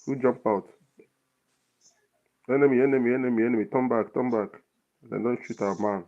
Who jump out? Enemy, enemy, enemy, enemy. Turn back, turn back. Then don't shoot our man.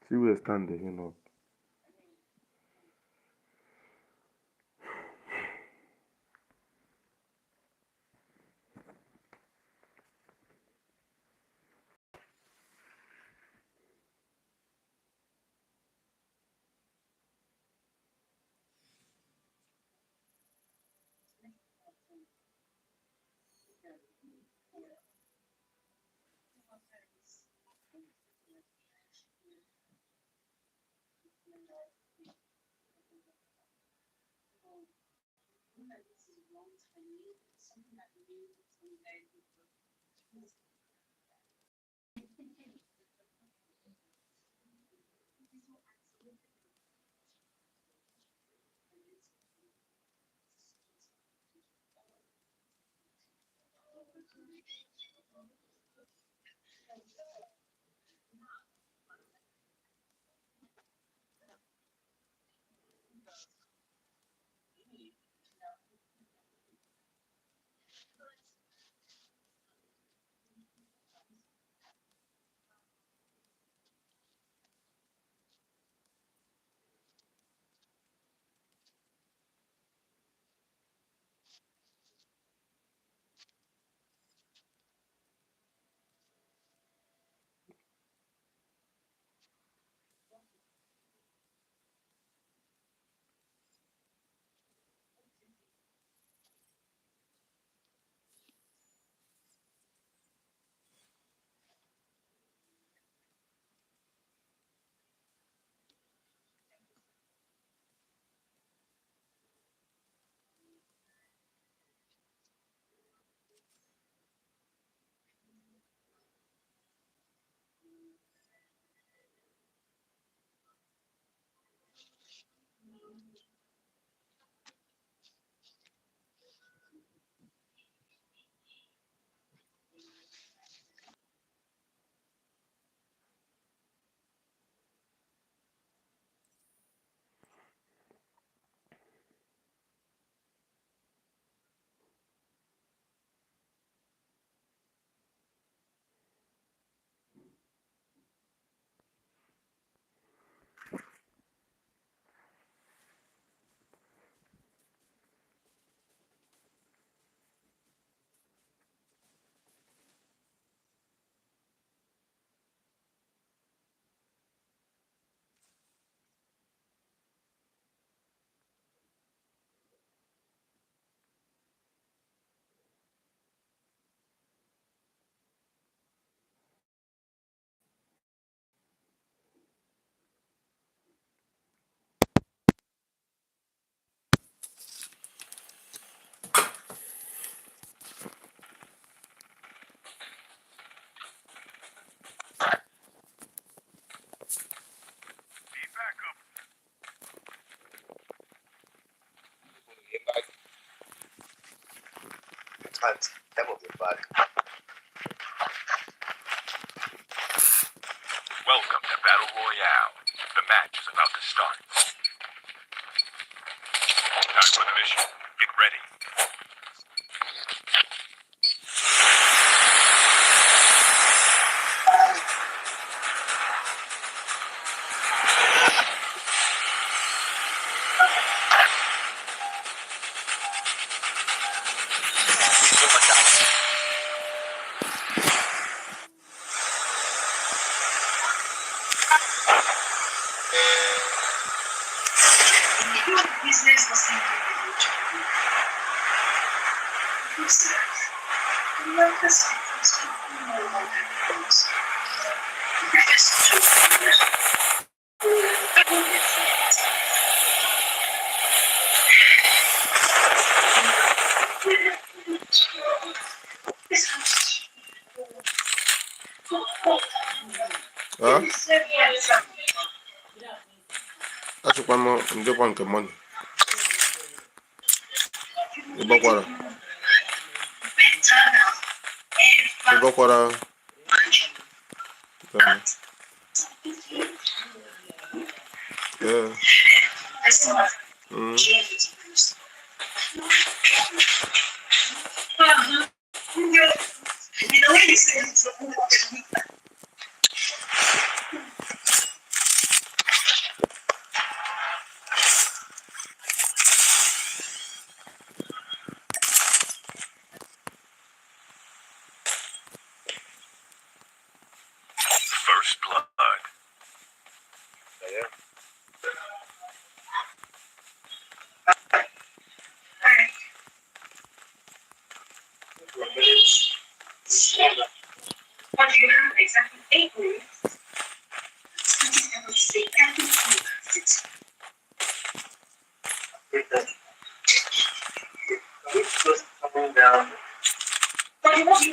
See where standing, you know. Sometimes that will be fun. Welcome to Battle Royale. The match is about to start. Time for the mission. Get ready. Achịkwa m ndịkwa nke mmadụ ịgbakwara First blood. What do you have? Exactly 8 minutes. Down. What do you want?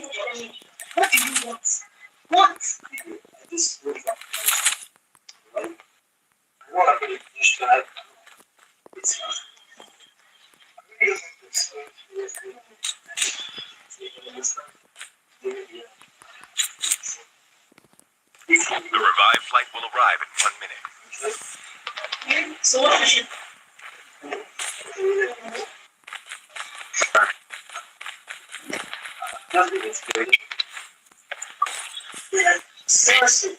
What do you want? What? This is what I'm going to use that. It's The revived flight will arrive in 1 minute. So what should nothing is good. seriously?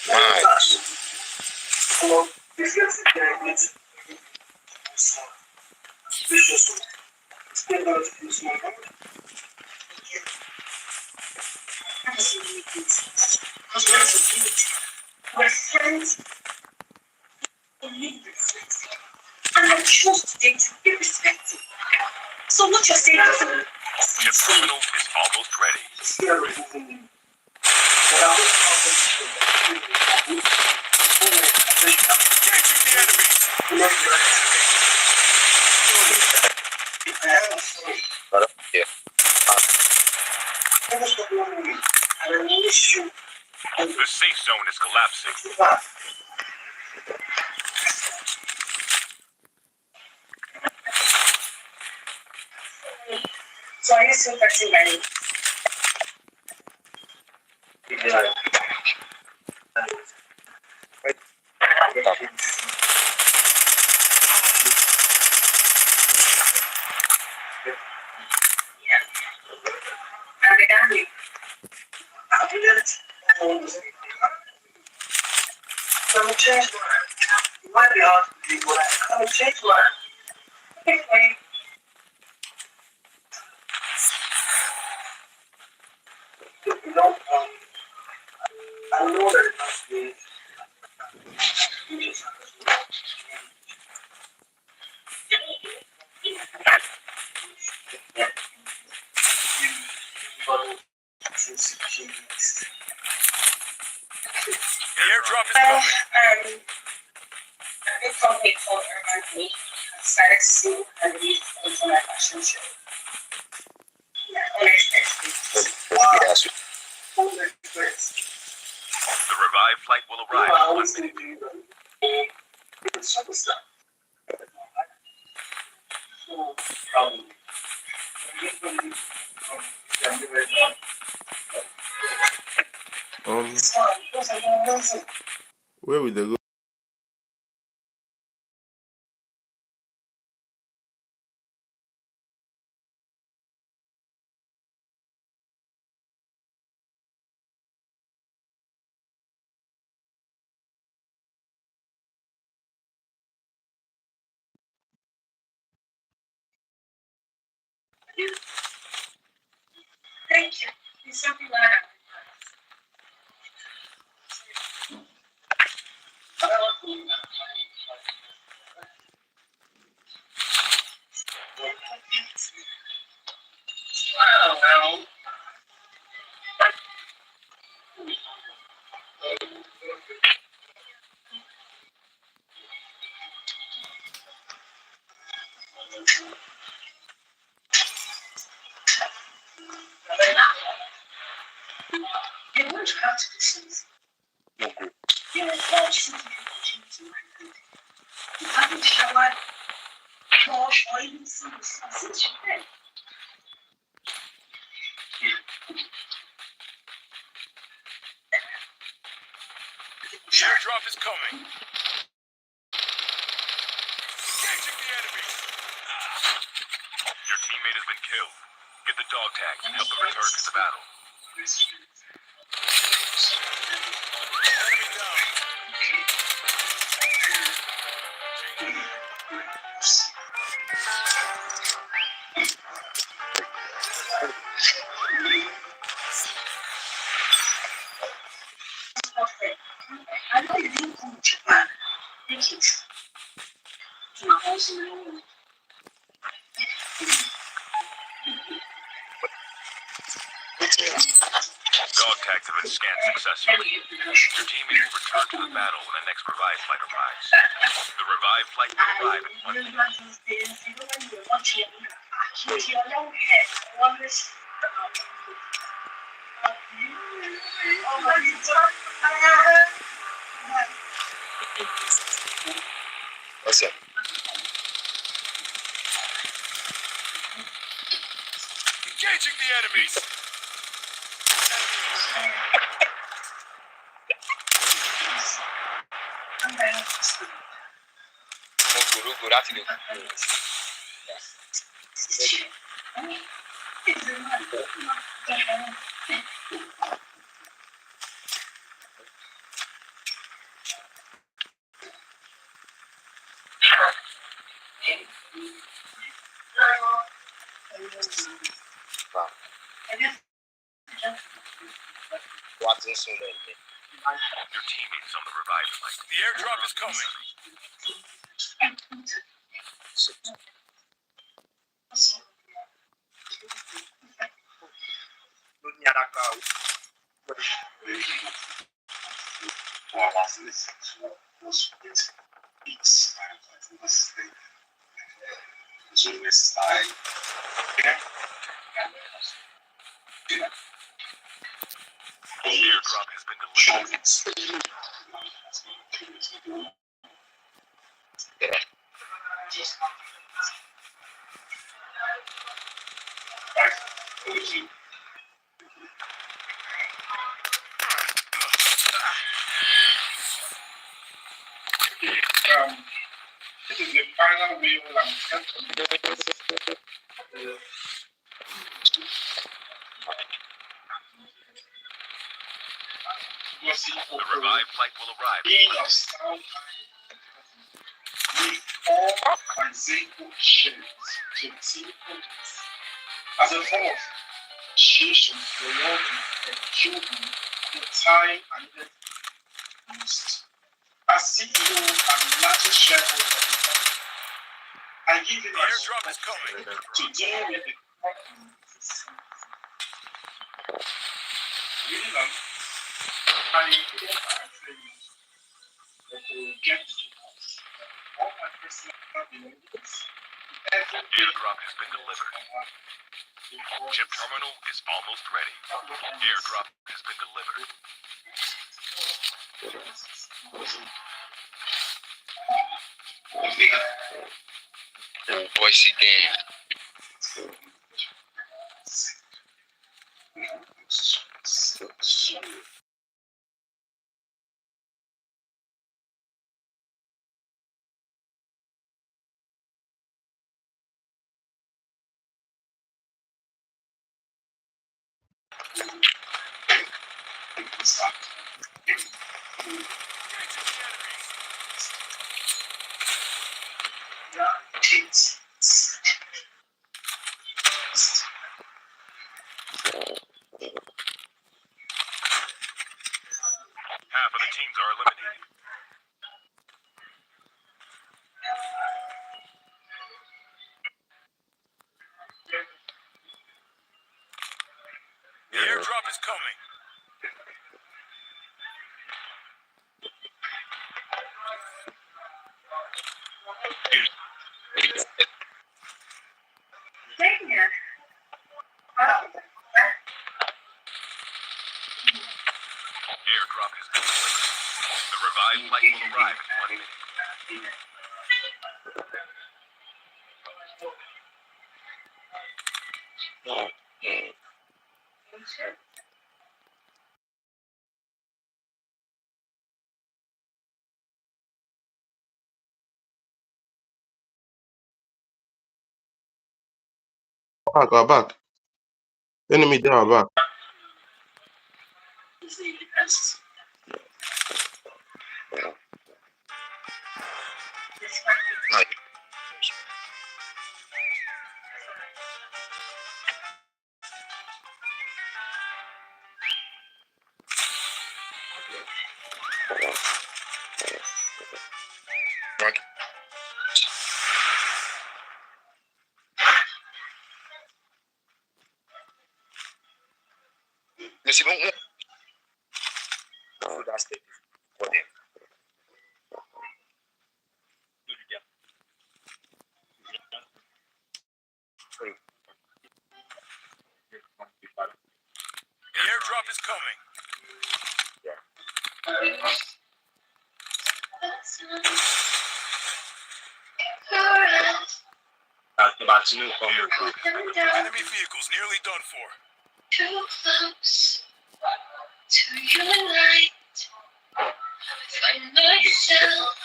Nice. Well, if you're thinking it's still going to do some My friends believe this, and I chose today to be respected. So what you're saying is Chip terminal is almost ready. Engaging the enemy. The safe zone is collapsing. So are you still pressing my name? And the gambling. I'll do that. So I'm change mine. It might be hard to do what I'm change mine. Okay. You know, I know that it must be. The airdrop is coming. A big company called Urban Me started to see and lead into my fashion show. Yeah, unexpectedly. Yes. The revived flight will arrive in 1 minute. Where will they go? Thank you. It's something like well. You won't have to listen. You will watch the opportunity. You haven't showered, wash, or even seen the sun since you bed. The airdrop is coming. Engaging the enemy. Your teammate has been killed. Get the dog tags and help them return to the battle. Enemy down. I know you didn't come to Japan. Thank you. My house now. Dog tags have been scanned successfully. Your teammate will return to the battle when the next revived flight arrives. The revived flight will arrive in 1 minute. What's up? Engaging the enemies. Mo gbòrógbò láti lè kú. Wà á ti ń sùn lẹ́yìn. Your teammates on the revived flight. The airdrop is coming. Ló ní adaka o. The airdrop has been delivered. This is the final wheel I'm The revived flight will arrive in 1 minute. all my Zenko shares to Zenko as a form of appreciation for what you have given the time and effort used. As CEO and largest shareholder of the company, I give you The my airdrop is support coming. to deal with the company. Really long. I will get to all my personal belongings. Airdrop has been delivered. Chip terminal is almost ready. Airdrop has been delivered. Boise game. Stop. Half of the teams are eliminated. The airdrop is coming. Dang it. Airdrop has been delivered. The revived flight will arrive in 1 minute. Back, our back. Enemy there, our back. Nesse vamos dar as técnicas poder. The airdrop is coming. Batendo como Enemy vehicles nearly done for. Too close to your light. Find myself.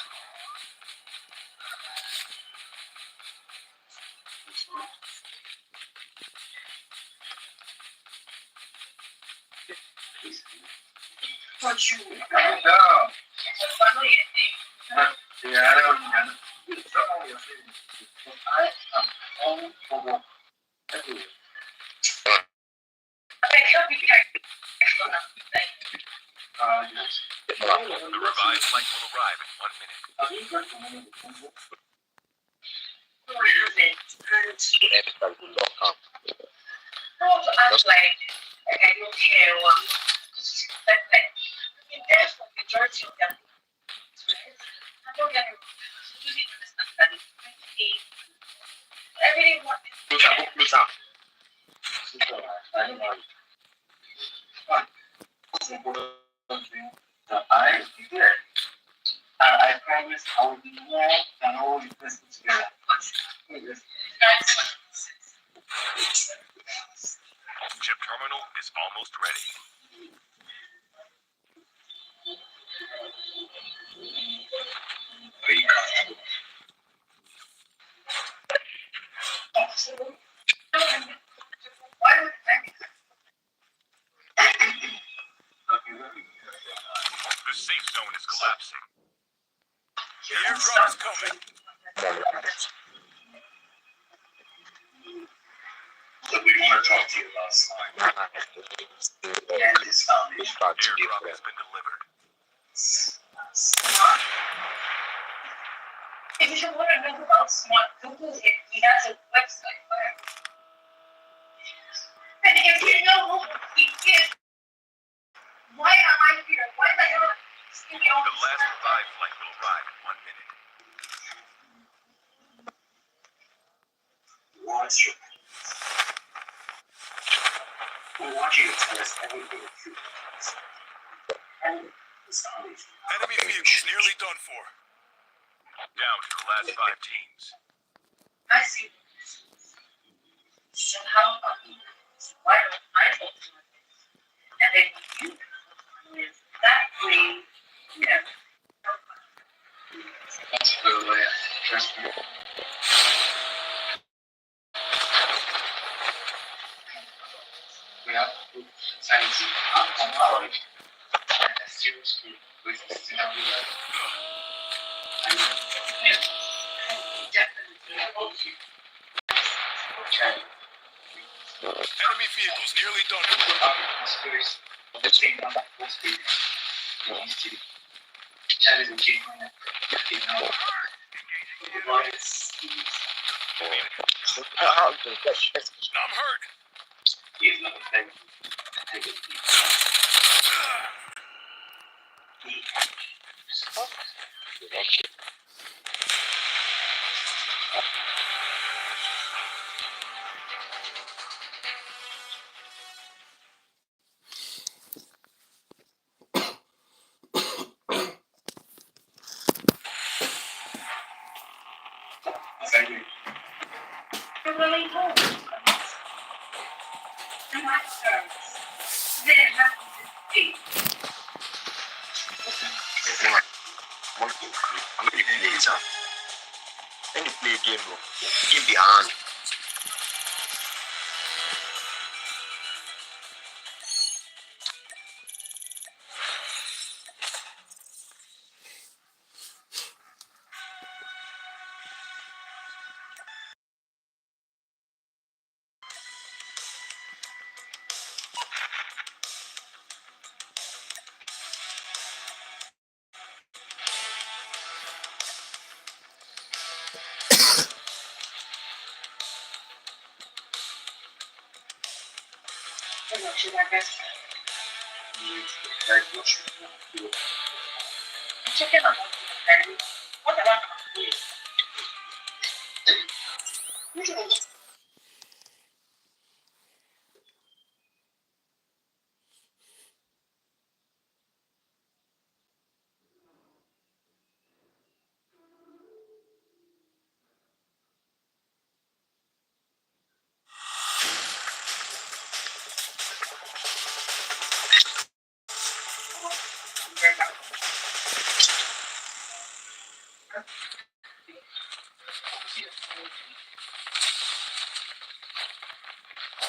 But you down. Yeah, I don't The revived flight will arrive in 1 minute. I don't care what. That's what the majority of them. I don't get it. You need to understand that everyone I promise I will be more than all you listen together. Chip terminal is almost ready. Are you comfortable? why would The safe zone is collapsing. The airdrop is coming. So we want to talk to you about slime. And this foundation. Airdrop has been delivered. if you want to know about Smart, Google it. He has a website for it. And if you know who he is, why am I here? Why am I not seeing all The this last stuff? revived flight will arrive in 1 minute. What's your we want you to tell us everything that you and this foundation. Enemy vehicles nearly done for. Down to the last 5 teams. I see. So how about me? Why don't I talk to him? And then you Enemy vehicles nearly done. I'm hurt. You're really cool. And my service. Then happens to be. I'm gonna play later. When you play a game, bro, game be hand. I'm not sure my best friend. Check it out. What about you?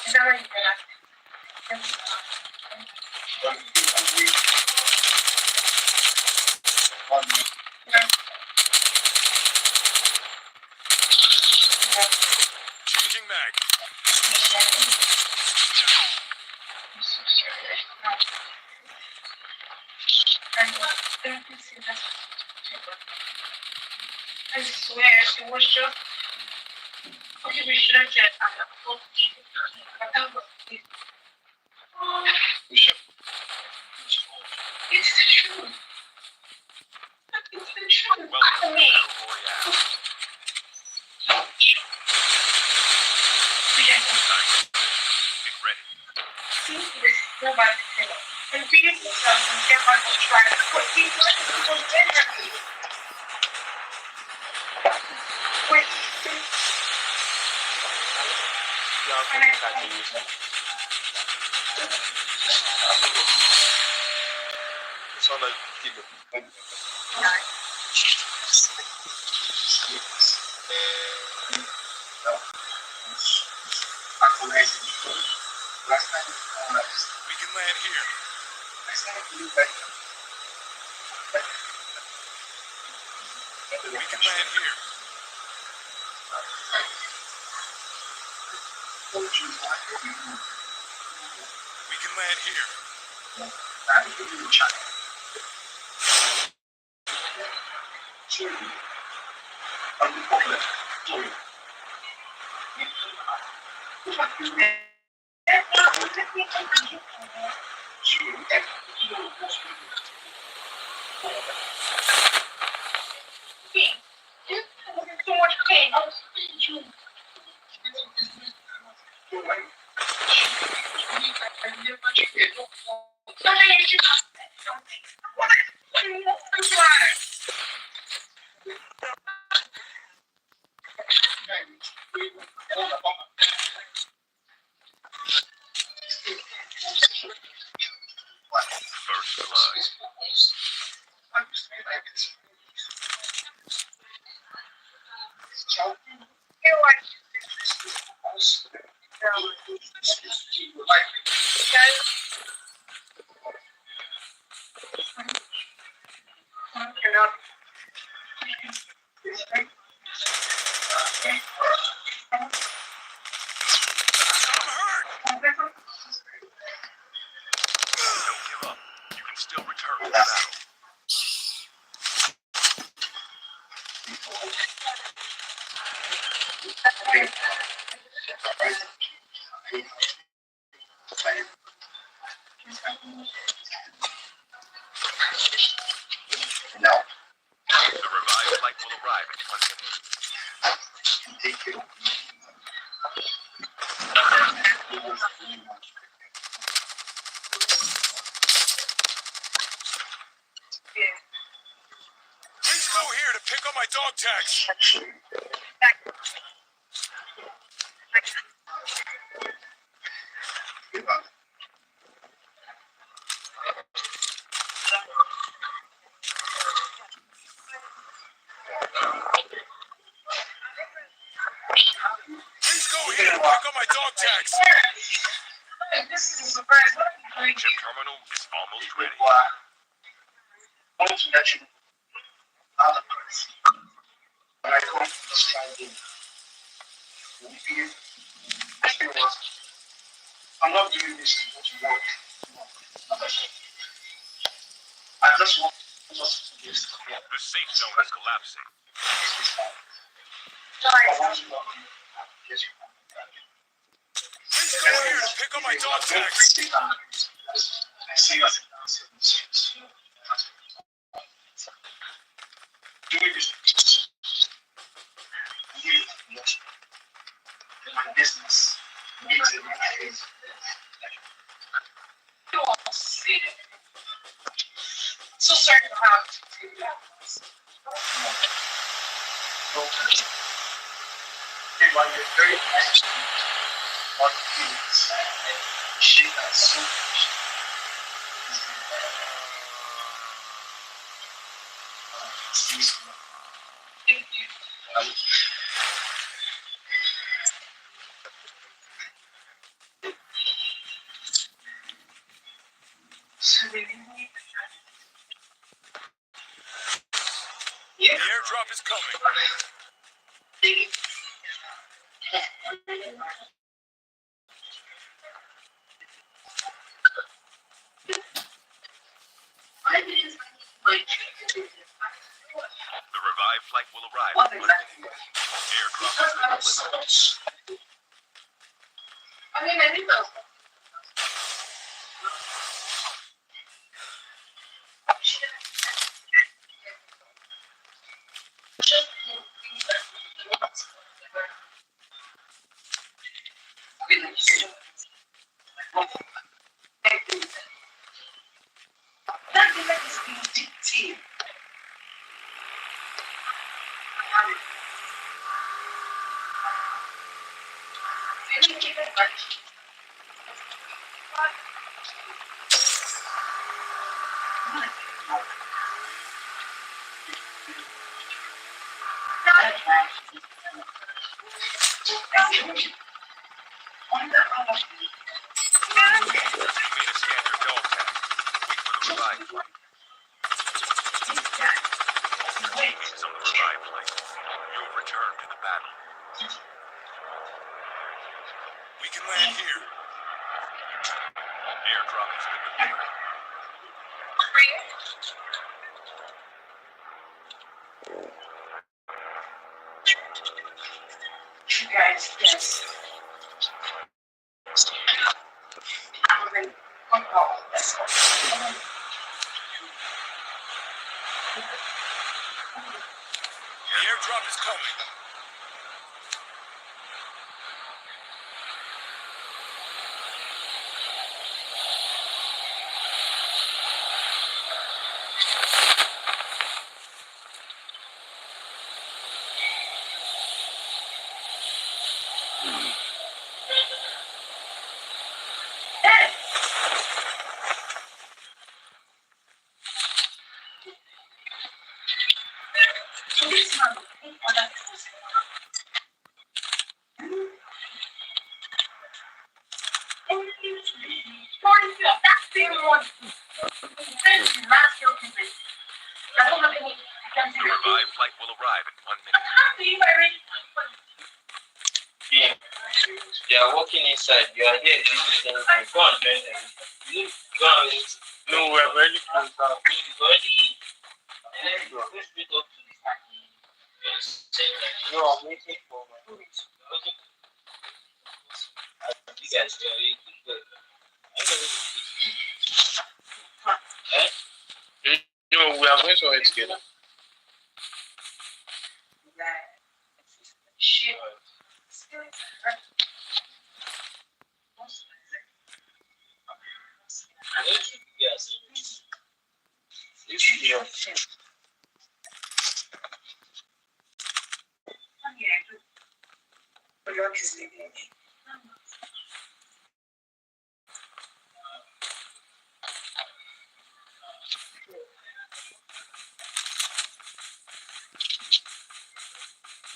Is that what you're Changing mag. I swear it was just okay. We should have just it's the truth. It's the truth. Welcome I to mean, Battle Royale. Get ready. see this nobody said. And being yourself and get back to try to put people in. Wait. It's all like people. We can land here. We can land here. We can land here. So much pain. First blood. Don't give up. You can still return to the battle. No. The revived flight will arrive in 1 minute. Take it. Please go here to pick up my dog tags. Please go here to pick up my dog tags. This is a surprise. What are you doing? Chip terminal is almost ready. Want to let you know other person. When I come to this finding, I'm not doing this to go to work. I just want us to do this. The safe zone is collapsing. I want you to yes, Please go here to pick up my dog tags. I see us in doing this. My business needs a phase. You won't see it. So sorry to have to do that. While you're very nice to what feels, she has so much. Thank you. The airdrop is coming. The revived flight will arrive What in 1 exactly? minute. Airdrop has been delivered. I mean, I think those. Your teammate has scanned your dog tag. Wait for the revived flight. Your teammate is on the revived flight. You will return to the battle. We can land here. Airdrop has been delivered. You guys, yes. The airdrop is coming. The revived flight will arrive in 1 minute. They are walking inside. You are here. Go and join them. Go and no, we're very close now. No, I'm waiting for my No, we are going somewhere together.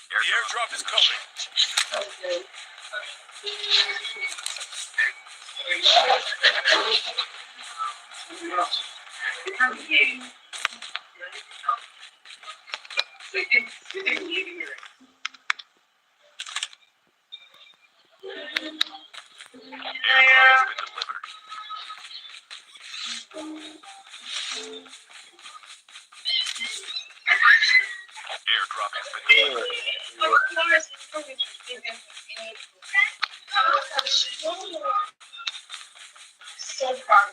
The airdrop is coming. Airdrop has been delivered. Airdrop has been delivered. So far.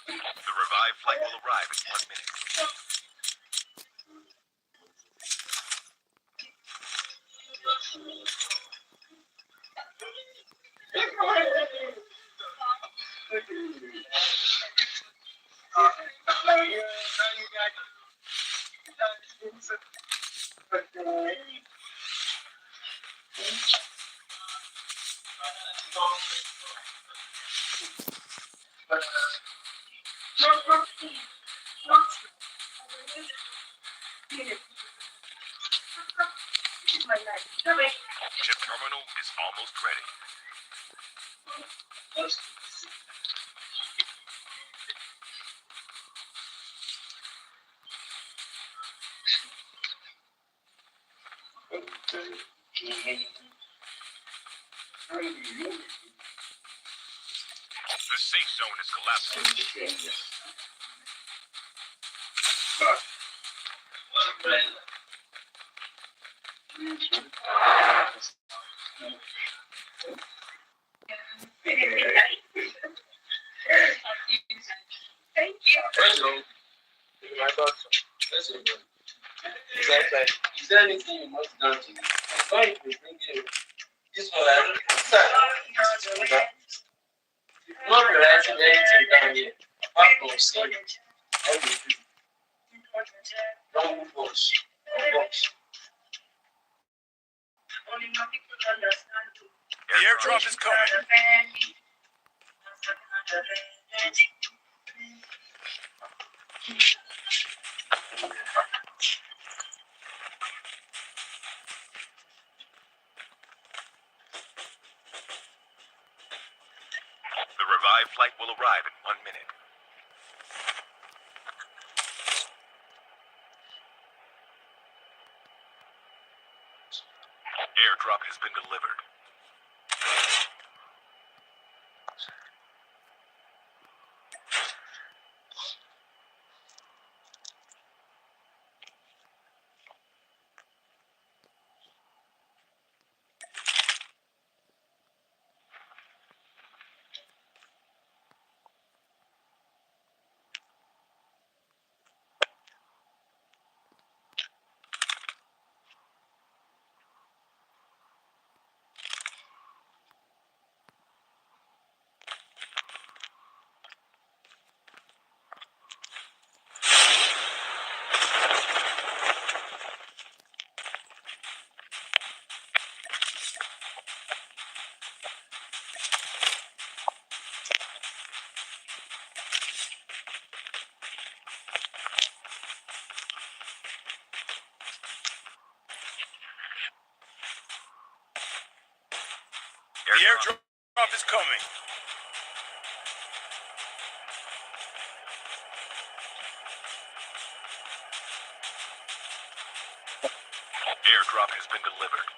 The revived flight will arrive in 1 minute. Chip terminal is almost ready. The safe zone is collapsing. Thank you. Hello. My daughter. Is there anything you want to do? Why you bring it? This one, sir. Not realizing anything down here. Apart from seeing how you do. Don't move us. The airdrop is coming. The revived flight will arrive in 1 minute. Airdrop has been delivered. airdrop is coming. Airdrop has been delivered.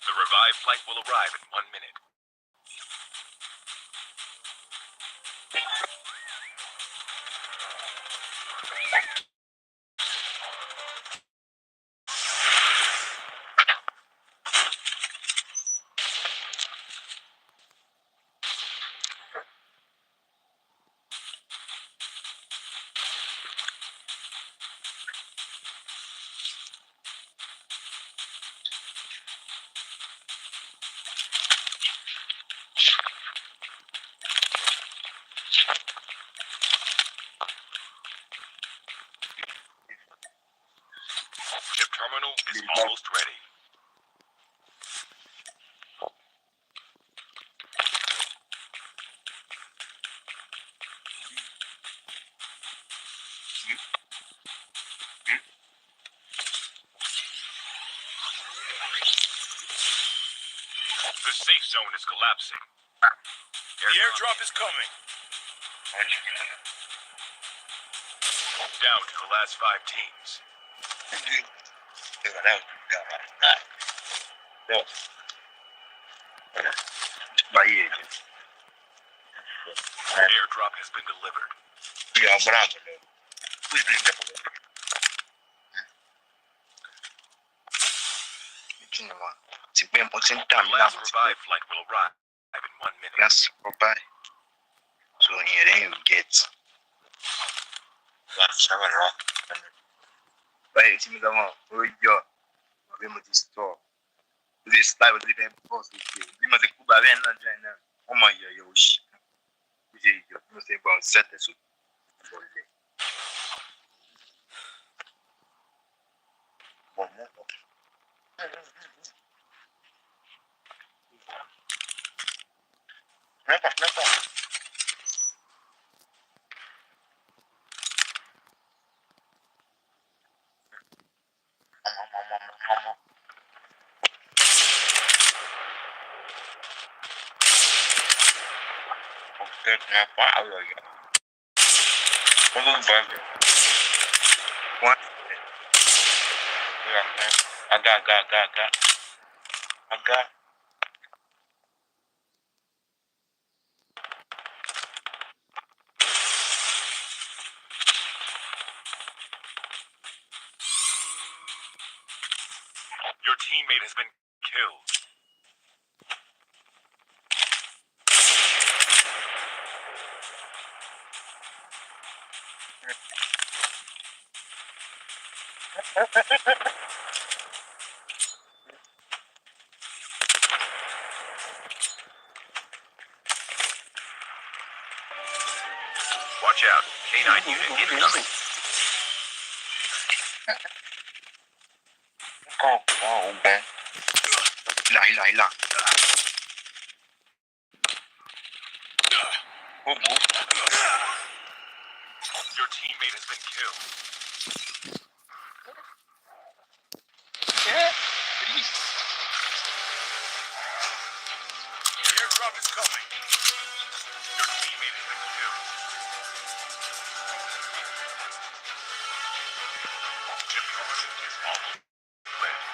The revived flight will arrive in 1 minute. Ship terminal is almost ready. The safe zone is collapsing. The airdrop is coming. Down to the last 5 teams. Airdrop has been delivered. The last revived flight will arrive in 1 minute. Yes, bye. So here then you get but it's me come on, we go. We must store. This live with them post with you. You must go back and China. Oh my you shit. You must say about set the suit. I got. Your teammate has been killed. Watch out. K9 unit incoming. Oh, man. La. Your teammate has been killed. Airdrop is coming. Your teammate has been killed. Chip terminal is almost ready.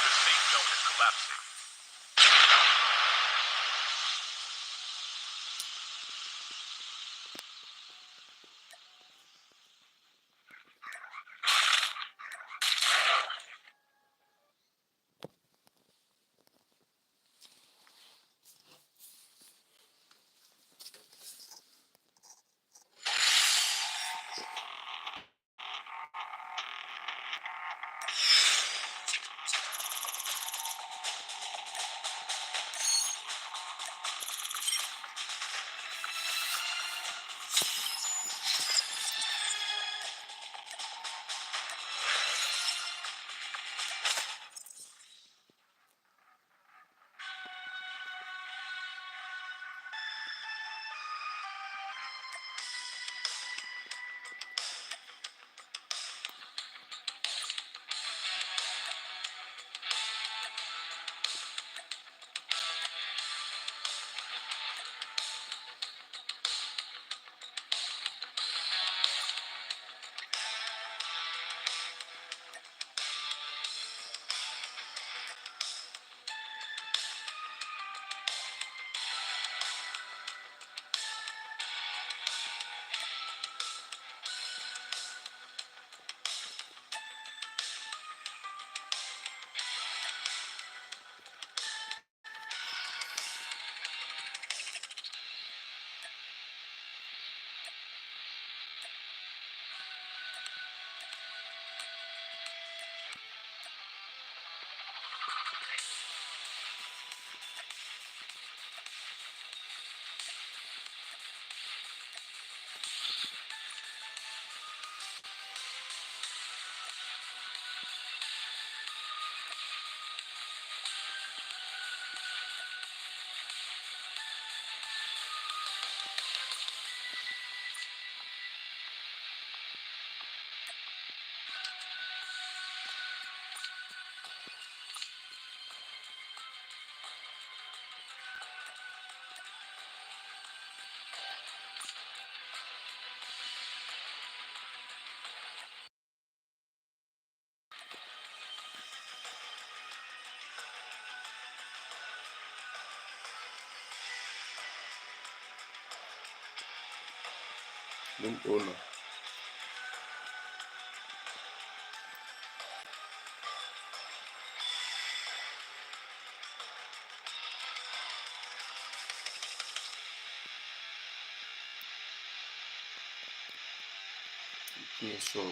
The safe zone is collapsing. Don't owner. Yes, so.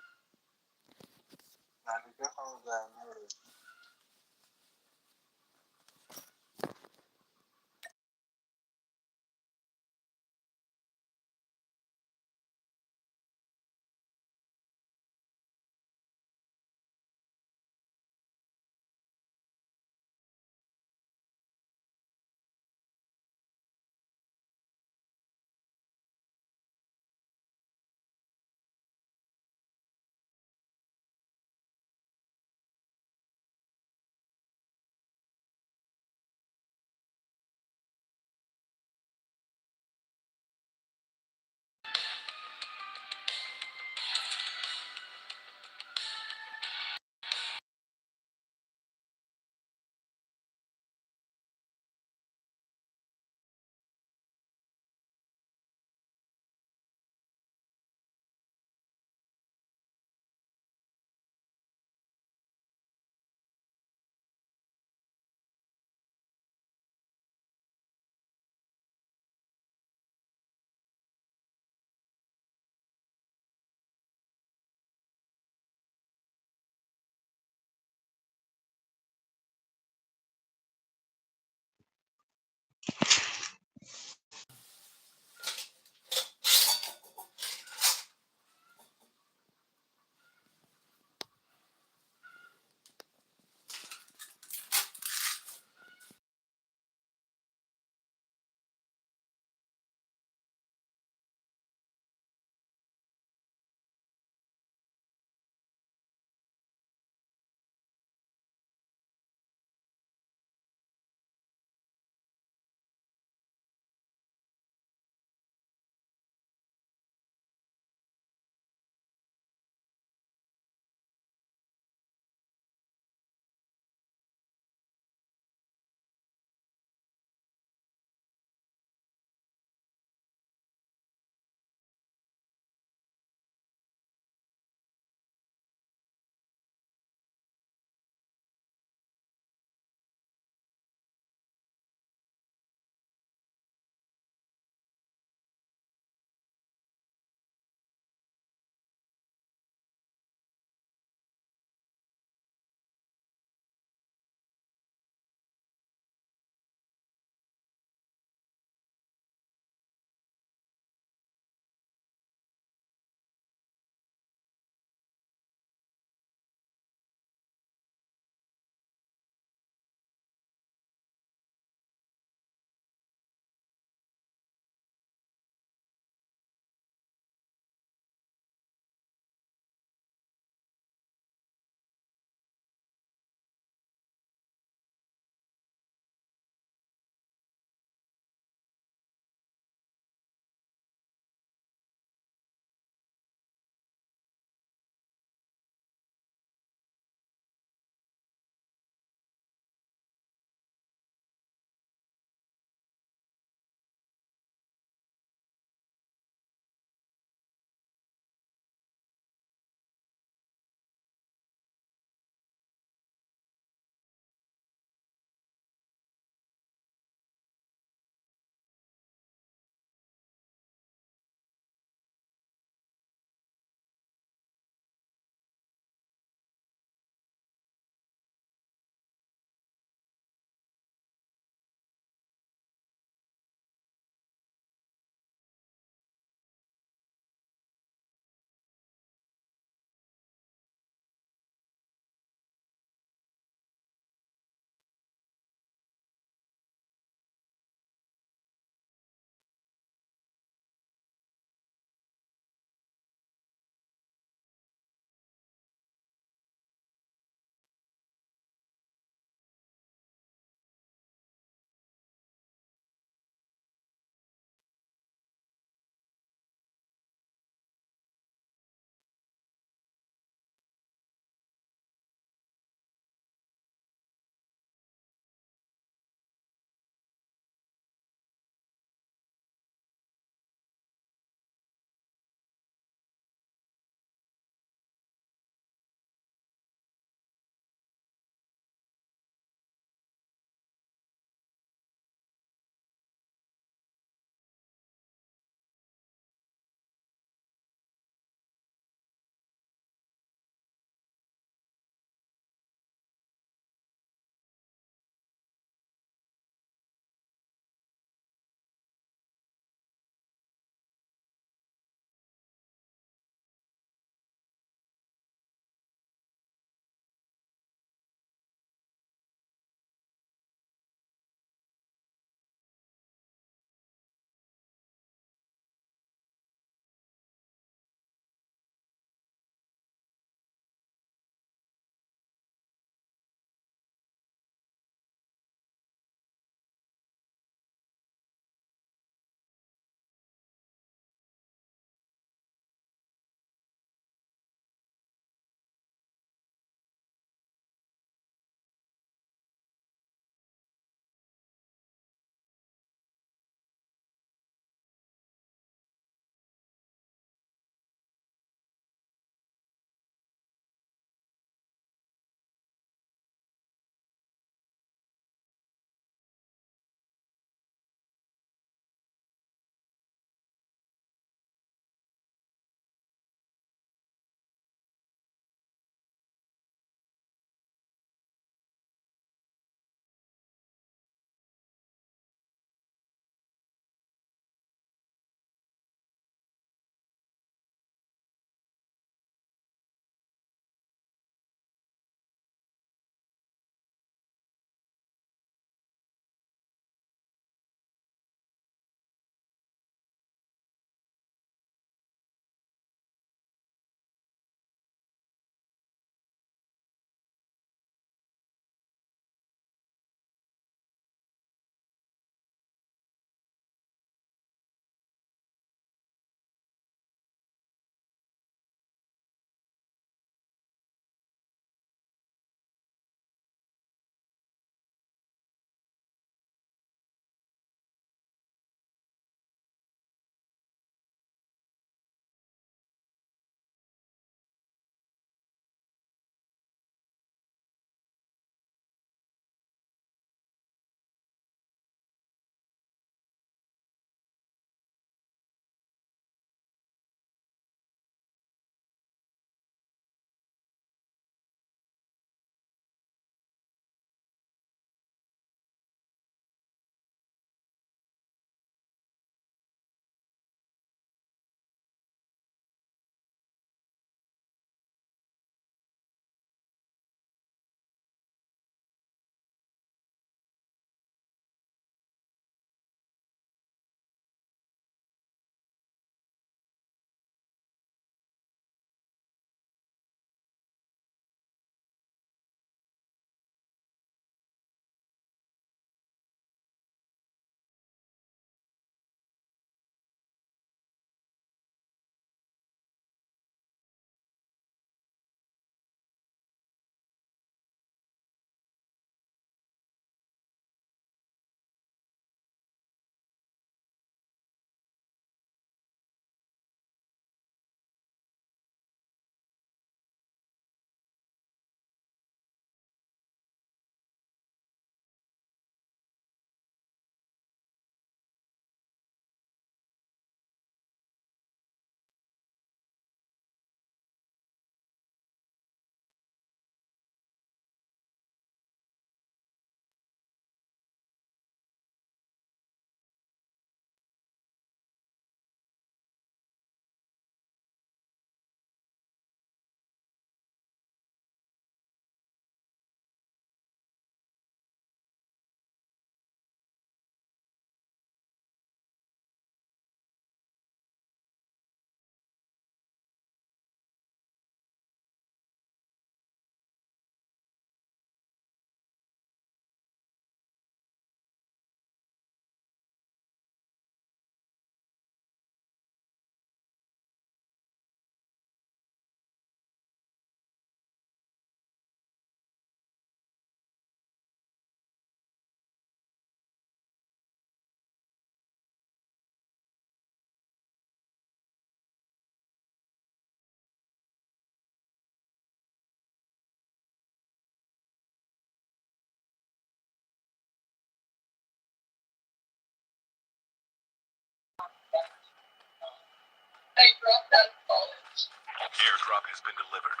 I dropped out of college. Airdrop has been delivered.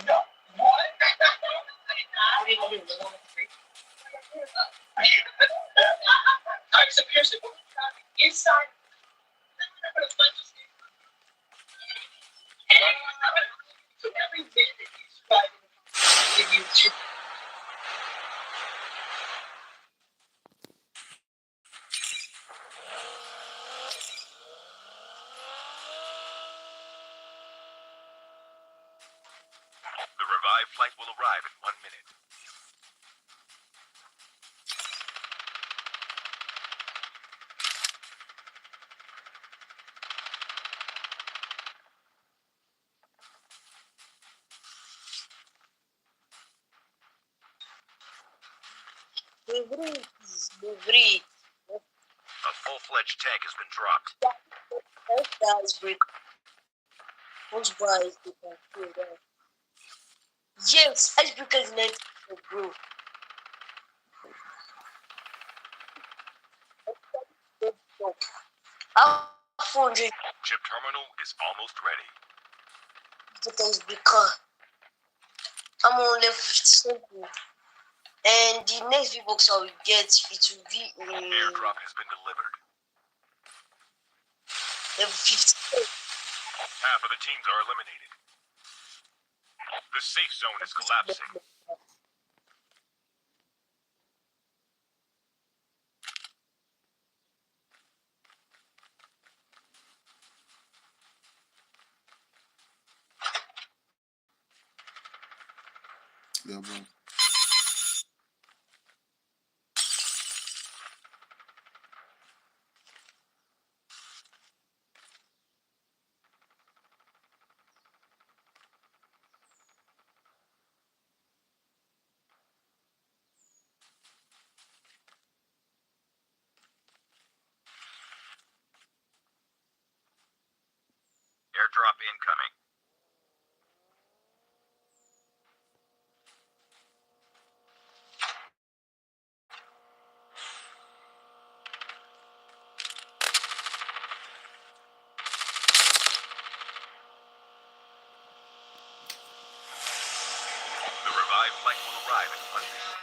No, what? I didn't even know what to I'm so piercing. Inside. Every minute he's fighting. Give you two. The revived flight will arrive in 1 minute. A full-fledged tank has been dropped. Yes, icebreaker is net, bro. How 400 Chip terminal is almost ready. get icebreaker? I'm on level 57. And the next big box I will get, it will be Airdrop has been delivered. level 50. Half of the teams are eliminated. The safe zone is collapsing. Yeah, bro. Airdrop incoming. The revived flight will arrive in 1 minute.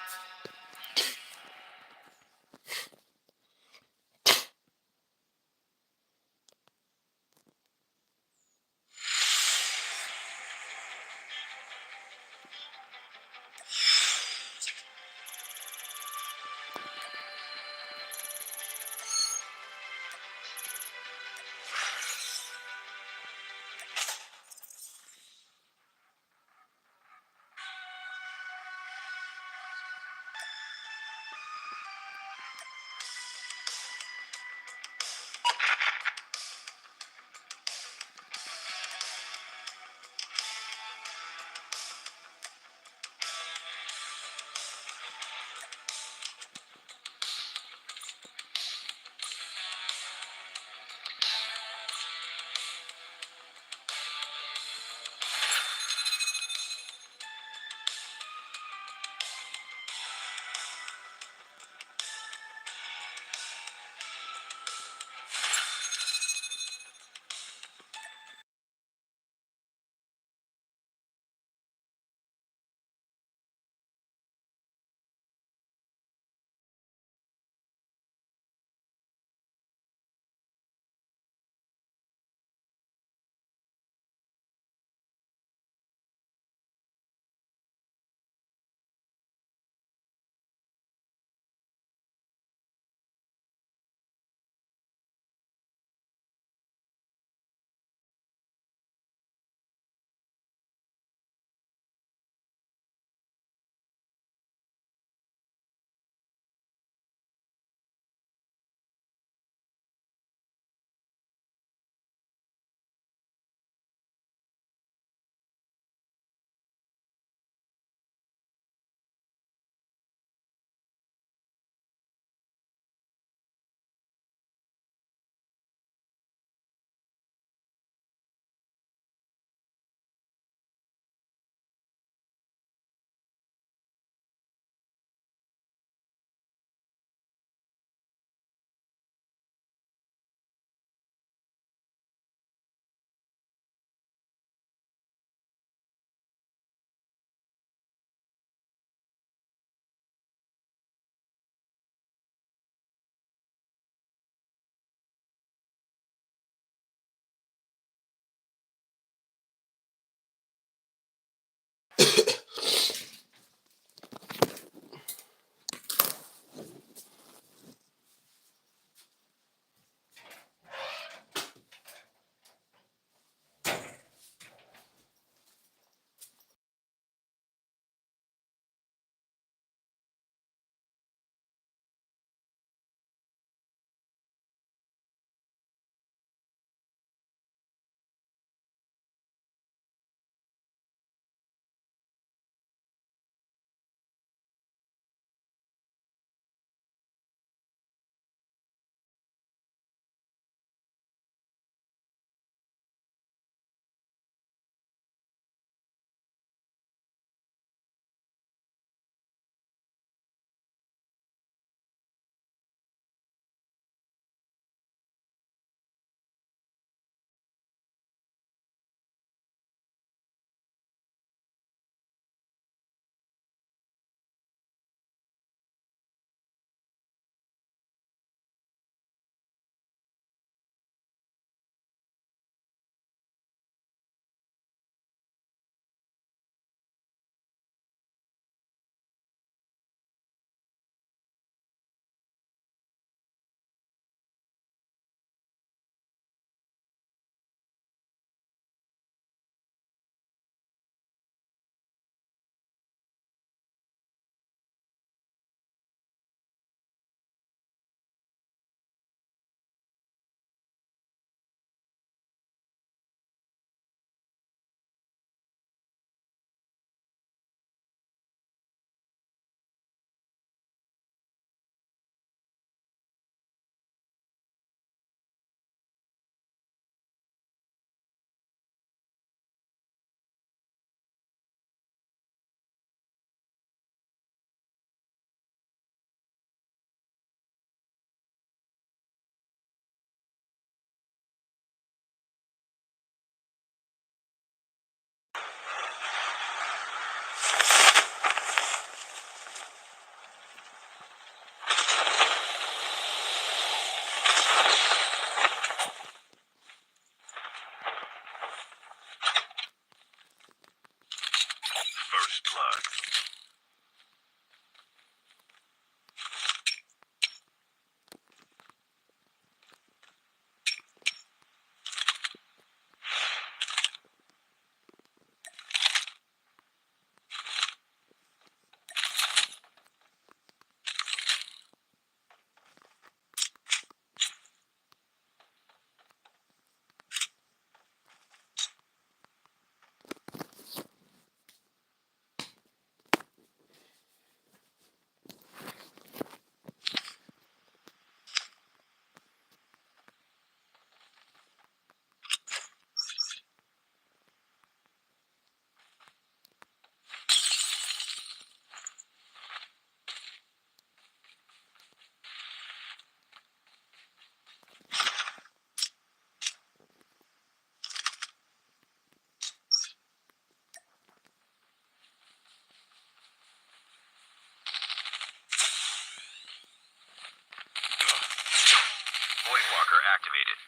marker activated.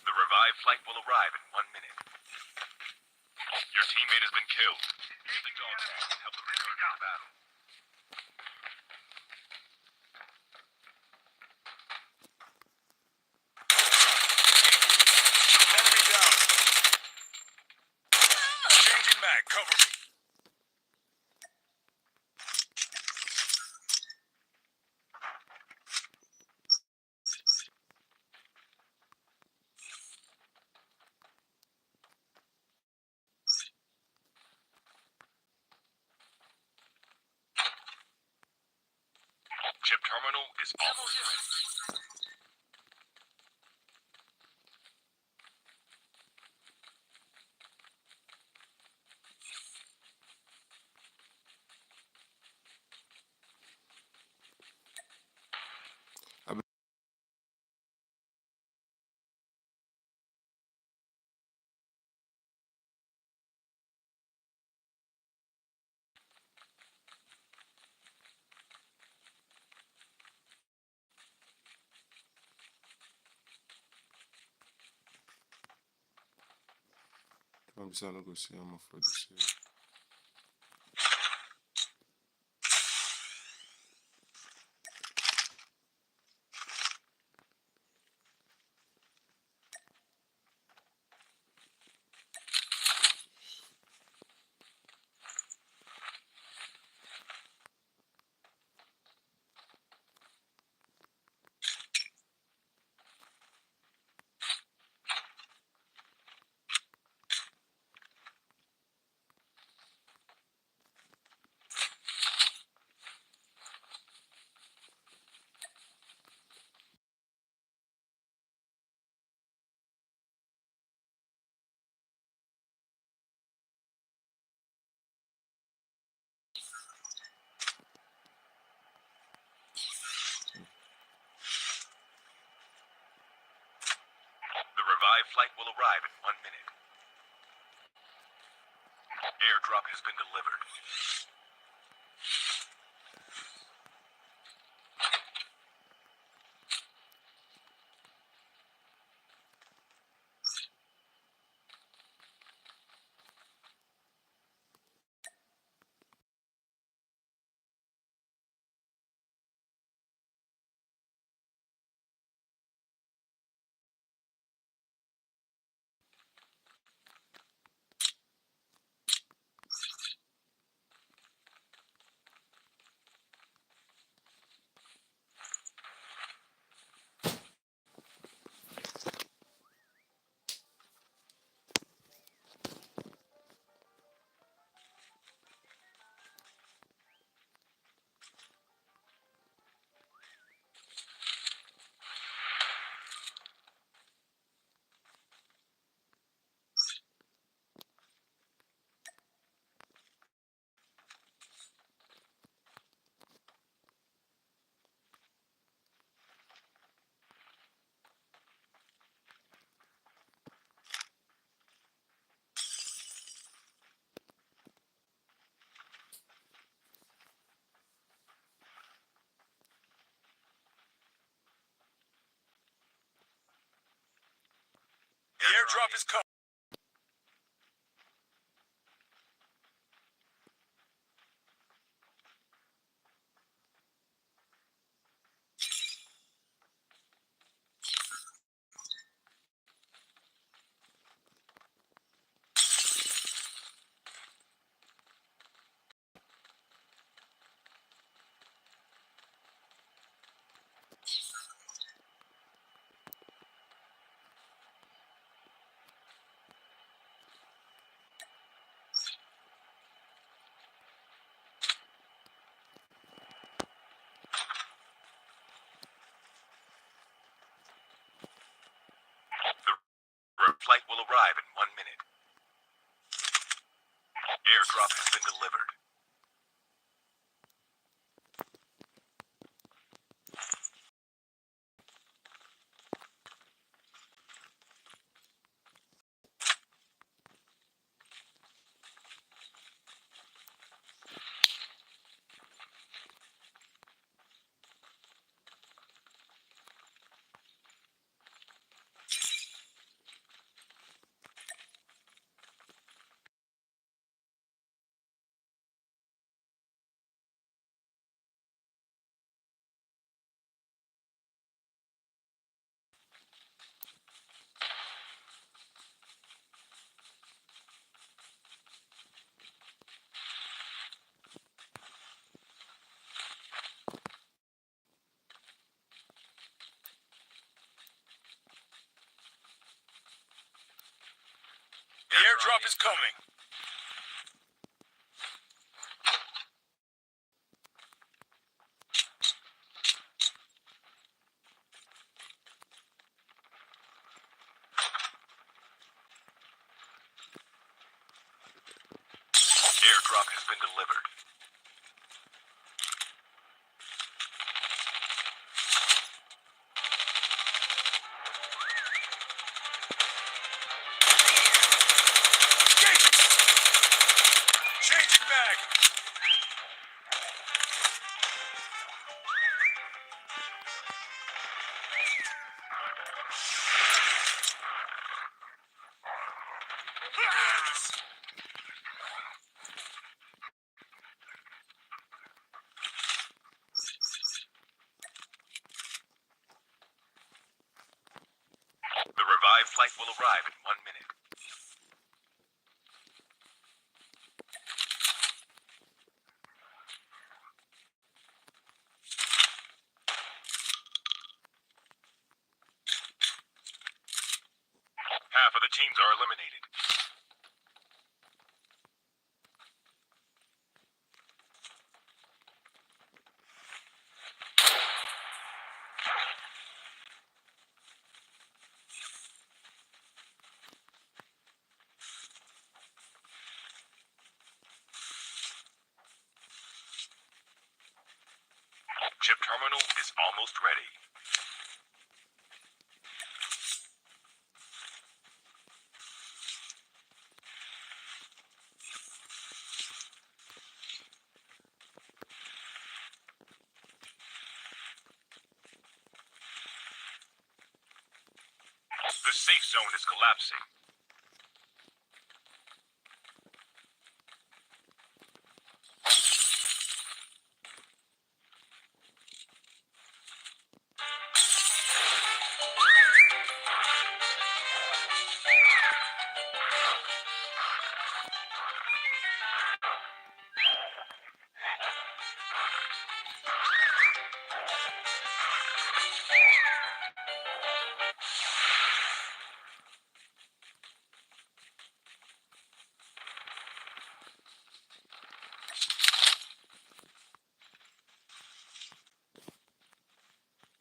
The revived flight will arrive in 1 minute. Your teammate has been killed. Use the dog tag to help them return to the battle. Enemy down. Changing mag, cover me. Chip terminal is almost ready. I'm just gonna go see how much for this year. The revived flight will arrive in 1 minute. Airdrop has been delivered. The airdrop is coming. Airdrop is coming. Airdrop has been delivered. Changing mag. The revived flight will arrive in 1 minute. Half of the teams are eliminated. Chip terminal is almost ready. The safe zone is collapsing.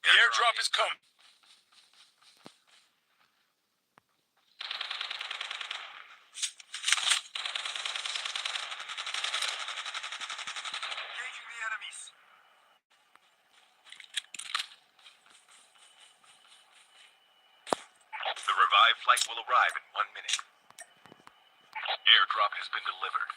The airdrop is coming. Engaging the enemies. The revived flight will arrive in 1 minute. Airdrop has been delivered.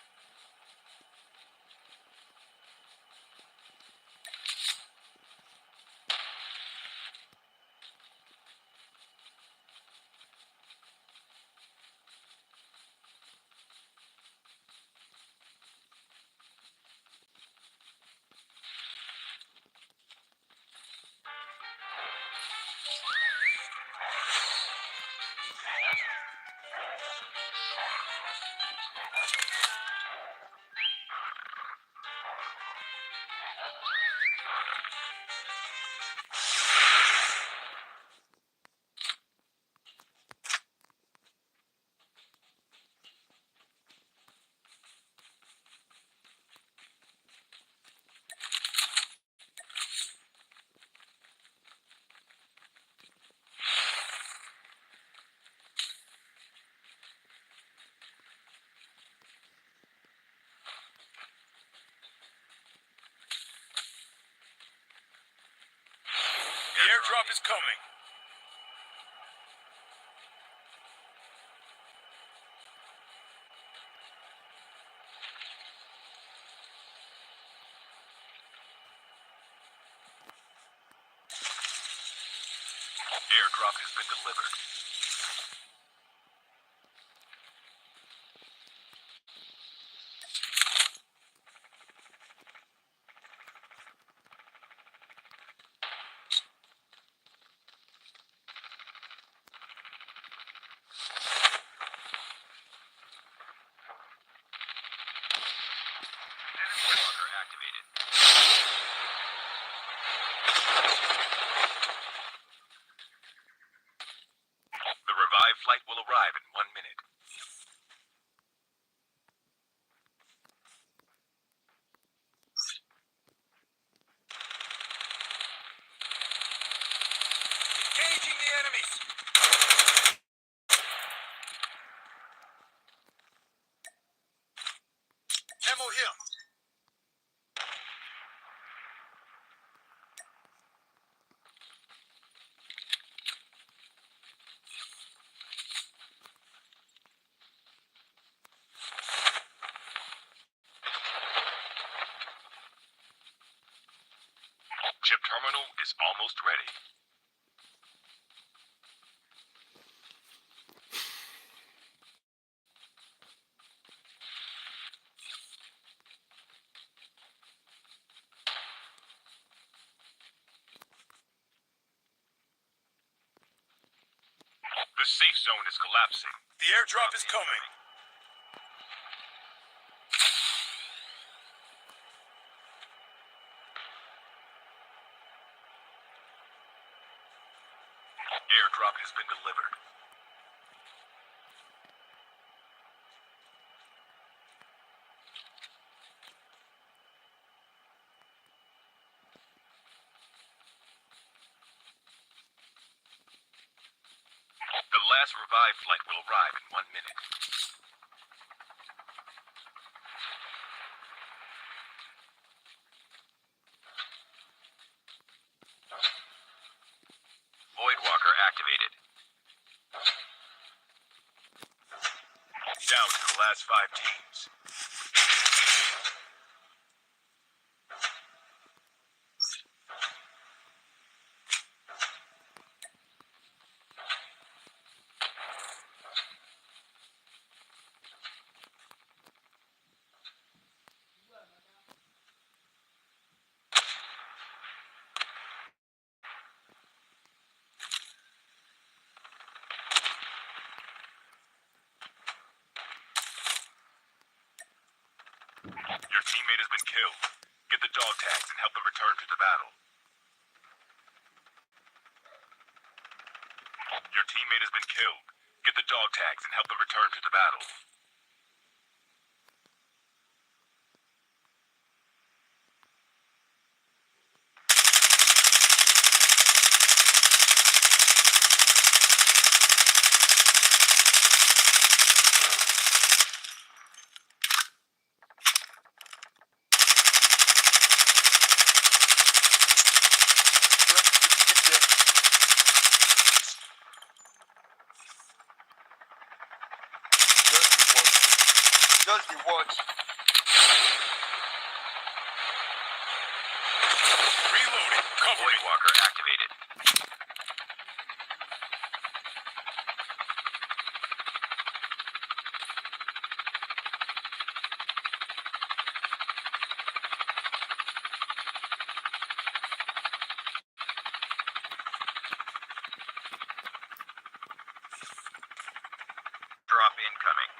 The airdrop is coming. Airdrop has been delivered. Enemy marker activated. Engaging the enemies. Ammo here. Chip terminal is almost ready. The safe zone is collapsing. The airdrop is coming. Airdrop has been delivered. The last revived flight will arrive in 1 minute. Voidwalker activated. Down to the last 5 teams. Your teammate has been killed. Get the dog tags and help them return to the battle. Your teammate has been killed. Get the dog tags and help them return to the battle. Just the watch. Reloading. Cover Voidwalker activated. Drop incoming.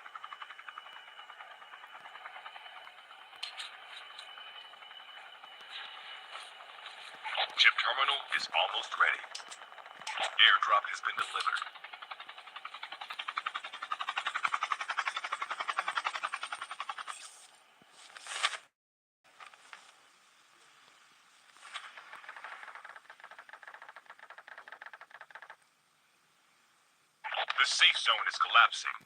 Chip terminal is almost ready. Airdrop has been delivered. The safe zone is collapsing.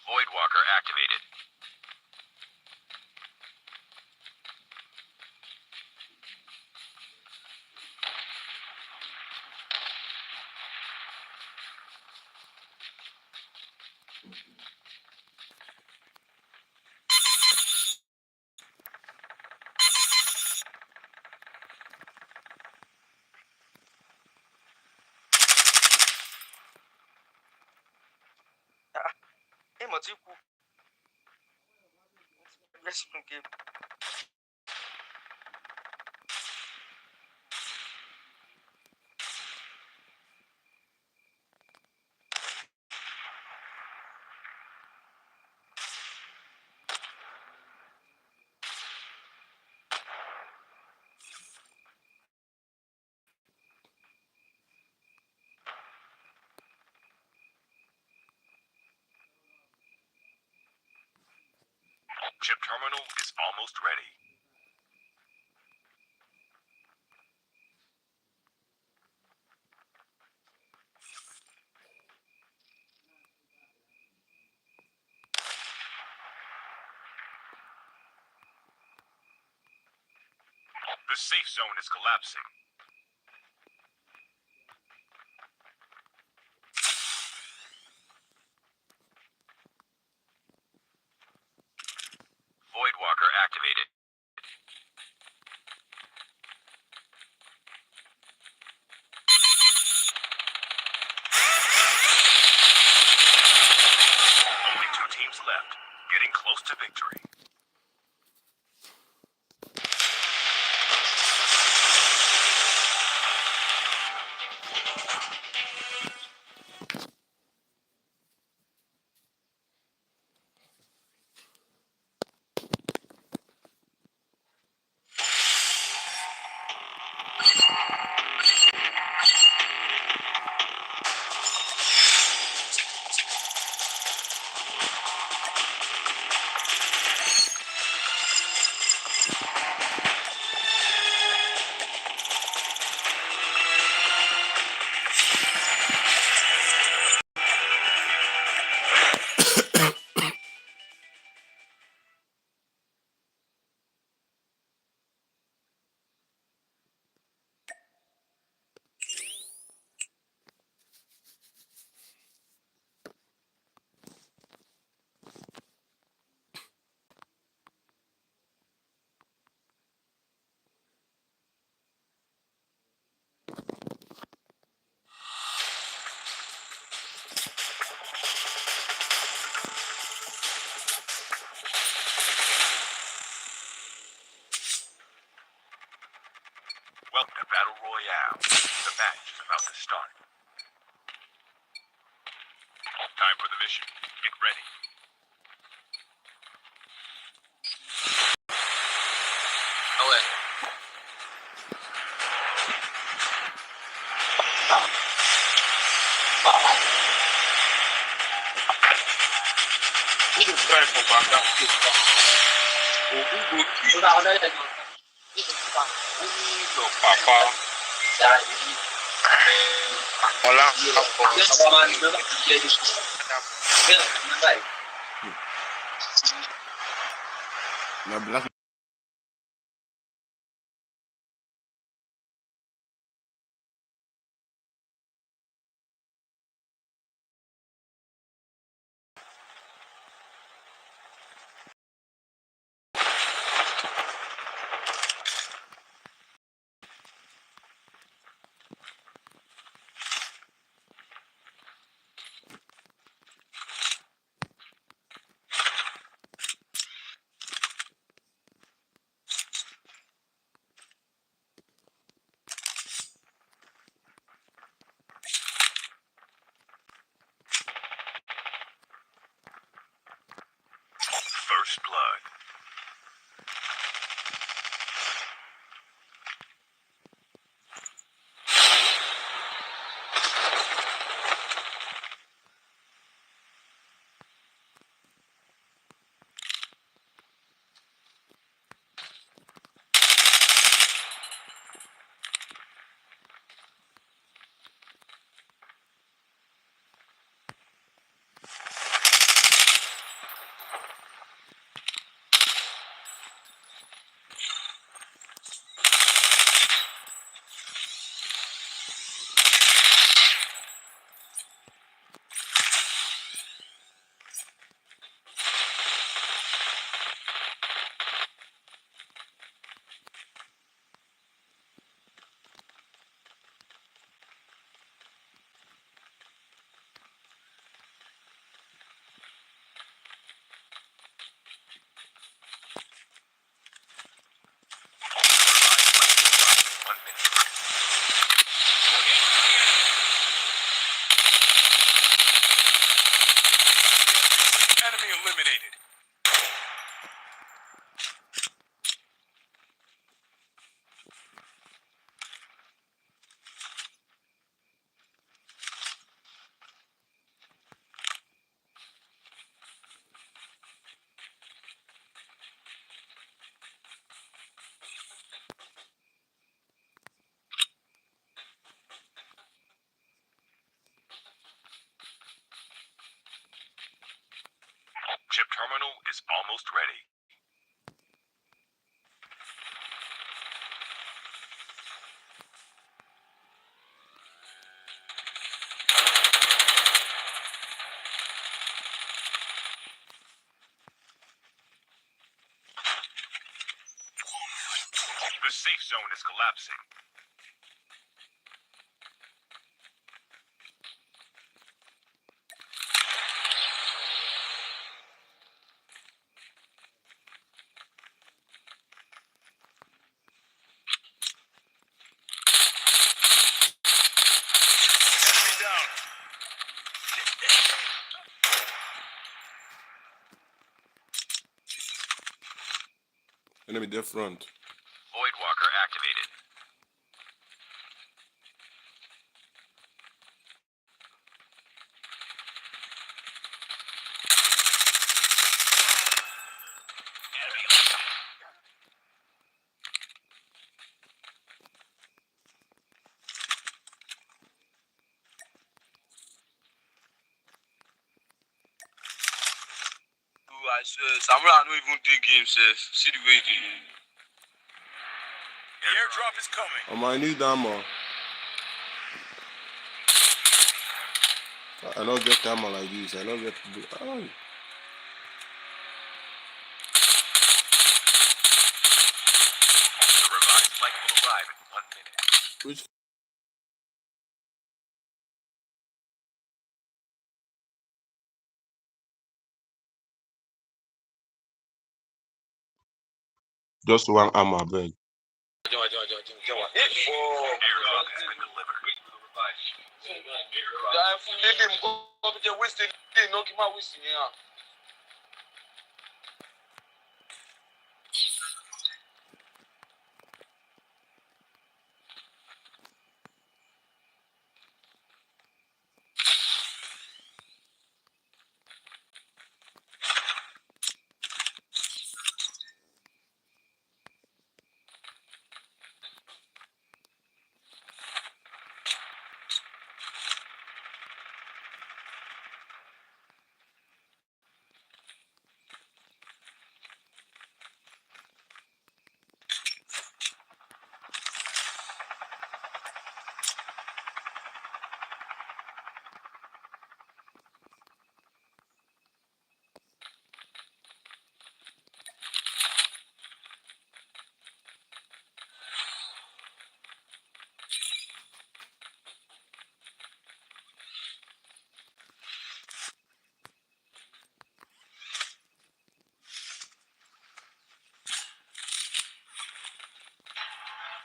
Voidwalker activated. Hey, Matiku. Let's game. Chip terminal is almost ready. The safe zone is collapsing. Voidwalker activated. Only 2 teams left, getting close to victory. Welcome to Battle Royale. The match is about to start. Time for the mission. Get ready. La blague. almost ready. The safe zone is collapsing. Enemy down. Enemy there front. Void Walker activated. I swear, Samurai don't even do games, sir. See the way they. The airdrop is coming. Oh, I need ammo. I don't get ammo like this. I don't get. Oh. The revived flight will arrive in 1 minute. Which? Just one ammo, I beg. Airdrop has been delivered.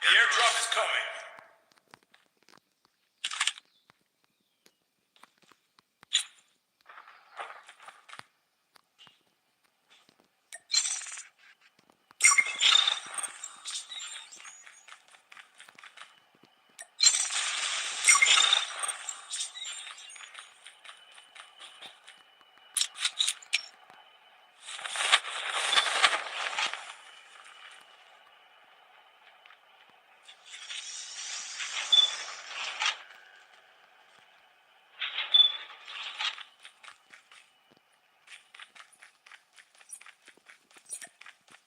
The airdrop is coming.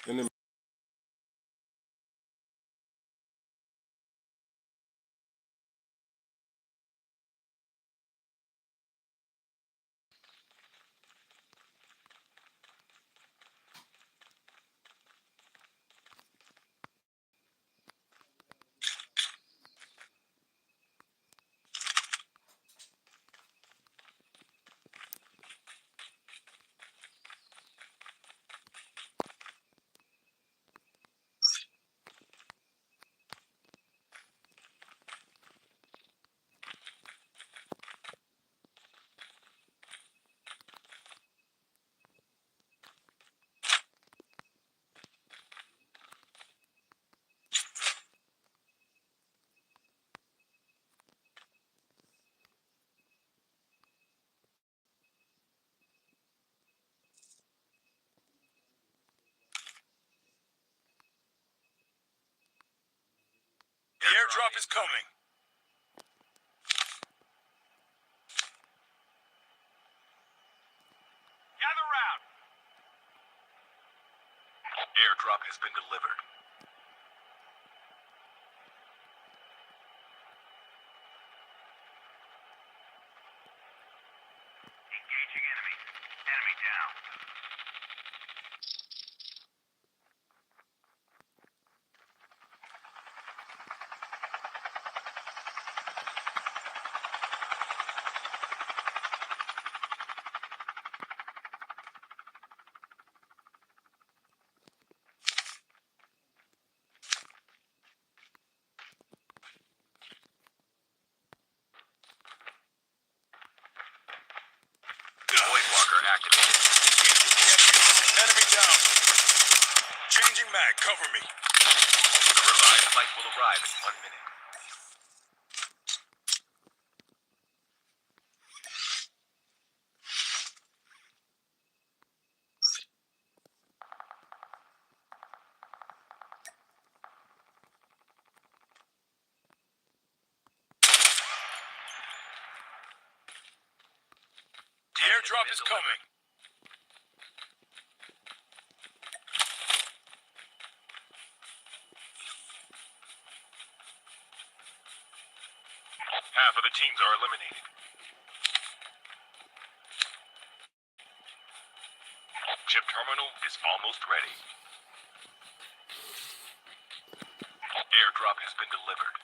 Enemy. The airdrop is coming. Gather round. Airdrop has been delivered. Engaging enemy. Enemy down. Voidwalker activated. Enemy down. Changing mag, cover me. The revived flight will arrive in 1 minute. The airdrop is coming. Half of the teams are eliminated. Chip terminal is almost ready. Airdrop has been delivered.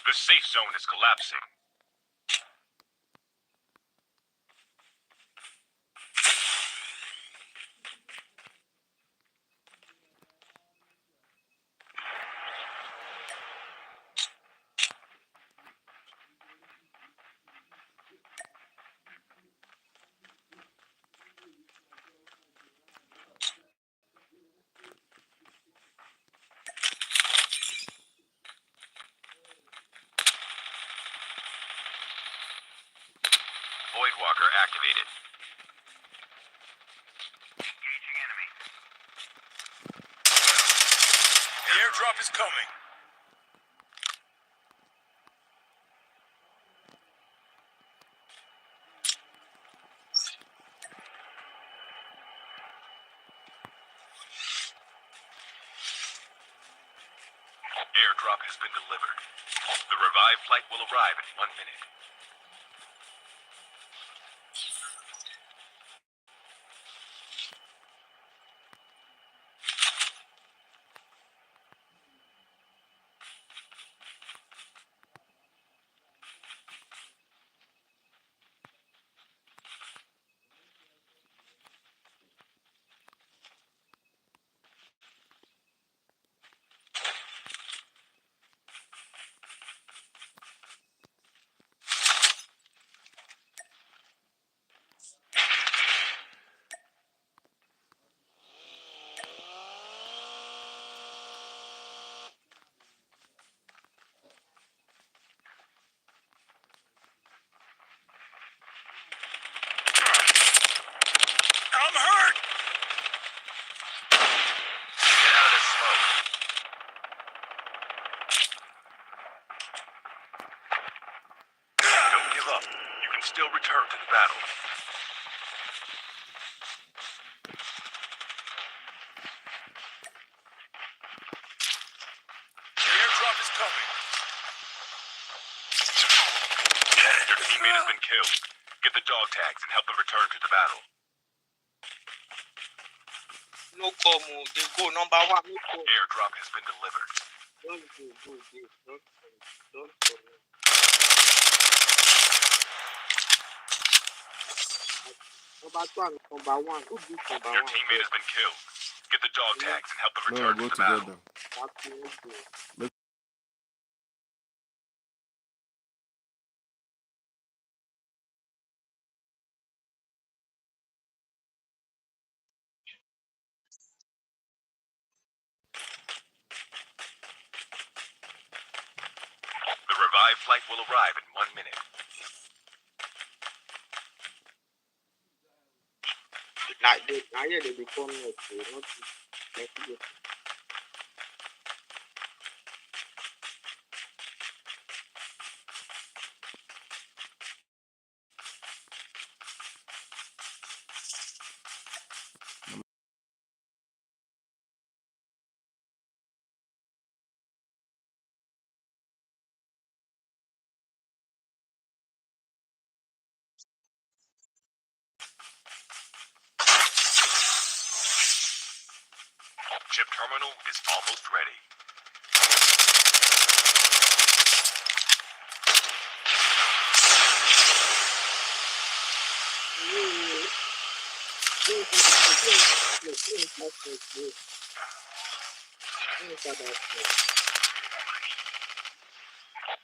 The safe zone is collapsing. Voidwalker activated. Engaging enemy. The airdrop is coming. Airdrop has been delivered. The revived flight will arrive in 1 minute. I'm hurt. Get out of the smoke. Don't give up. You can still return to the battle. The airdrop is coming. Your teammate has been killed. Get the dog tags and help them return to the battle. No come, they go number one. No come. Airdrop has been delivered. Don't go. Don't come. Number one. Who beat number Your one? teammate has been killed. Get the dog tags and help them No, return go to the battle. together. That's it. The revived flight will arrive in 1 minute. Now they become not ship terminal is almost ready.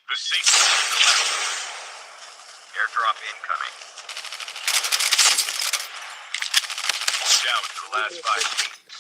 The safe zone is collapsing. Airdrop incoming. Down to the last 5 teams.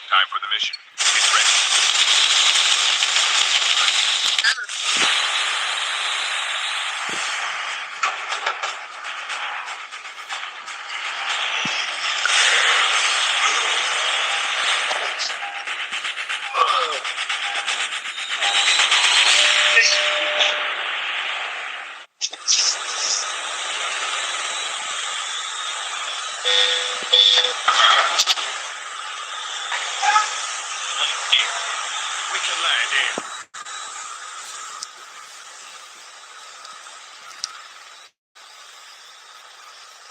Time for the mission. Get ready. We can land in.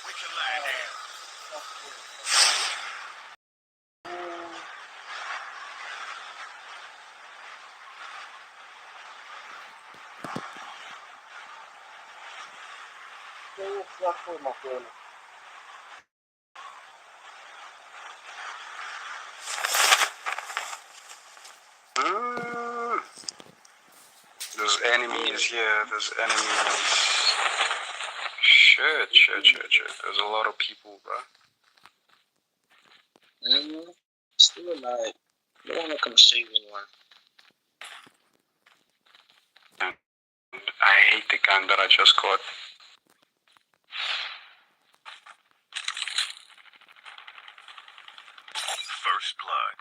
We can land in. There's enemies here, there's enemies. Shit. There's a lot of people, bro. Still alive. I don't want to come save anyone. I hate the gun that I just got. First blood.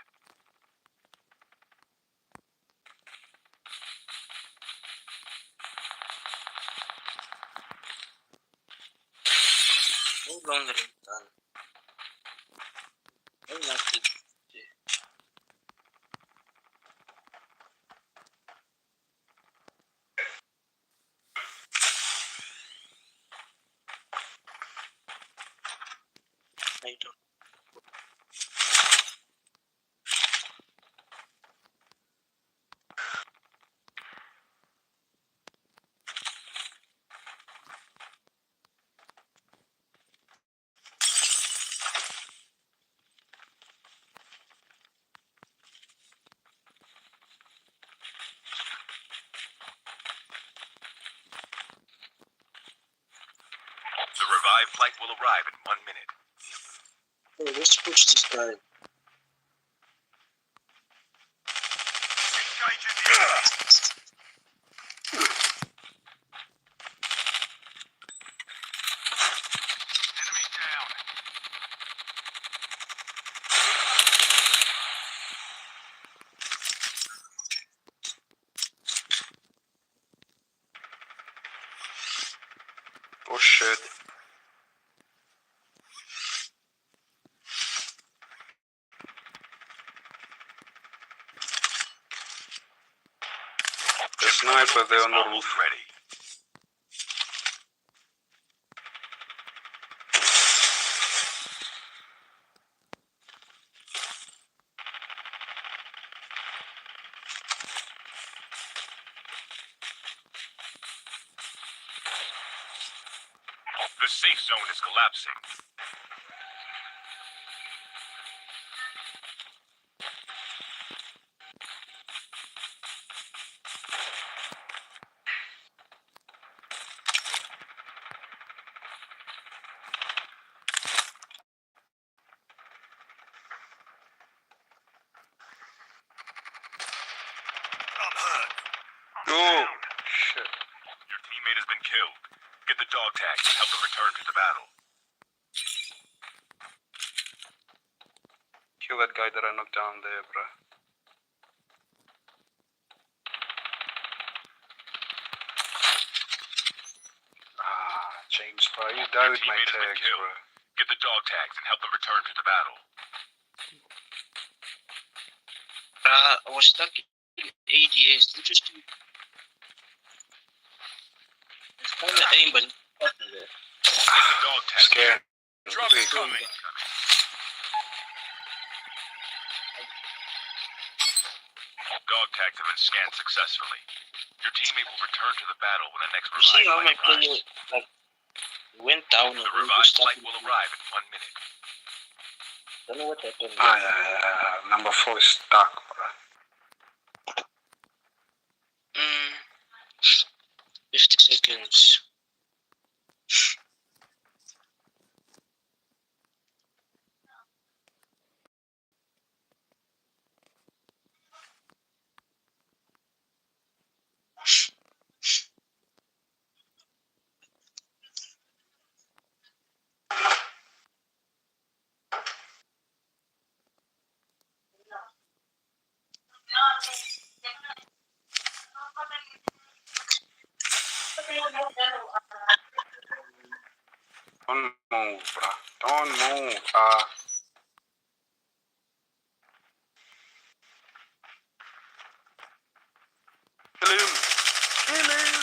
No longer done. I'm not the I don't. The revived flight will arrive in 1 minute. Hey, let's push this guy. Engaging the enemy. Enemy down. Oh shit. The sniper there on the Almost roof. ready. The safe zone is collapsing. I'm hurt. Oh shit. Your teammate has been killed. Get the dog tags and help them return to the battle. Kill that guy that I knocked down there, bruh. James, bro, you die Your with my teammate has been tags, killed. bro. Get the dog tags and help them return to the battle. I was stuck in ADS. Interesting. It's kind of aim, but it's fucking there. Get the dog tags. Scared. Drop is coming. Dog tags have been scanned successfully. Your teammate will return to the battle when the next You see how revived my flight player arrives. like went down The and we revived stuck flight in. will arrive in 1 minute. Don't know what happened. Number 4 is stuck, bro. 50 seconds. Don't move, bro. Don't move. Kill him. Kill him.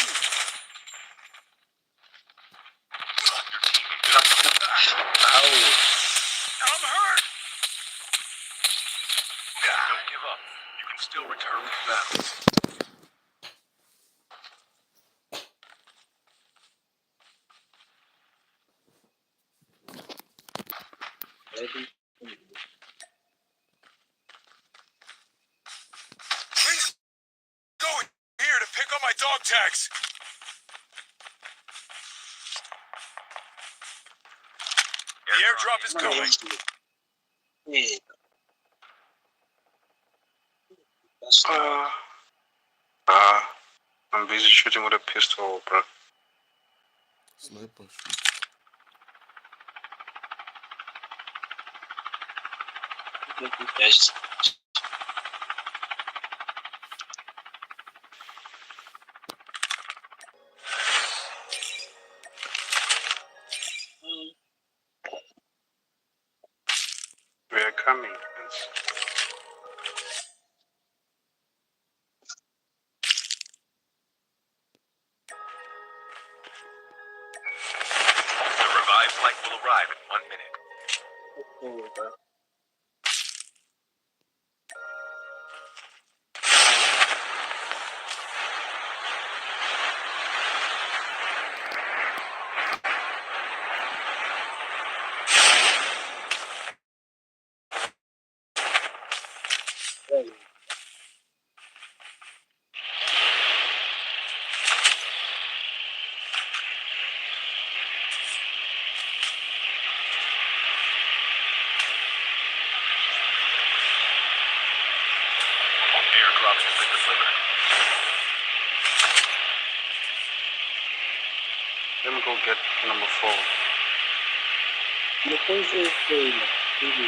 Your teammate Ow. I'm hurt. Don't give up. You can still return to the battle. Please go here to pick up my dog tags. The airdrop is coming. Yeah. That's I'm busy shooting with a pistol, bro. Sniper shoot. Yes. We are coming, Prince. The revived flight will arrive in 1 minute. Airdrop has been delivered. Let me go get number 4. Depois eu fui, mano.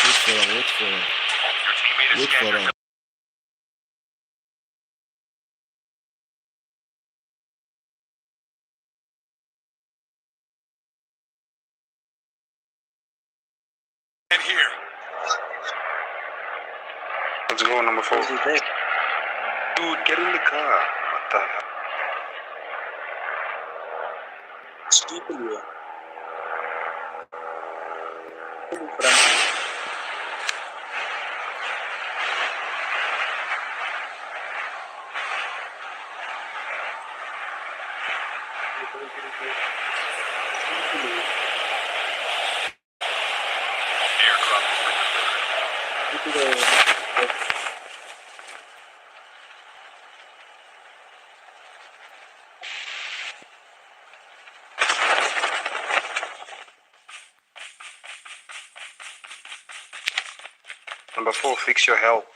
Wait for him, wait for him. Your teammate has Wait scanned for your him. And here. Let's go, number 4. Is he there? Dude, get in the car. What the hell? Stupid, yeah. Tudo franco. airdrop has been delivered. Number 4, fix your help.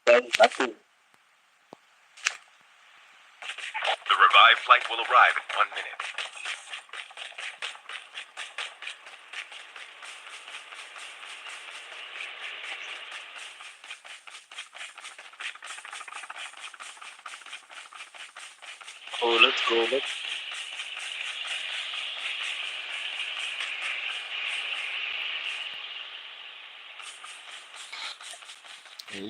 Exactly. The revived flight will arrive in 1 minute. Oh, let's go. Let's Hey,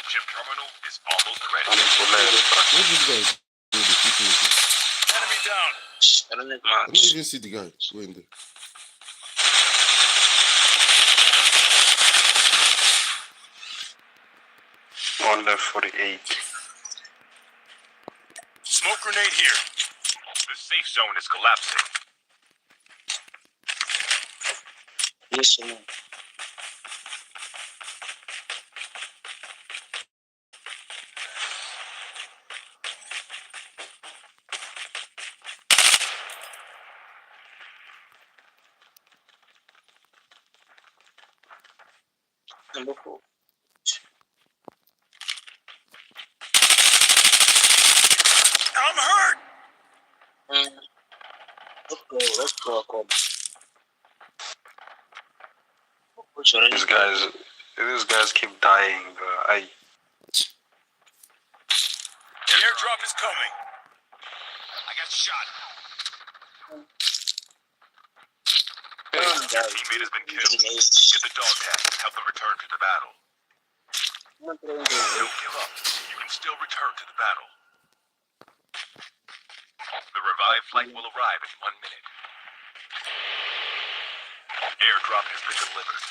Chip terminal is almost ready. I need bullets, bro. what this guy do? The people. Enemy down. I don't need I don't much. even see the guy going there. On the 48. Smoke grenade here. The safe zone is collapsing. Yes, or no? Number 4. I'm hurt. Let's go, Cobb. These guys keep dying, bro. The airdrop is coming. I got shot. Your teammate has been killed. Get the dog tag and help them return to the battle. Don't give up. You can still return to the battle. The revived flight will arrive in 1 minute. Airdrop has been delivered.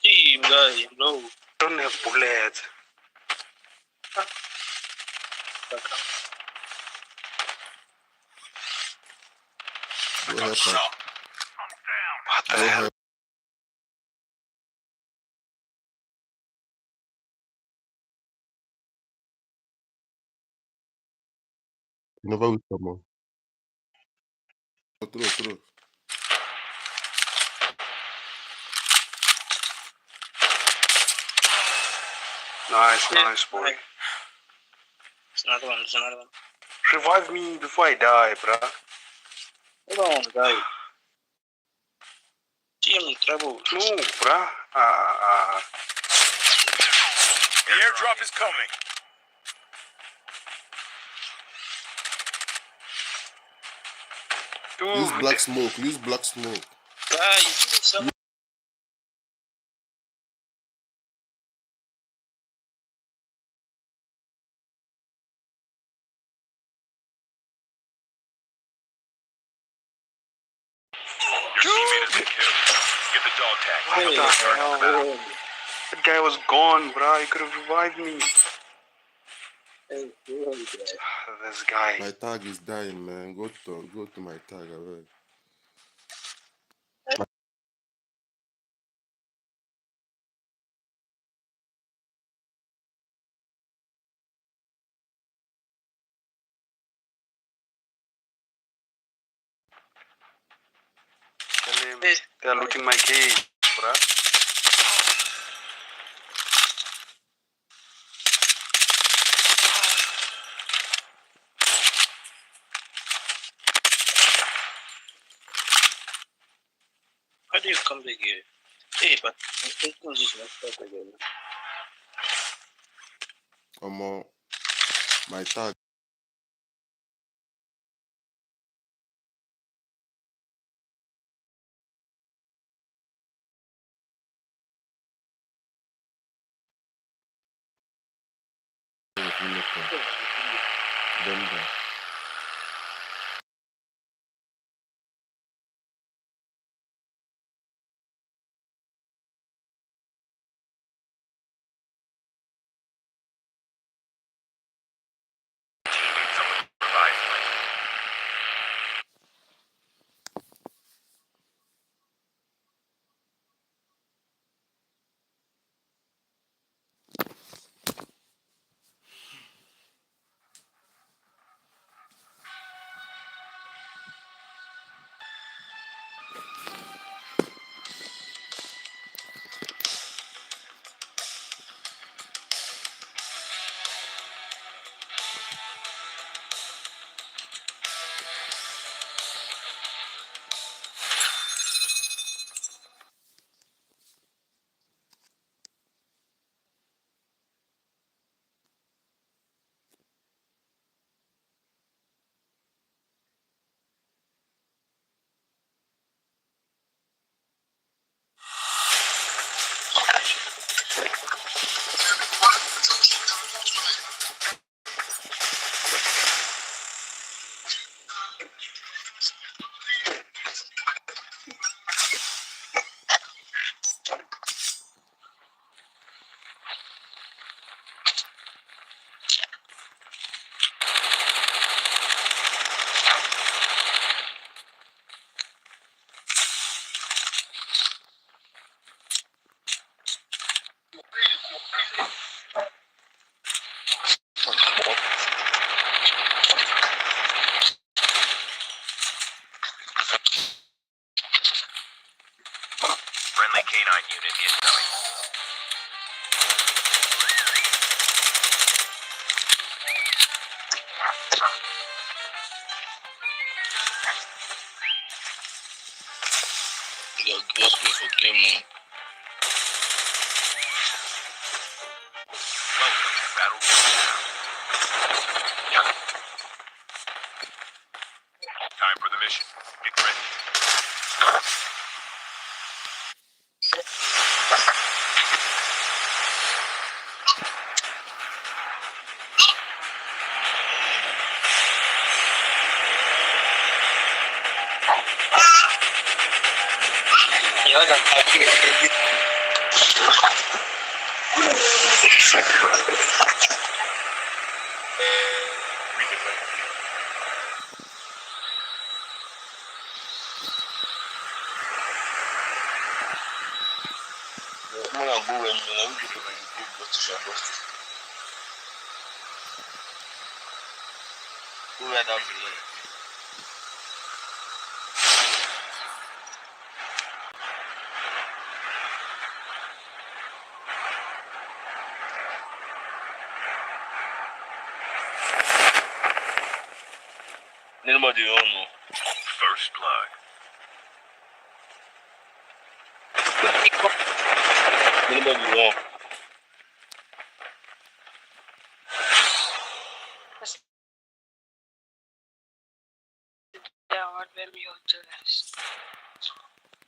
Team guy, no. Don't have bullets. Go help him. What the Go hell? help. Never with someone. Throw. Nice, boy. It's another one. Revive me before I die, bruh. Hold on, guy. Team trouble. No, bruh. The airdrop is coming. Use Dude, black smoke. Use black smoke. Guy, you should have some. Your teammate has been killed. Get the dog tag. What Help the them return to the battle. hell? That guy was gone, bro. He could have revived me. This guy. My tag is dying, man. Go to my tag, alright. Tell him they're looting my cage, bro. How do you come back here? Hey, but I think this is not back again. My tag. Them there. Teammates on the revived flight. Friendly canine unit incoming. Your ghost me for game on. Welcome to Battle Royale. Time for the mission. Get ready. I'm gonna go and I'm going to go to Shabbat. Go right down below. Nobody don't know. First blood. Nobody don't.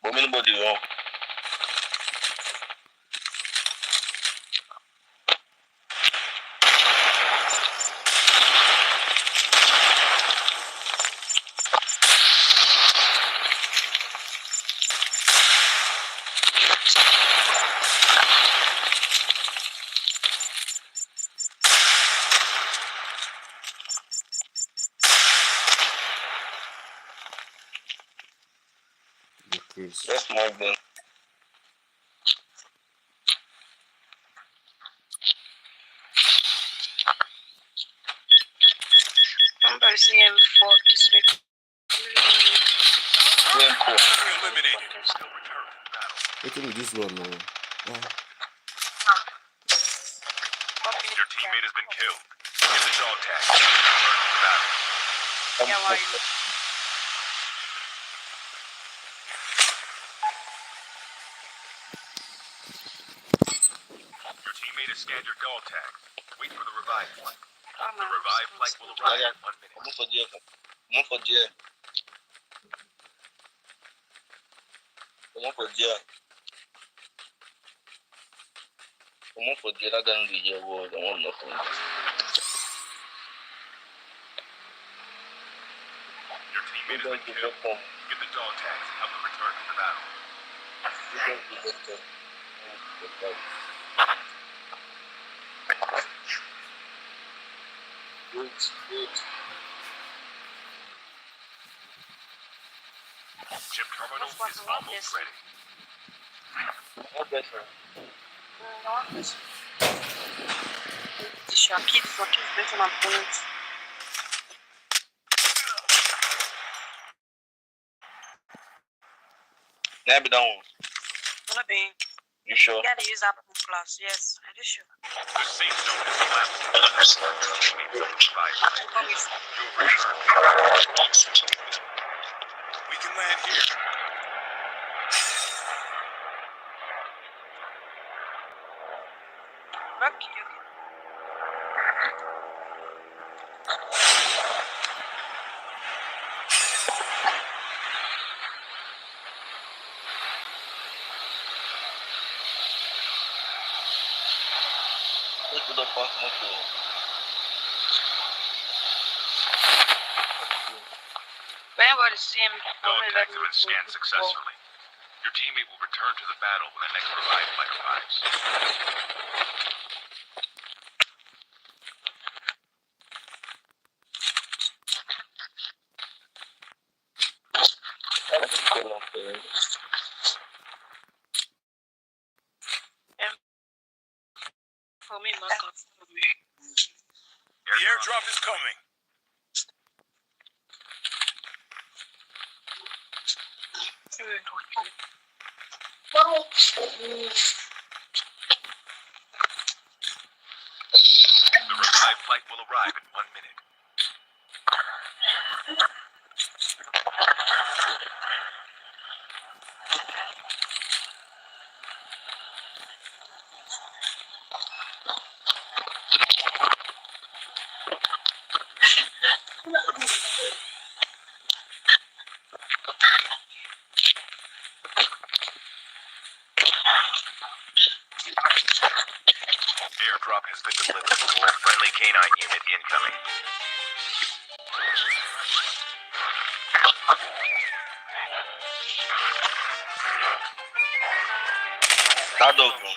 But nobody don't. Okay. That's more than. I'm about to see him for this week. Very cool. Enemy eliminated. They'll return to the battle. What is this one now? Your teammate has been killed. Get the dog tag. Return to the battle. Yeah, why you? Your teammate has scanned your dog tag. Wait for the revive flight. Oh, The revive flight will arrive in 1 minute. Vamos fazer. Vamos fazer. Vamos fazer. Vamos fazer a grande jogo. Vamos não fazer. Your teammate has been killed. Get the dog tags and help them return to the battle. Good. Chip terminal is almost ready. What better? Nossa. Deixa eu aqui, só que deixa na ponte. Nab down. Tudo bem. You sure? Gotta use Apple Plus. Yes, I just should. The safe zone is collapsing. Your teammates on the revive flight. Promise. You'll return. We can land here. Okay. Go to the park motor. Whenever I see him, Dog tags have been scanned successfully. Your teammate will return to the battle when the next revive flight arrives. For me, my God. The airdrop is coming. The revive flight will arrive in 1 minute. Airdrop has been delivered. Friendly canine unit incoming. Tá dobro.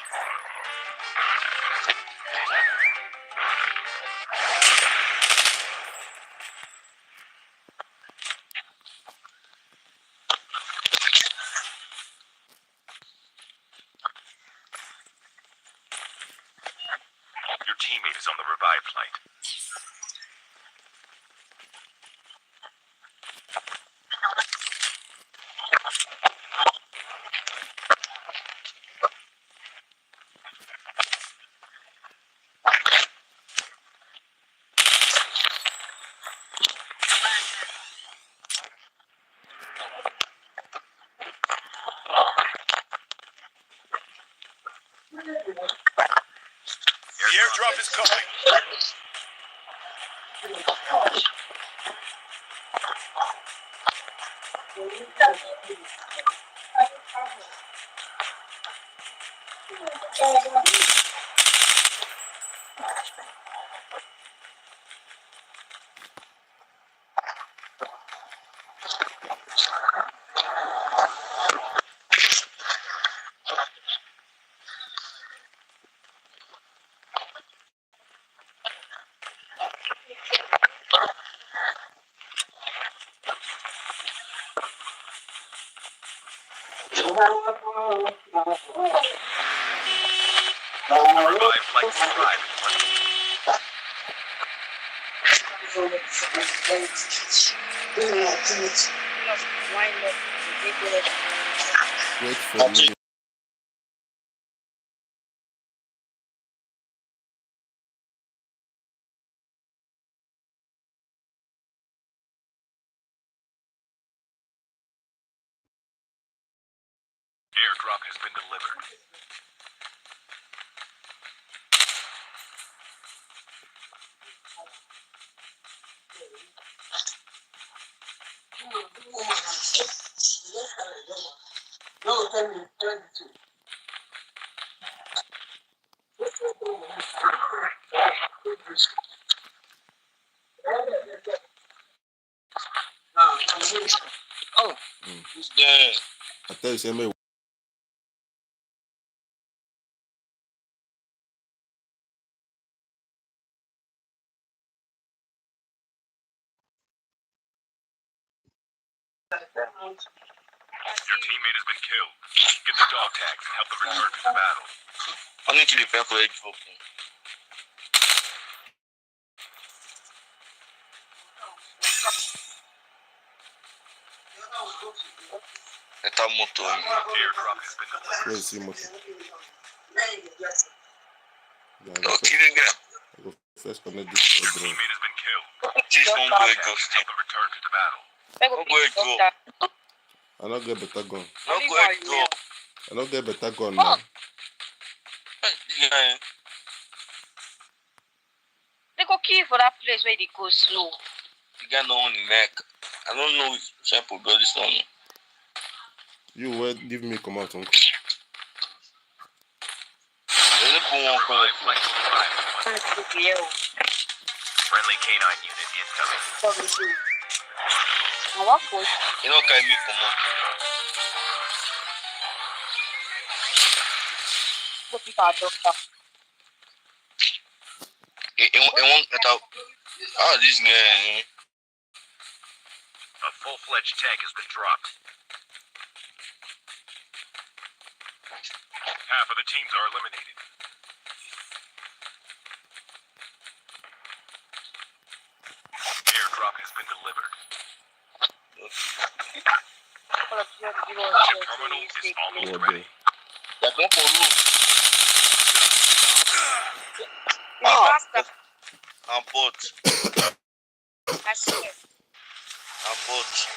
Your teammate is on the revive flight. The airdrop is coming. Revived flight will arrive in 1 minute. Wait for me. Airdrop has been delivered. Oh, who's there? I tell you, say me. Your teammate has been killed. Get the dog tags and help them return to the battle. I need to be careful. Tá motor. Airdrop has been delivered. Where is he, motor? Oh, kidding, I go first connect this Your drone. teammate has been killed. She's gonna go Tags and help them return to the battle. I don't get better gun. go. I don't get better gun now. They go key for that place where they go slow. You got no on the neck. I don't know if I put this on. You will give me come out, uncle. Revived flight will arrive in 1 minute. Friendly canine unit incoming. You know, can me come on. This guy. A full-fledged tank has been dropped. Half of the teams are eliminated. Airdrop has been delivered. Your terminal is almost What ready. They're going for room. I'm both. I'm both.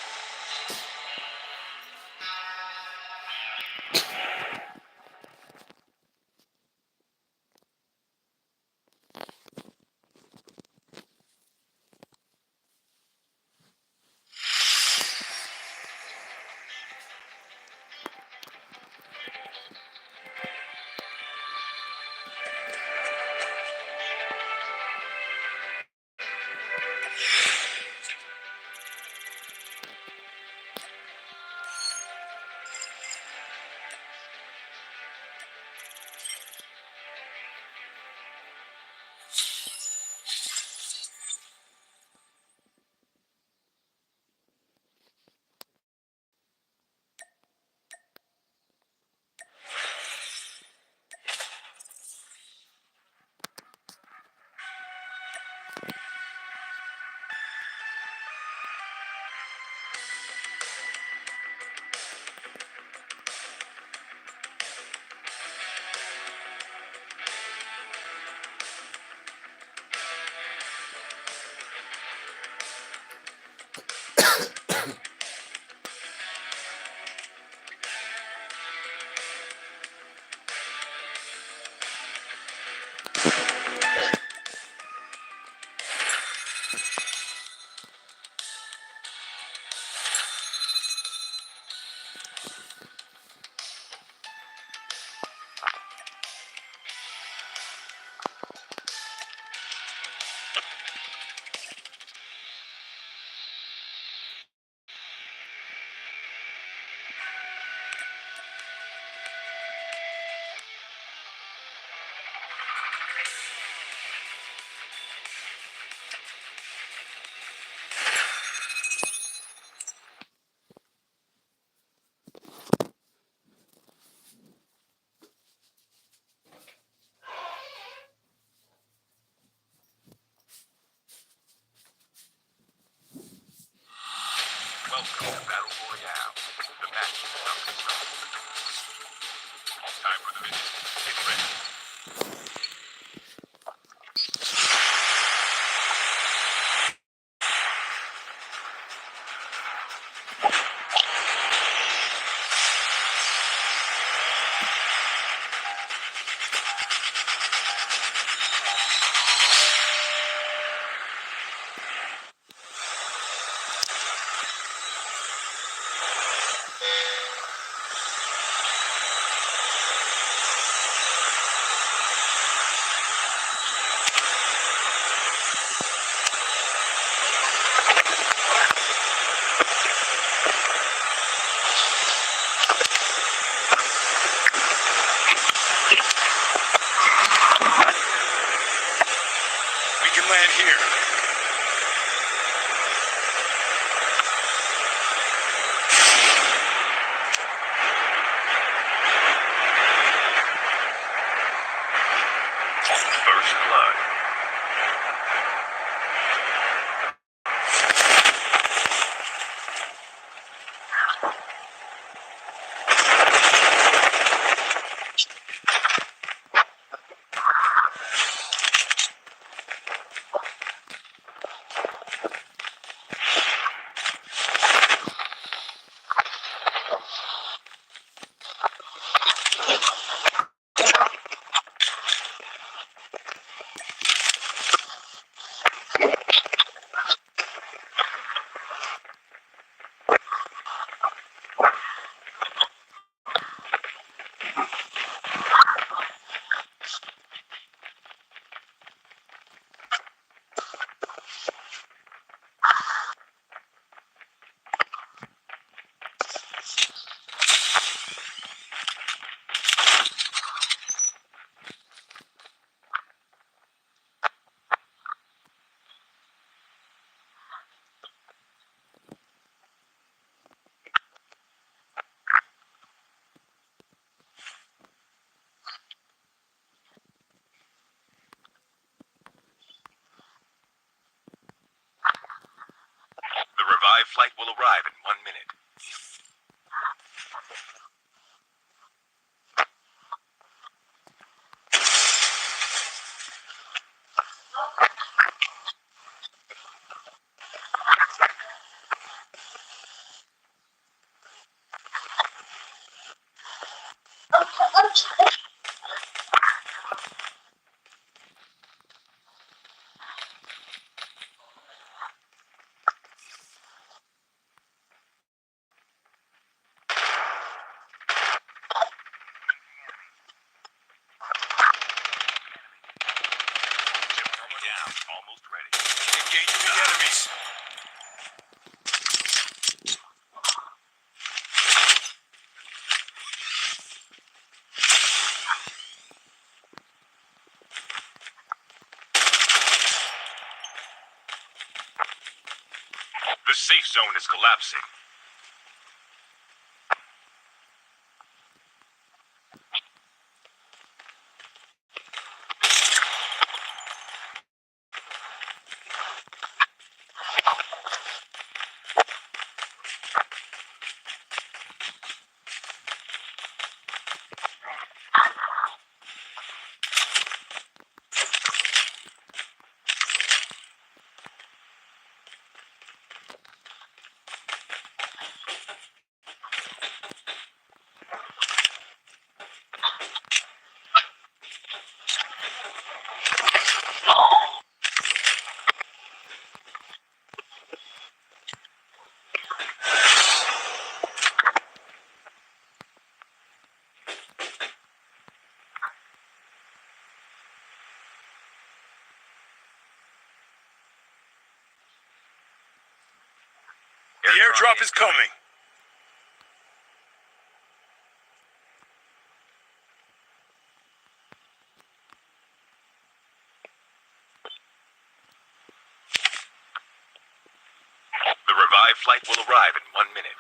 Time for the mission. Get ready. We can land here. First blood. The revived flight will arrive in 1 minute. Down. Almost ready. Engaging the enemies. The safe zone is collapsing. The airdrop is coming. The revived flight will arrive in 1 minute.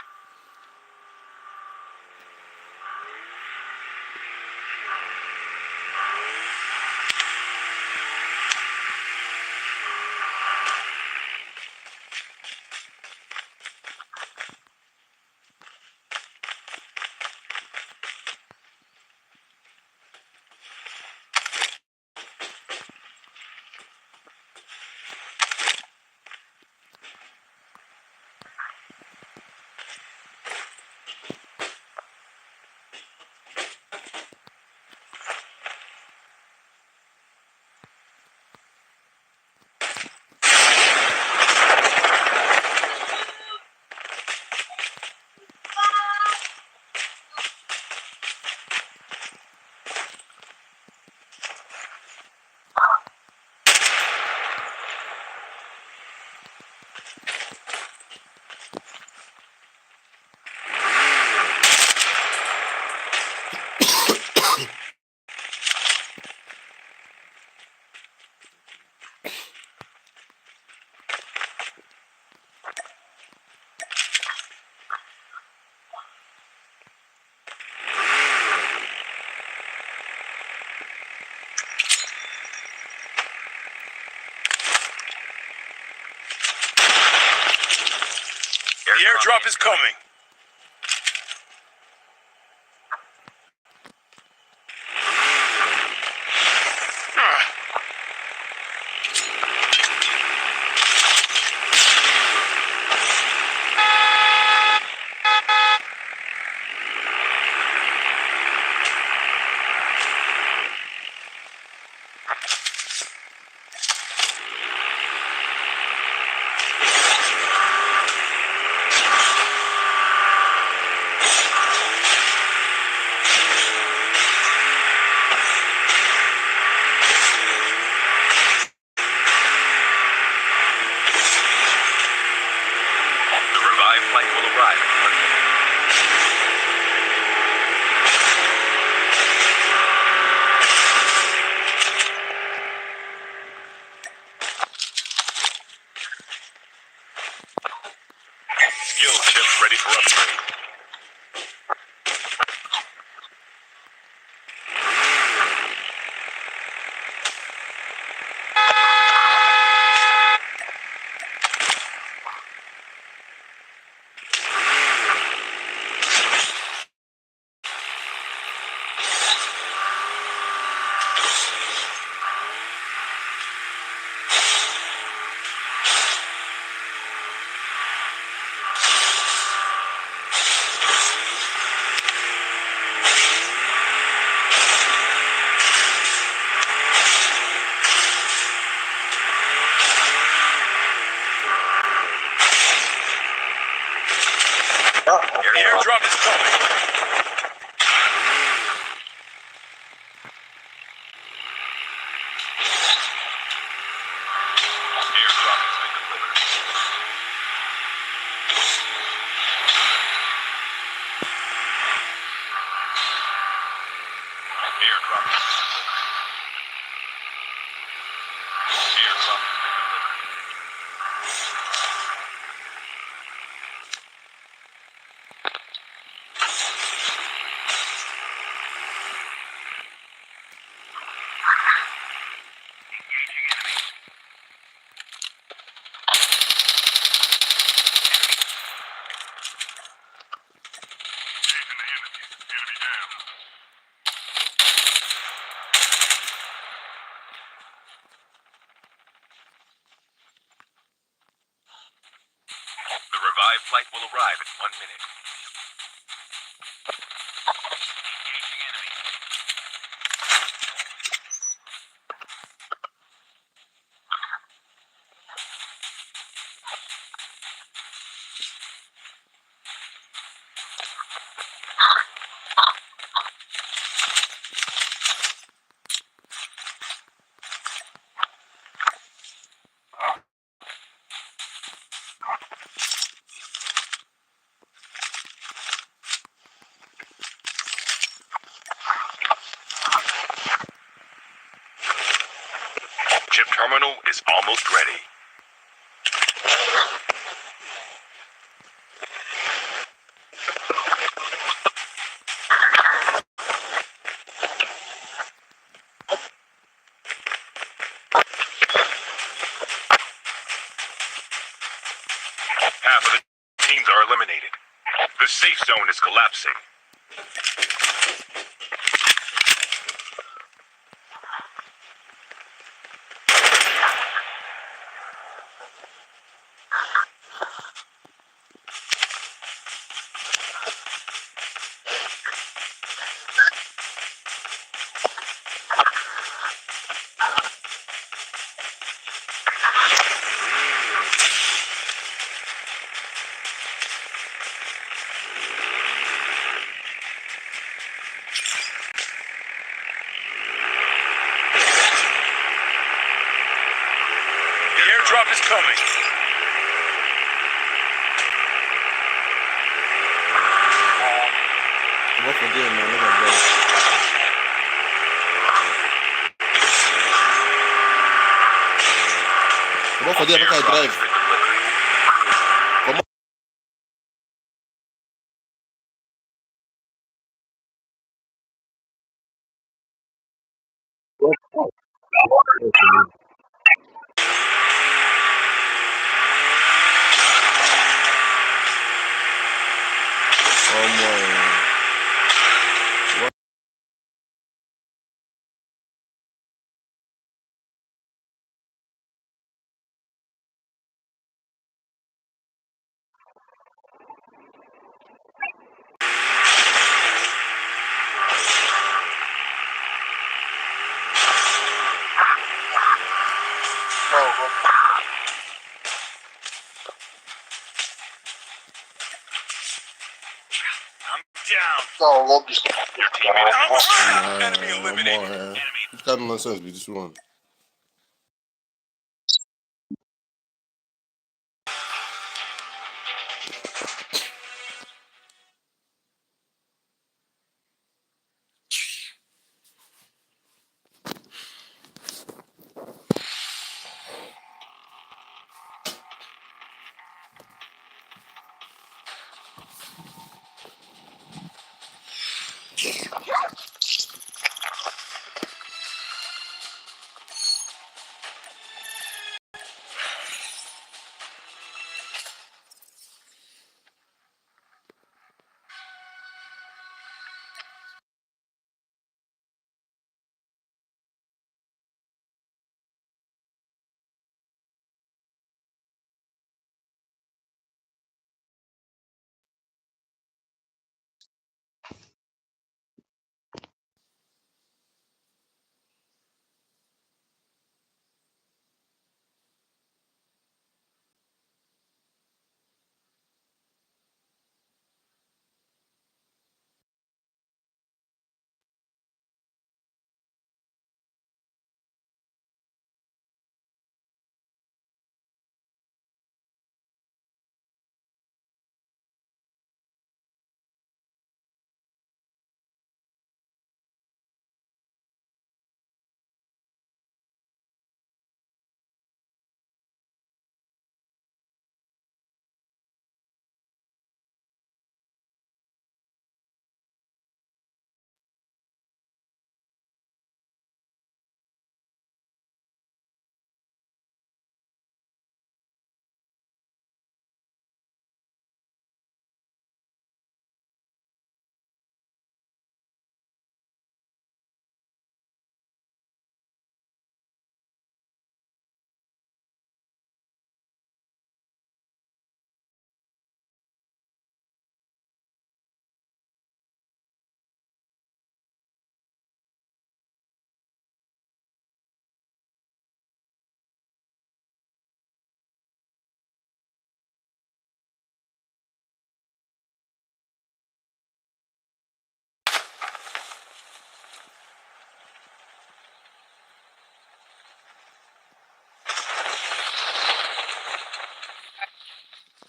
airdrop is coming. Flight will arrive in 1 minute. Skill chip ready for upgrade. The airdrop is coming. Airdrop has been delivered. Airdrop has been delivered. Airdrop has been delivered. The revived flight will arrive in 1 minute. Chip terminal is almost ready. Half of the teams are eliminated. The safe zone is collapsing. The airdrop is coming. What for doing, man? Look at that. What for doing? Look at drive. down. No, won't be. Your teammate is Enemy No eliminated. more. It's kind of nonsense, be this one.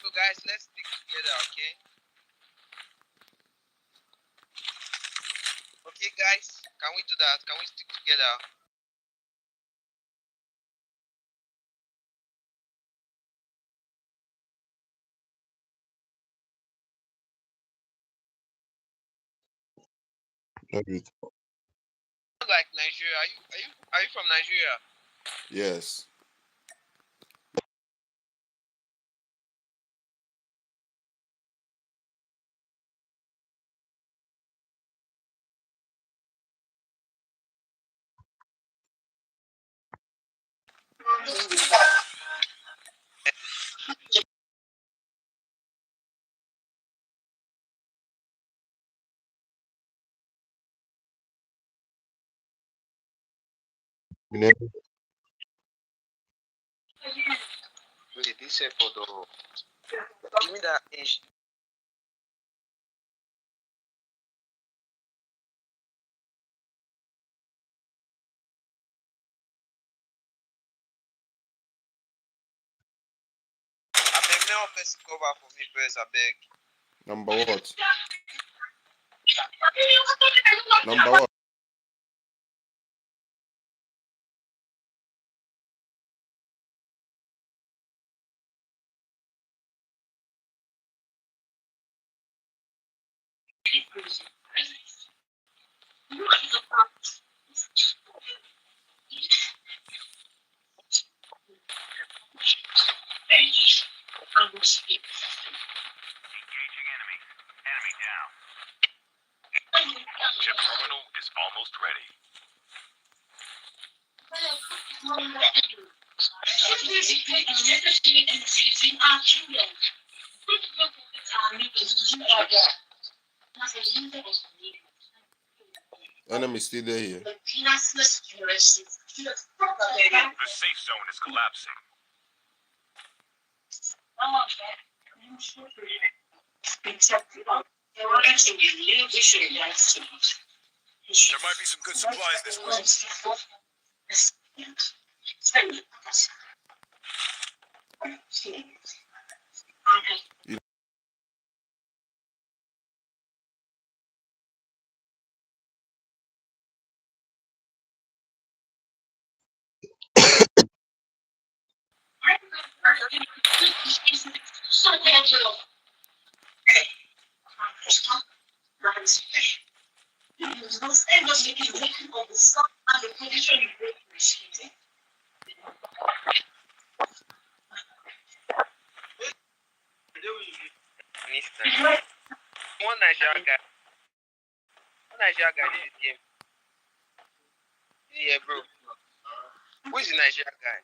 So guys, let's stick together, okay? Okay, guys, can we do that? Can we stick together? Maybe. Like Nigeria, are you from Nigeria? Yes. Wait, this is for the. Give me that age. I beg now first cover for me first, I beg. Number what? Number what? Enemy down. Chip terminal is almost ready. Enemy still there here. The safe zone is collapsing. There might be some good supplies this way. One Nigerian guy. One Nigerian guy did this game. Yeah, bro. Who is the Nigerian guy?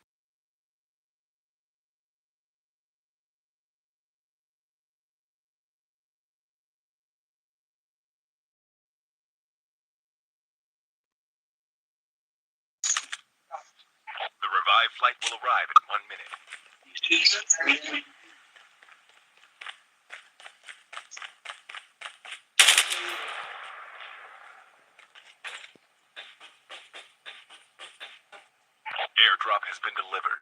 The revived flight will arrive in 1 minute. Airdrop has been delivered.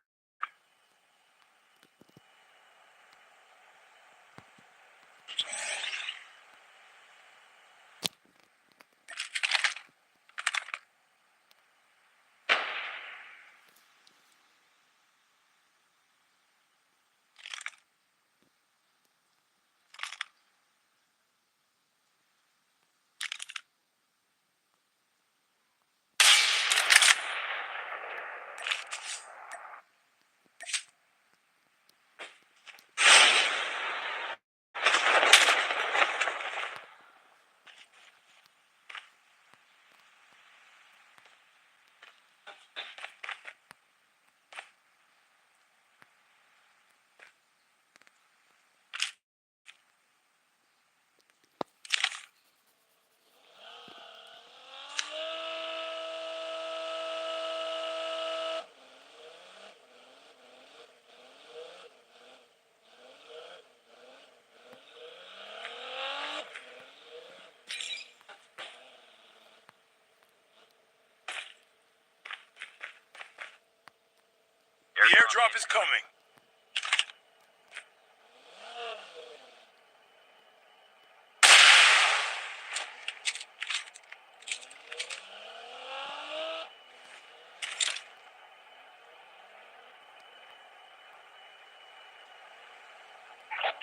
The airdrop is coming.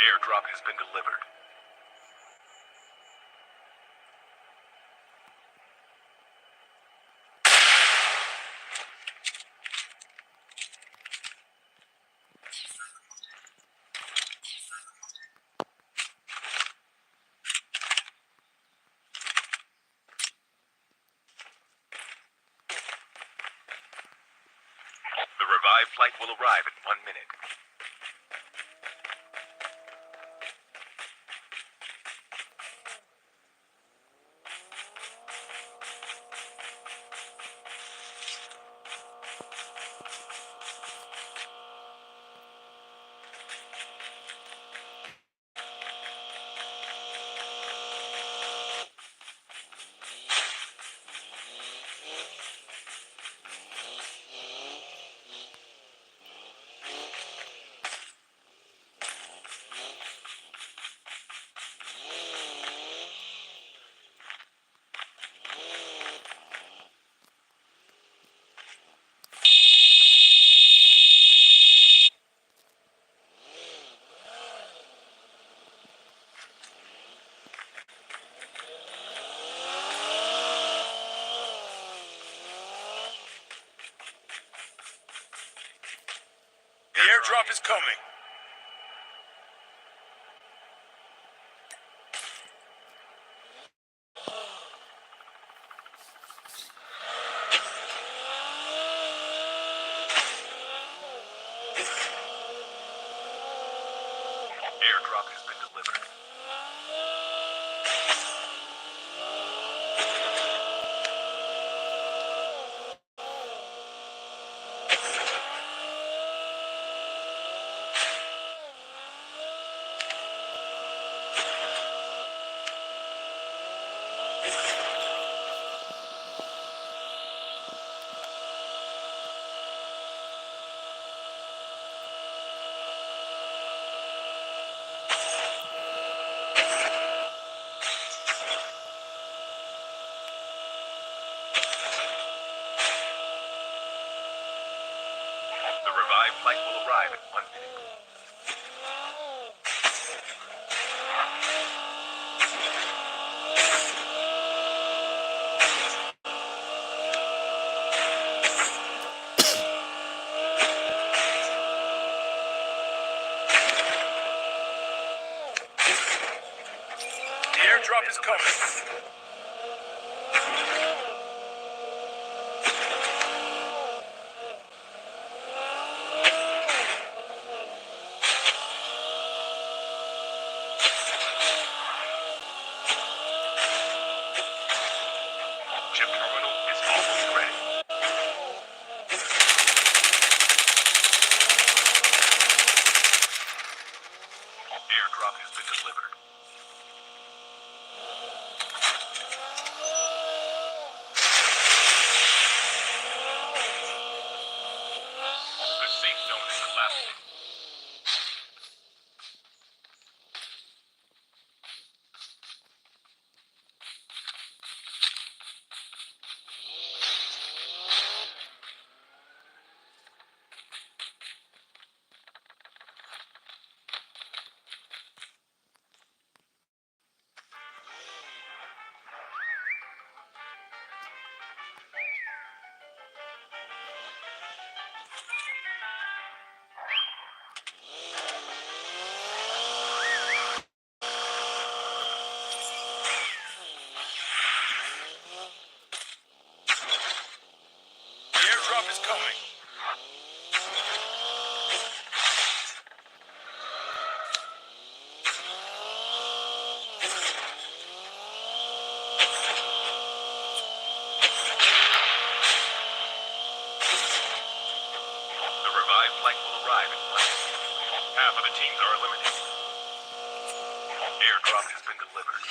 Airdrop has been delivered. The revived flight will arrive in 1 minute. The airdrop is coming. Airdrop has been delivered. revived flight will arrive in 1 minute. The airdrop is coming. Chip terminal is almost ready. Airdrop has been delivered. The safe zone is collapsing. The airdrop is coming. The revived flight will arrive in 1 minute. Half of the teams are eliminated. Airdrop has been delivered.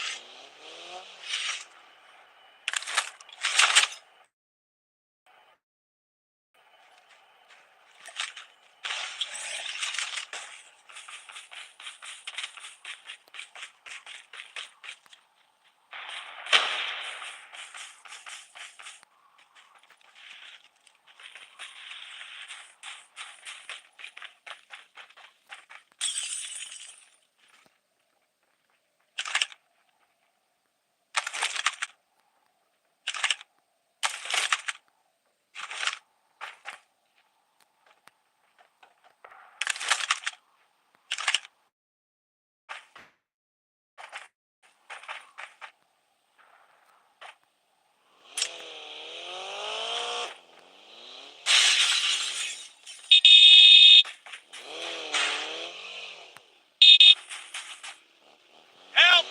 Help!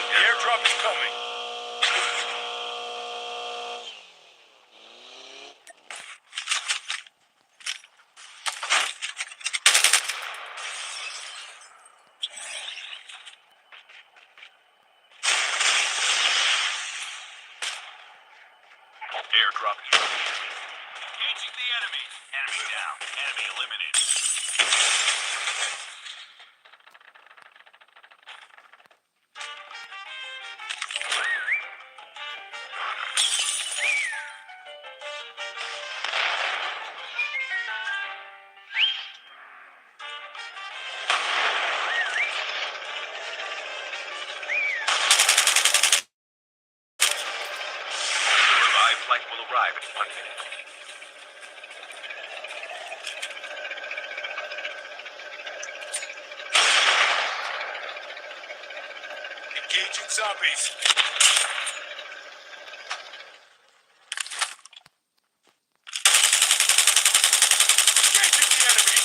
The airdrop is coming. Airdrop is ready. Engaging the enemy. Enemy down. Enemy eliminated. The revived flight will arrive in 1 minute. Engaging zombies. Engaging the enemy.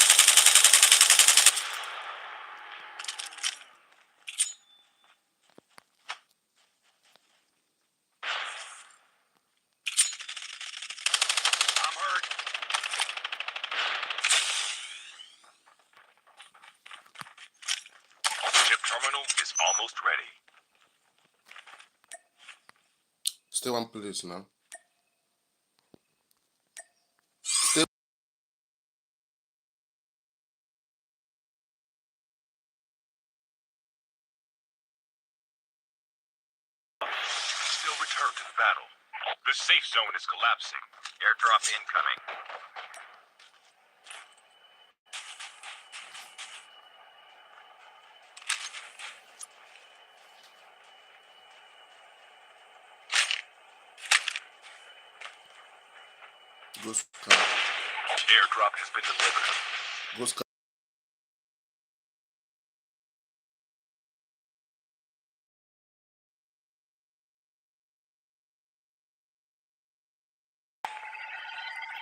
I'm hurt. Chip terminal is almost ready. Still one police now. Still return. returned to the battle. The safe zone is collapsing. Airdrop incoming. Ghost car. Airdrop has been delivered. Ghost car.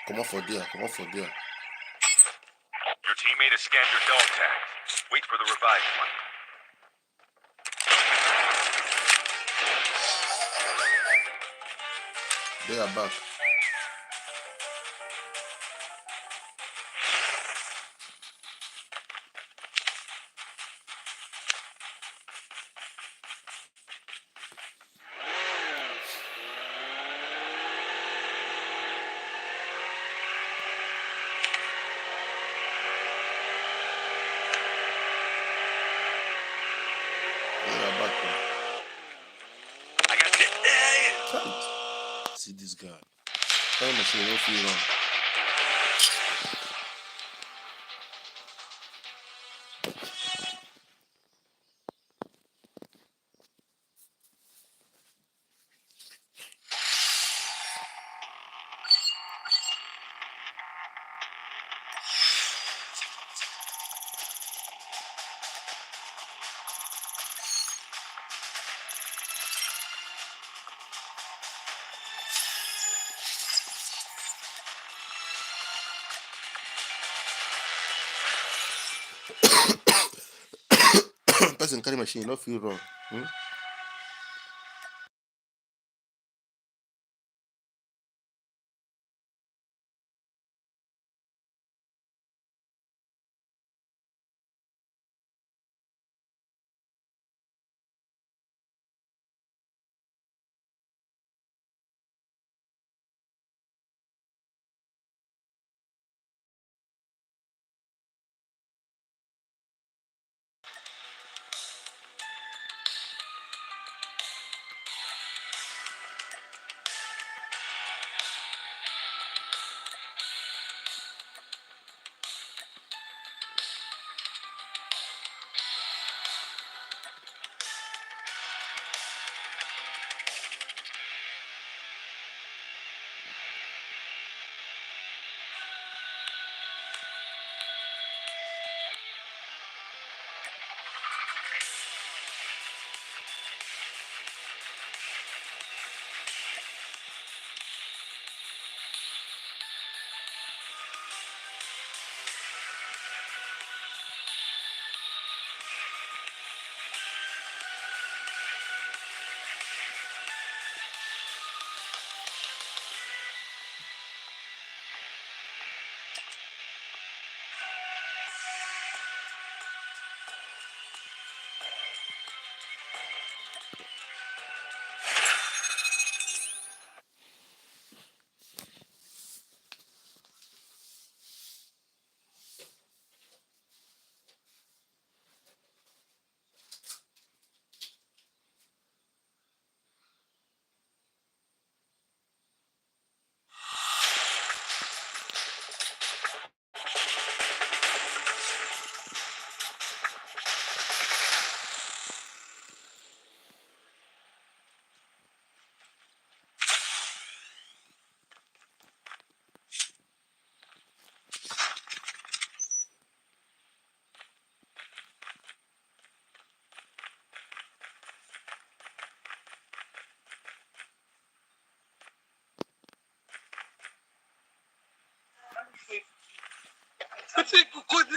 Come on for there. Come on for there. Your teammate has scanned your dog tag. Wait for the revive flight. They are back. I got hit. Can't. See this guy. Time machine, no feel wrong. Person carry machine, no feel wrong.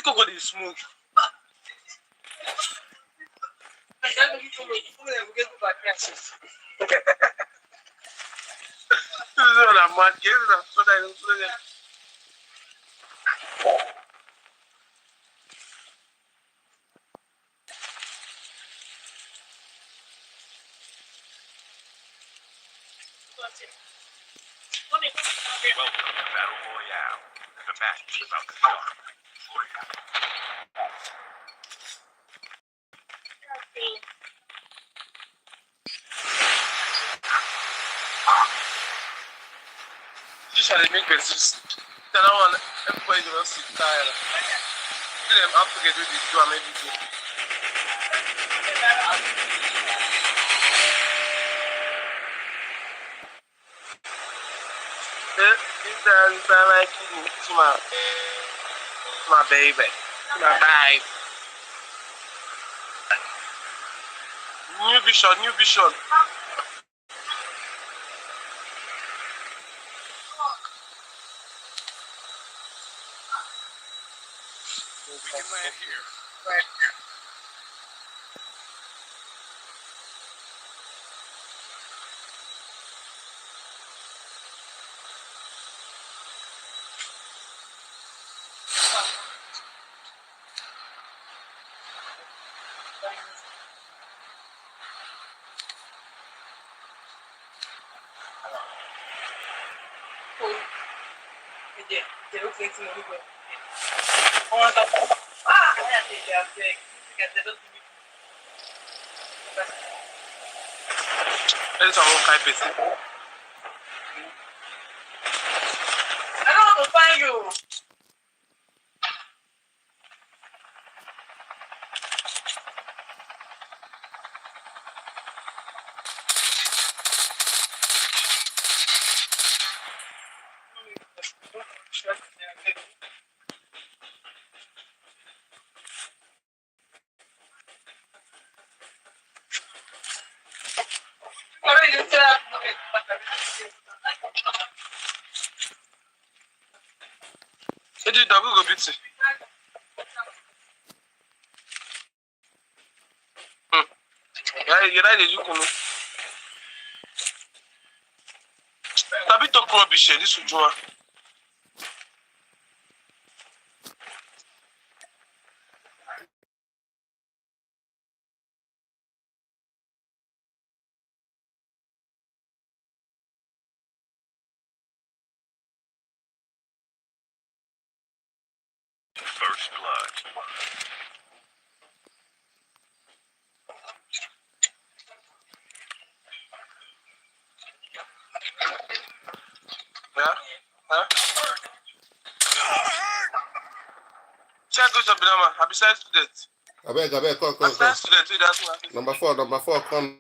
Coco de smoke. Welcome to Battle Royale. The match is about to start. Charlie, make business. Then I want everybody to sit tired. Let them have to get with this drum every day. This is my kidney to my baby. My babe. New vision, new vision. We can land here. Let's all kind of busy. I don't want to find you. Hey, dude, double go beat it. You're right, you can. Tabi talk rubbish here, this is Joa. First blood. Yeah? Huh? Check out your drama. I'm beside student. I beg, come. I'm beside student. That's what Number four, come.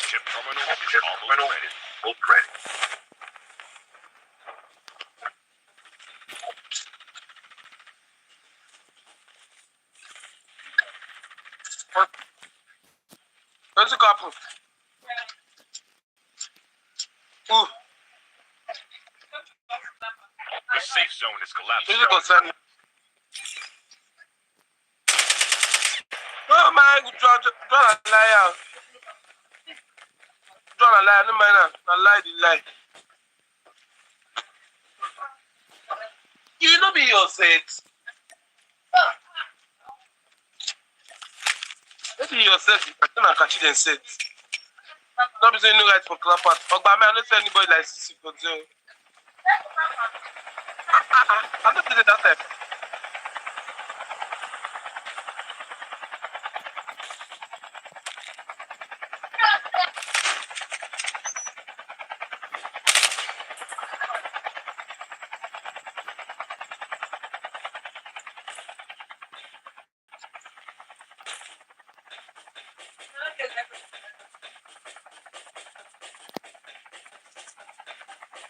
Chip terminal is almost ready. Almost ready. Where's the couple? Ooh. The safe zone is collapsed. Where's the concern? Oh my God, draw a liar. Draw a liar, no man. I lie the lie. You know be your sex. Maybe yourself, you can catch it and set. Not be saying no right for clap out. But I don't see anybody like Sissy for zero. I don't think that time.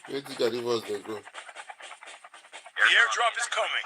Where did the rivers they go? The airdrop is coming.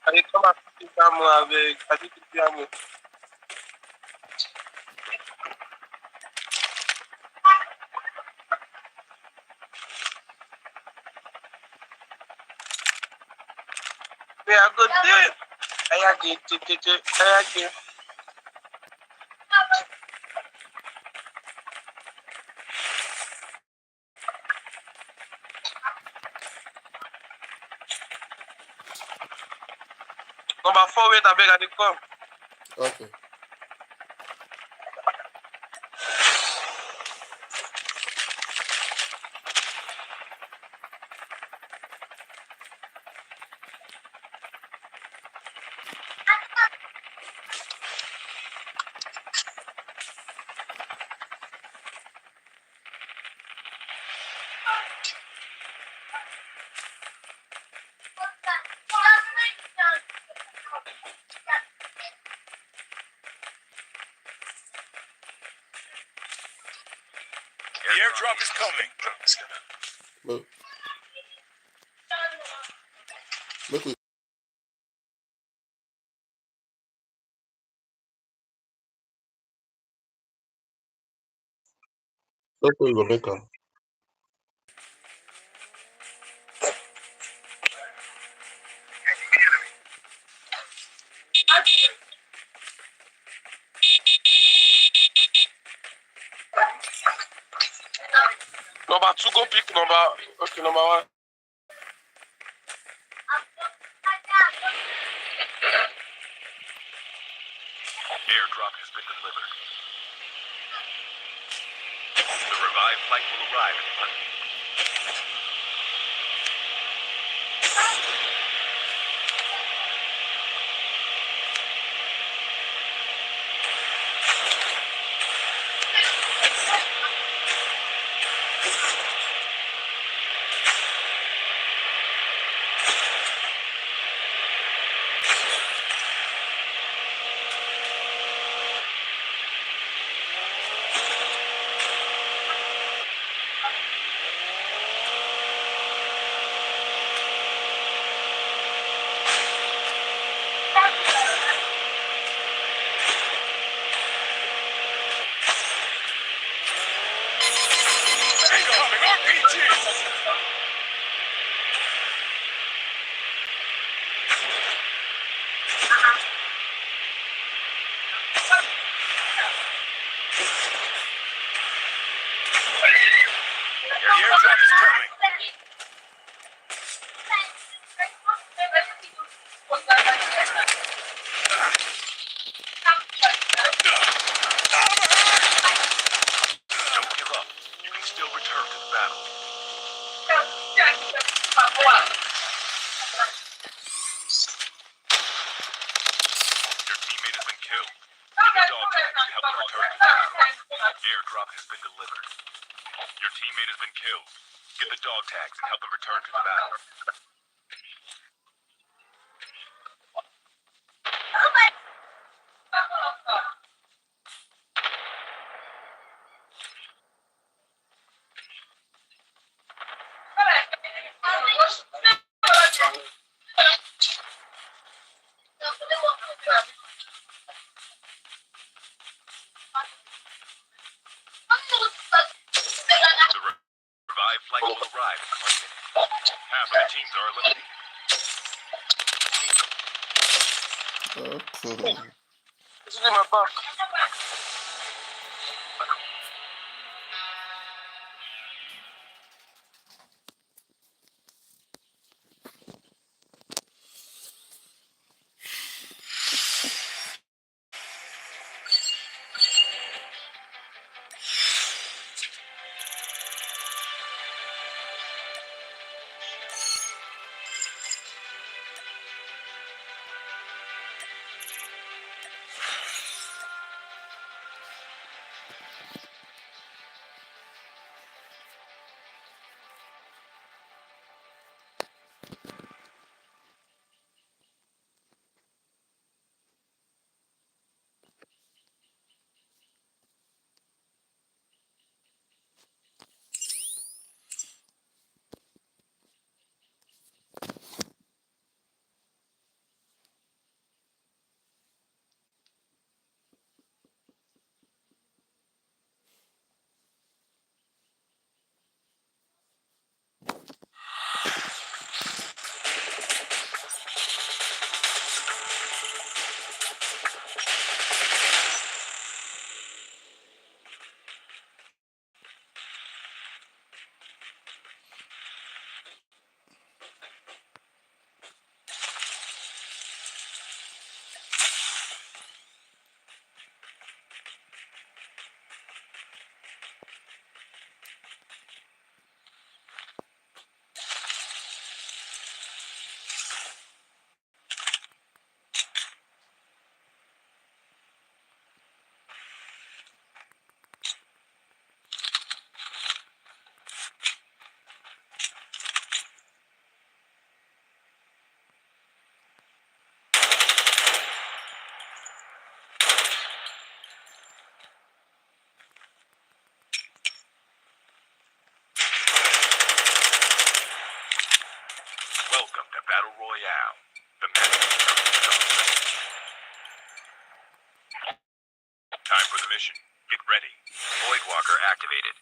I come back to Samu avec. I think it's Samu. Yeah, I go there. I get. Number 4 wait, I beg I dey come. Okay. The airdrop is coming. Look. Look we look we go make am. Number 2 go pick number 1. Airdrop has been delivered. The revived flight will arrive in 1 minute. Incoming RPG! The airdrop is coming. Don't give up. You can still return to the battle. Your teammate has been killed. Get the dog tags and help them return to the battle. Airdrop has been delivered. Your teammate has been killed. Get the dog tags and help them return to the battle. The revived flight will arrive in 1 minute. Half of the teams are eliminated. Okay. This is in my back. Battle Royale. The match will determine the dog tag. Time for the mission. Get ready. Voidwalker activated.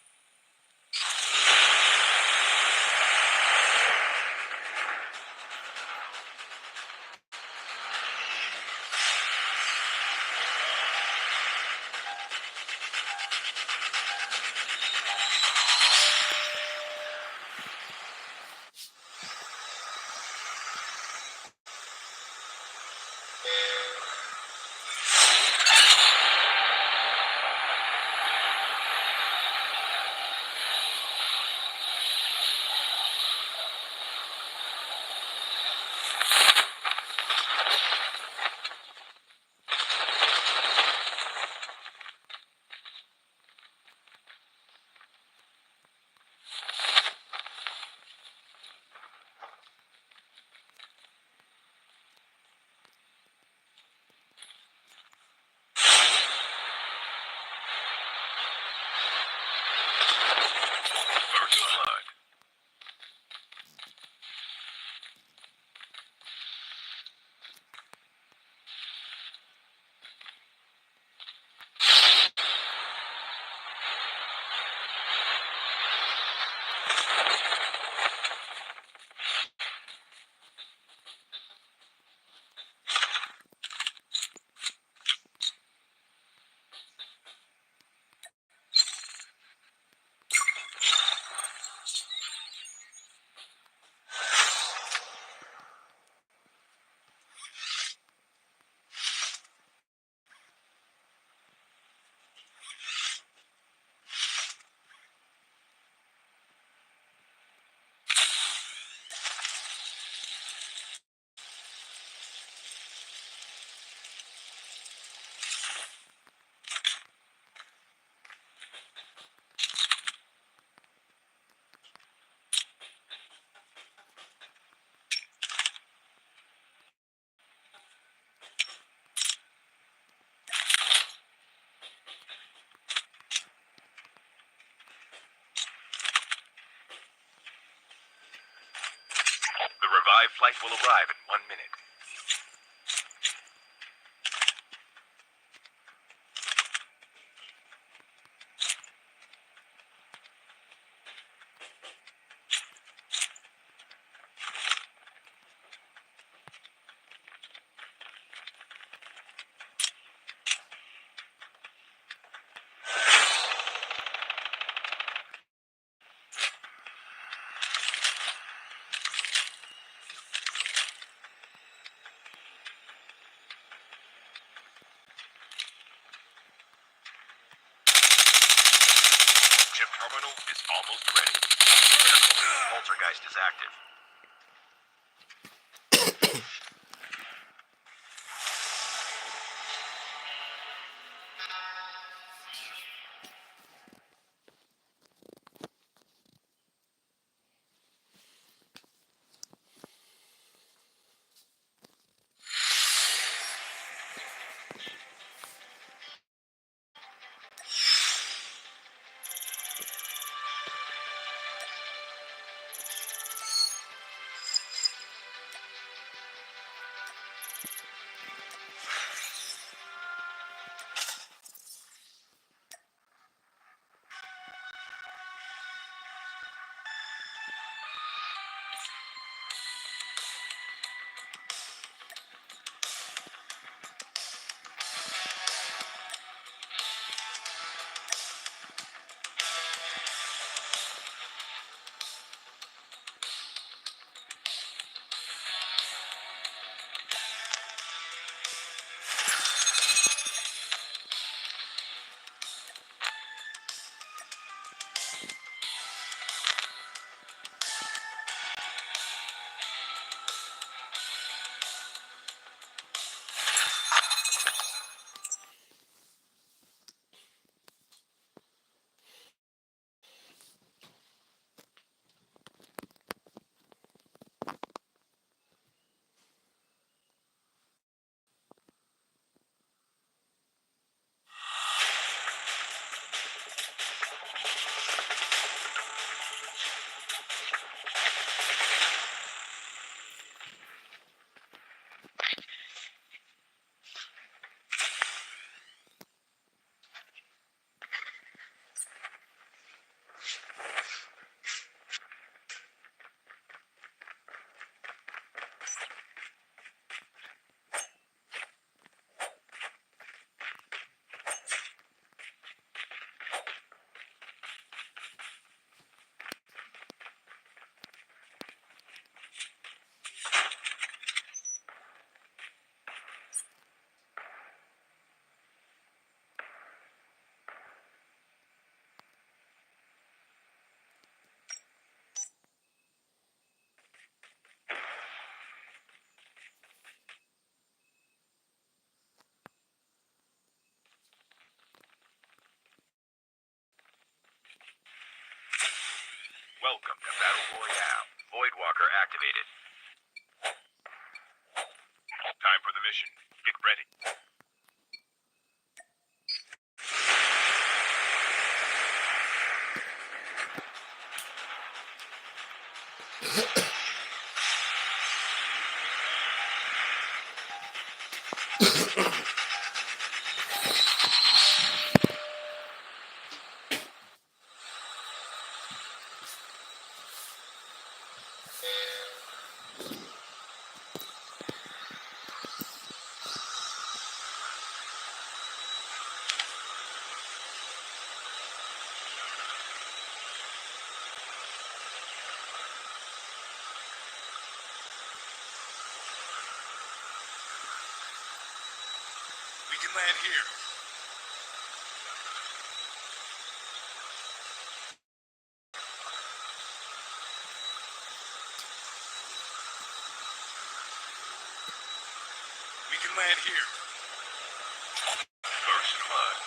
First blood. The revived flight will arrive in 1 minute. Chip terminal is almost ready. Poltergeist is active. Welcome to Battle Royale. Voidwalker activated. Time for the mission. Get ready. We can land here. We can land here. First blood.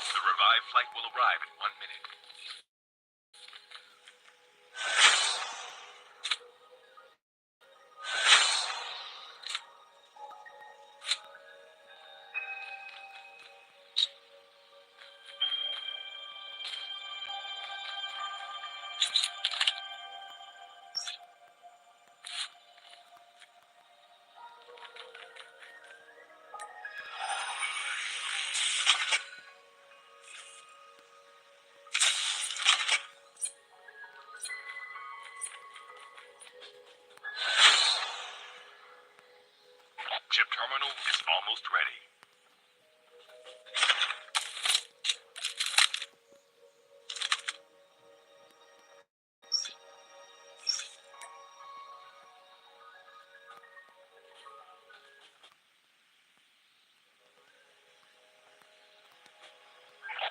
The revived flight will arrive in 1 minute. Chip terminal is almost ready.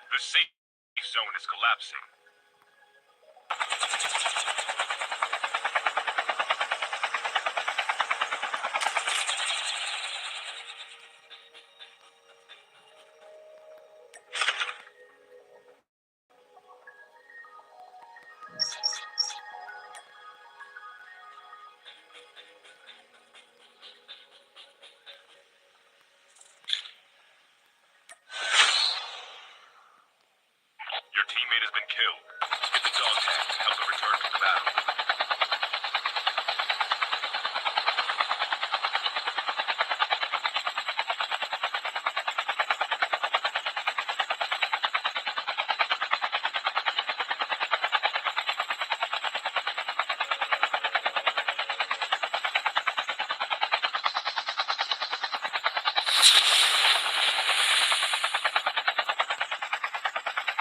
The safe zone is collapsing. Your teammate has been killed. Get the dog tags and help them return to the battle.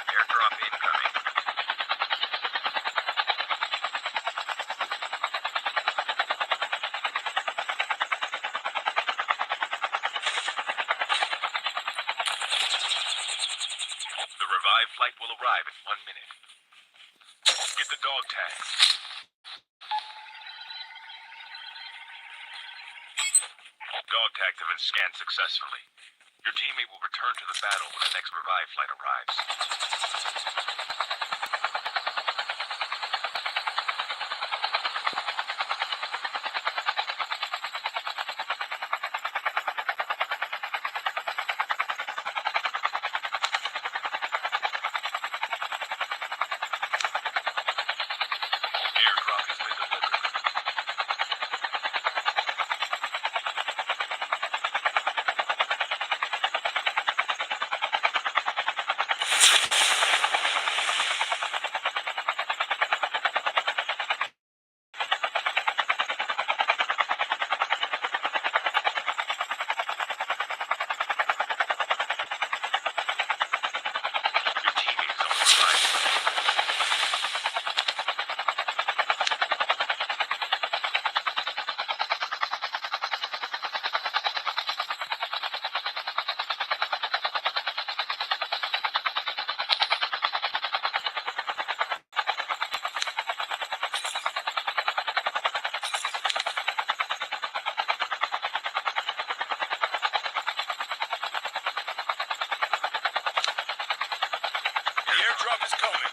Airdrop incoming. The revived flight will arrive in 1 minute. Get the dog tags. Dog tags have been scanned successfully. Your teammate will return to the battle when the next revived flight arrives. Your teammate is on the revive flight. The airdrop is coming.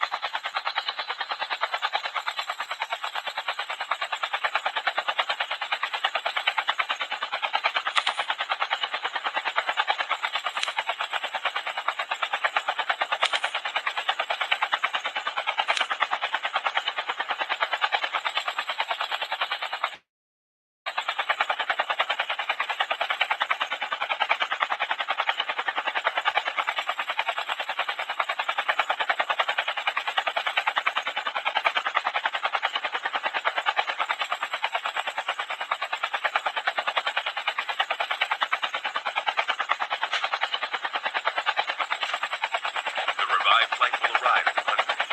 The revived flight will arrive in 1 minute.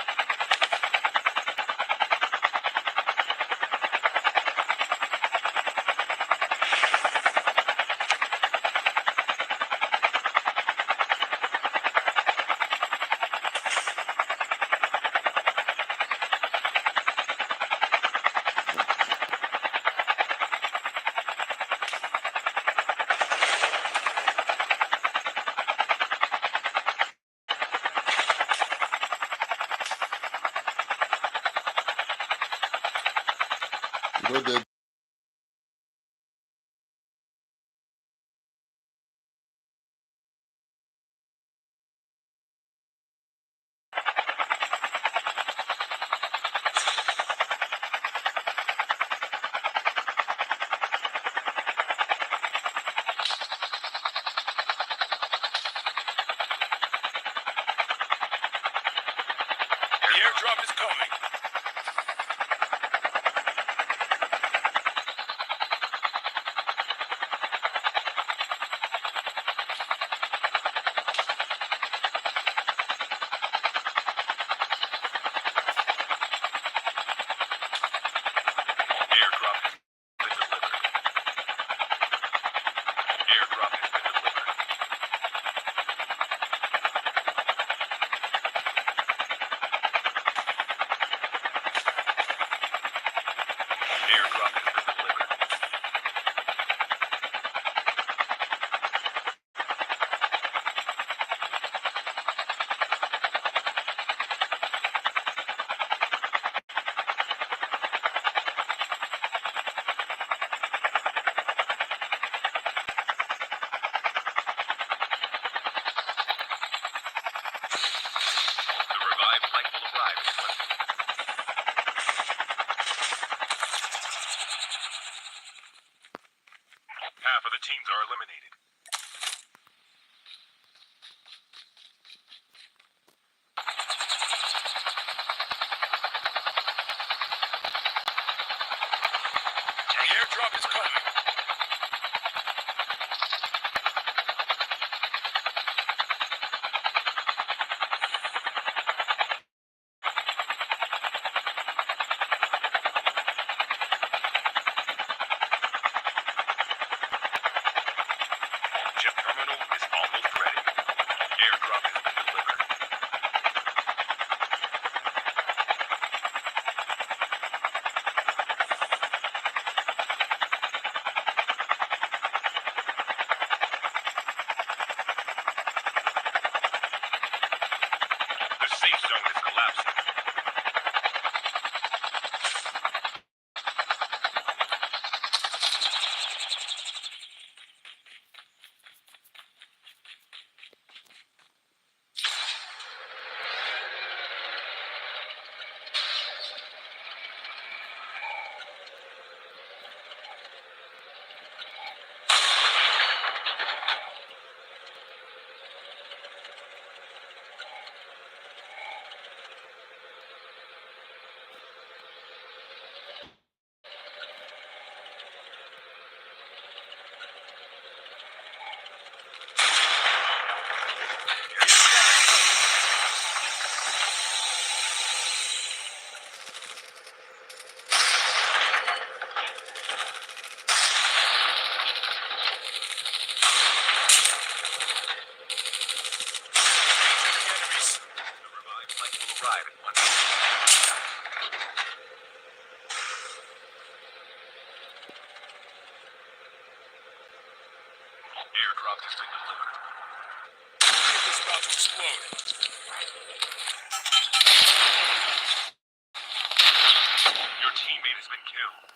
Go there. The airdrop is coming. Airdrop has been delivered. Airdrop has been delivered. Airdrop has been delivered. The revived flight will arrive in 1 minute. Half of the teams are eliminated. The airdrop is coming. Chip terminal is almost ready. Airdrop has been delivered. The safe zone is collapsing. airdrop has been delivered. Vehicle's about to explode. Your teammate has been killed.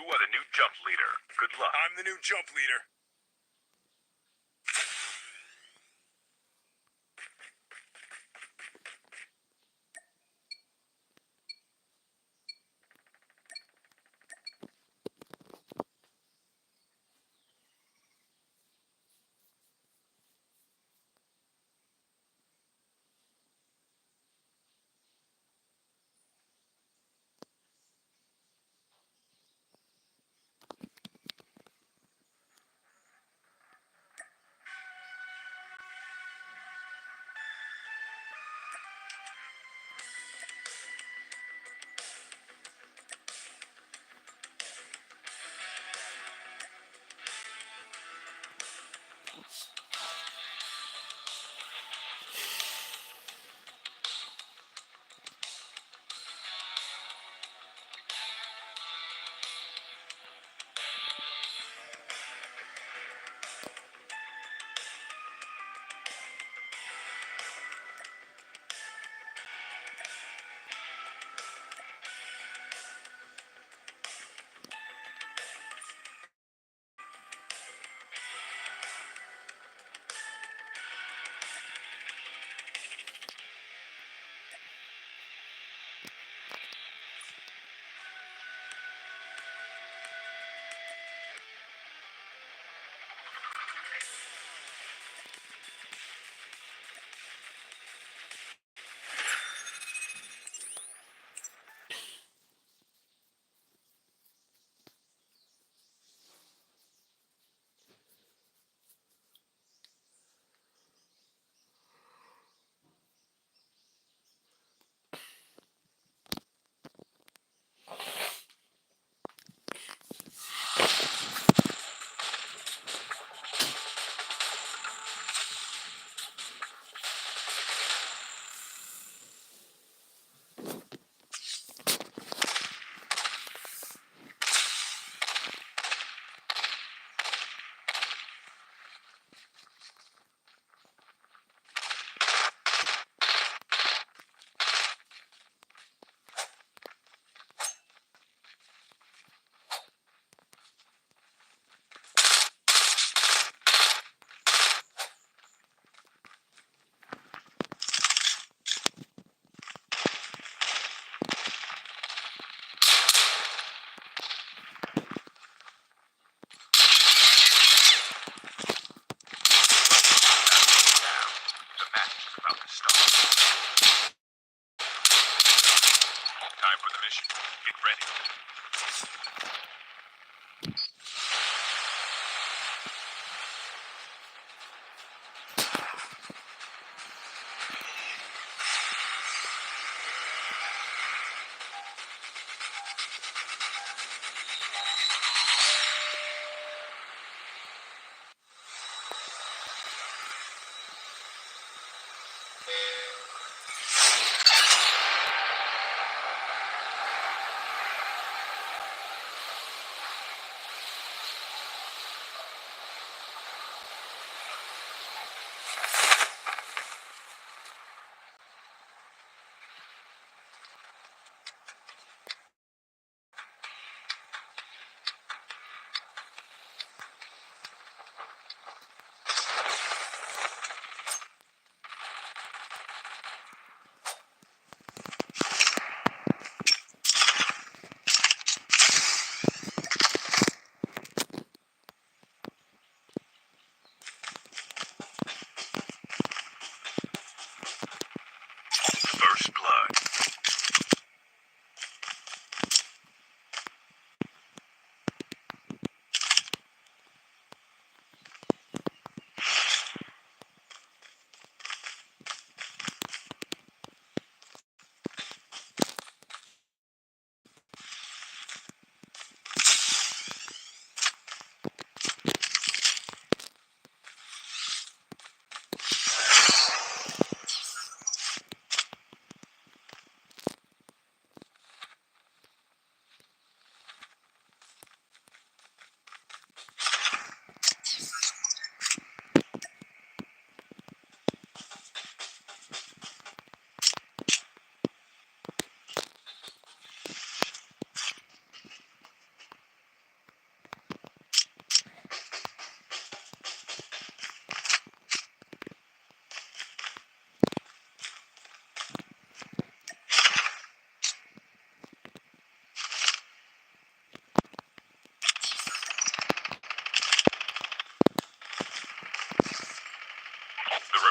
You are the new jump leader. Good luck. I'm the new jump leader. The match is about to start. Time for the mission. Get ready.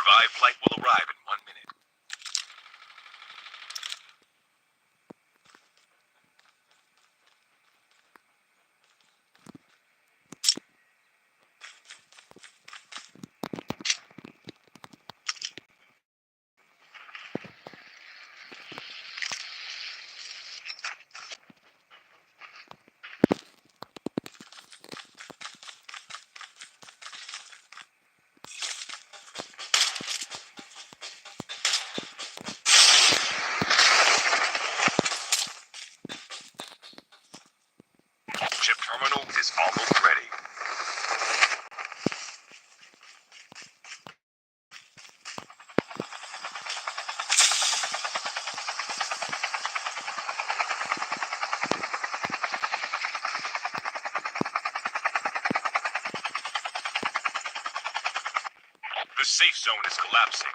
revived flight will arrive in 1 minute. Chip terminal is almost ready. The safe zone is collapsing.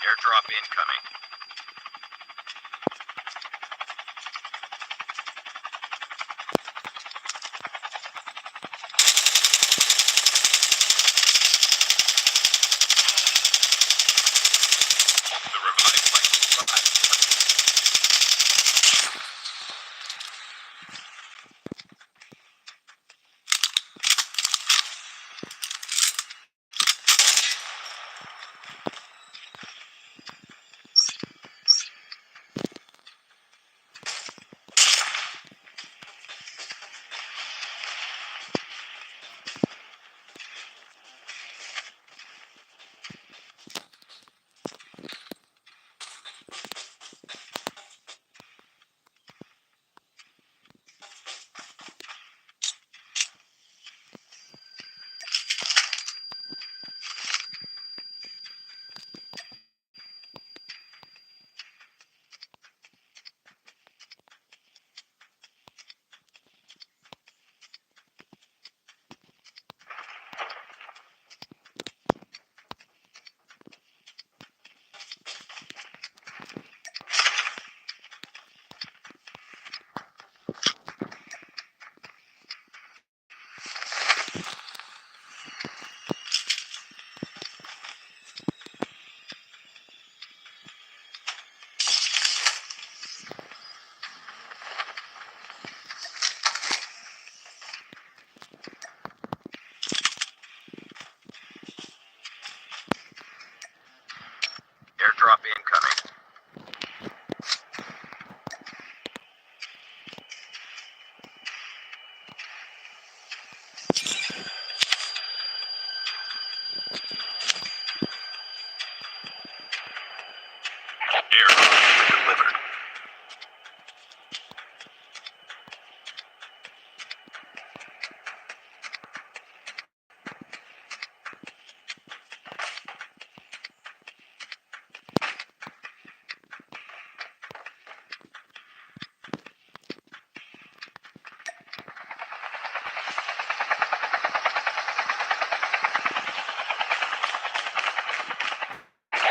Airdrop incoming. The revived flight will arrive. Airdrop incoming. Airdrop has been delivered.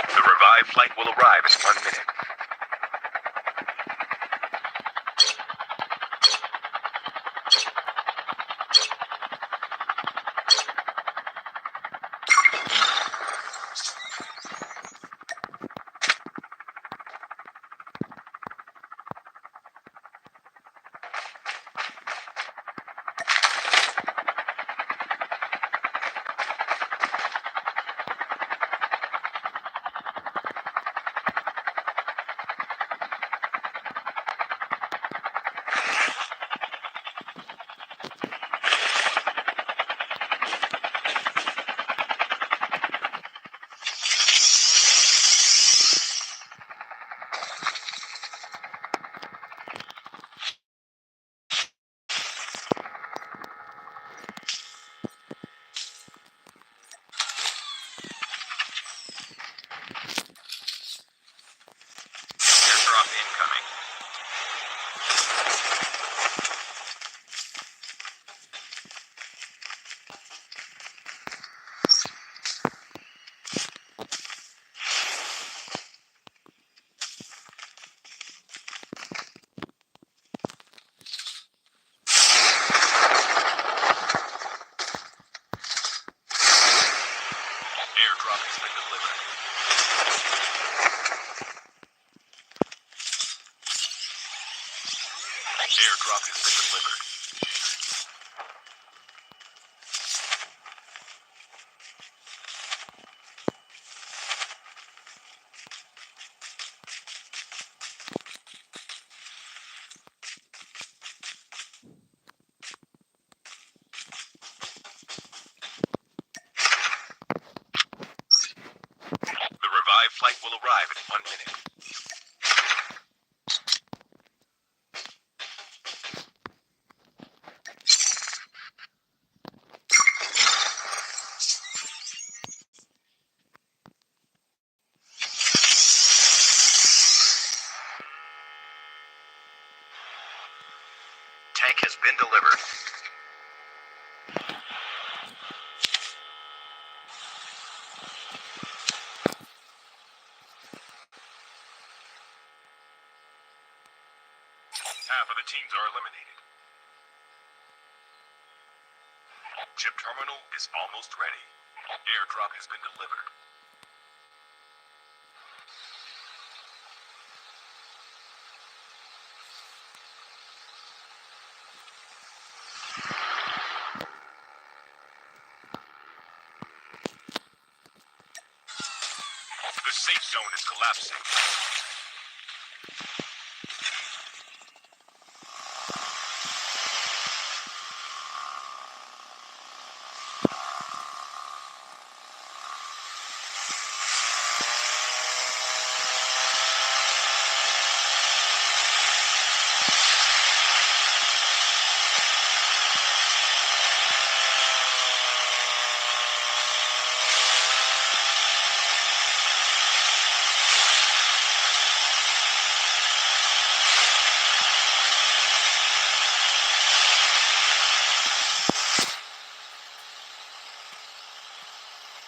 The revived flight will arrive in 1 minute. revived flight will arrive in 1 minute. Tank has been delivered. Half of the teams are eliminated. Chip terminal is almost ready. Airdrop has been delivered. The safe zone is collapsing.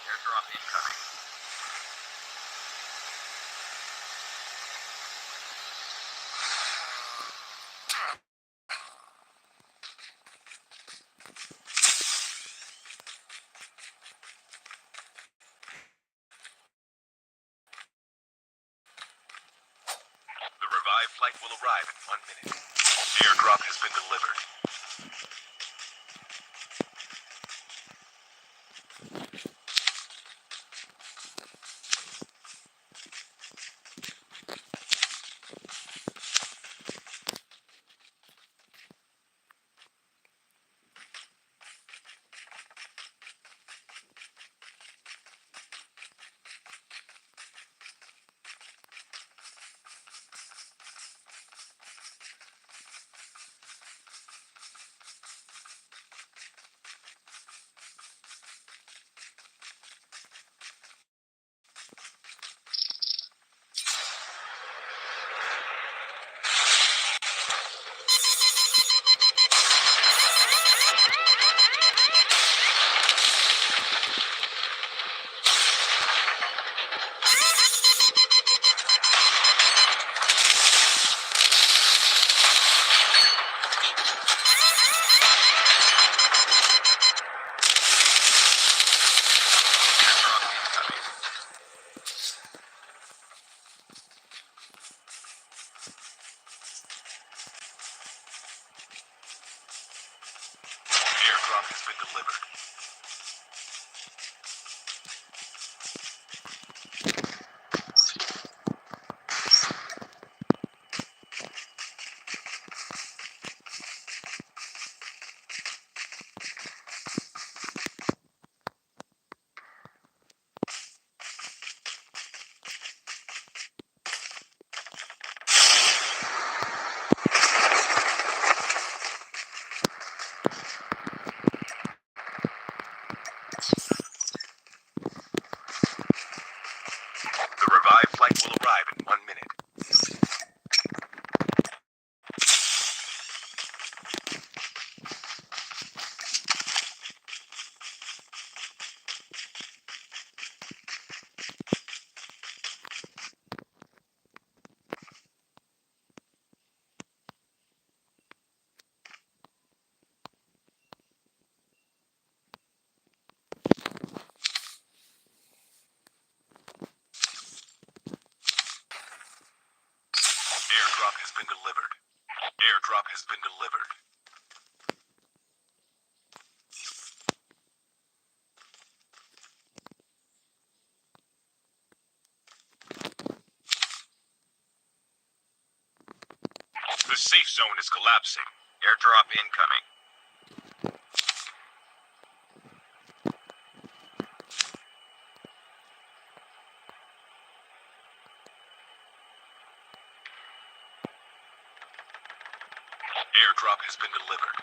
Airdrop incoming. The revived flight will arrive in 1 minute. Airdrop has been delivered. Airdrop has been delivered. The revived flight will arrive in 1 minute. Airdrop has been delivered. Airdrop has been delivered. The safe zone is collapsing. Airdrop incoming. Airdrop has been delivered.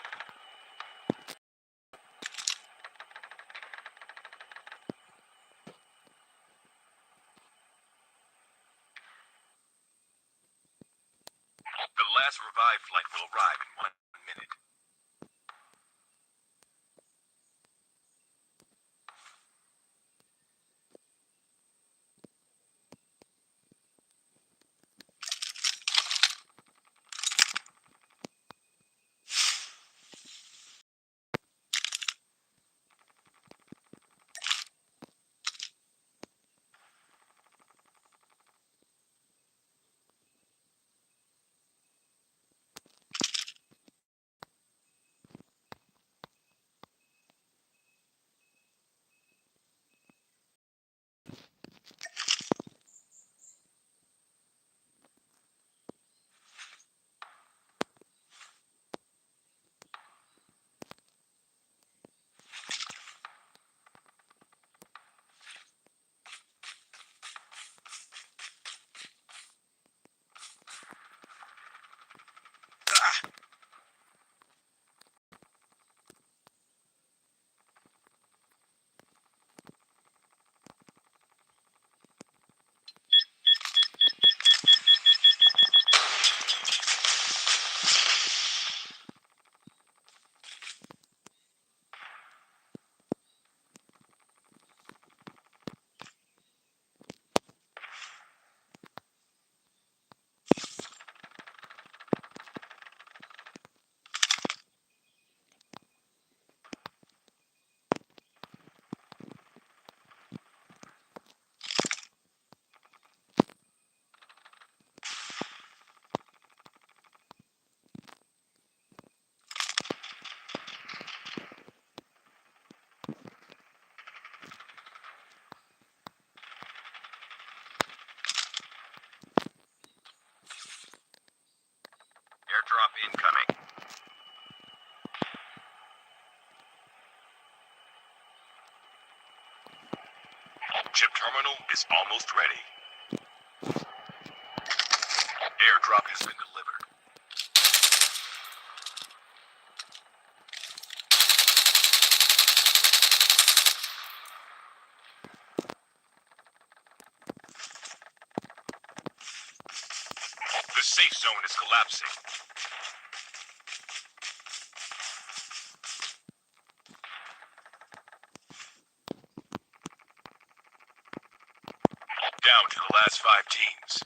The last revived flight will arrive in 1 minute. Airdrop incoming. Chip terminal is almost ready. Airdrop has been delivered. The safe zone is collapsing. Down to the last 5 teams.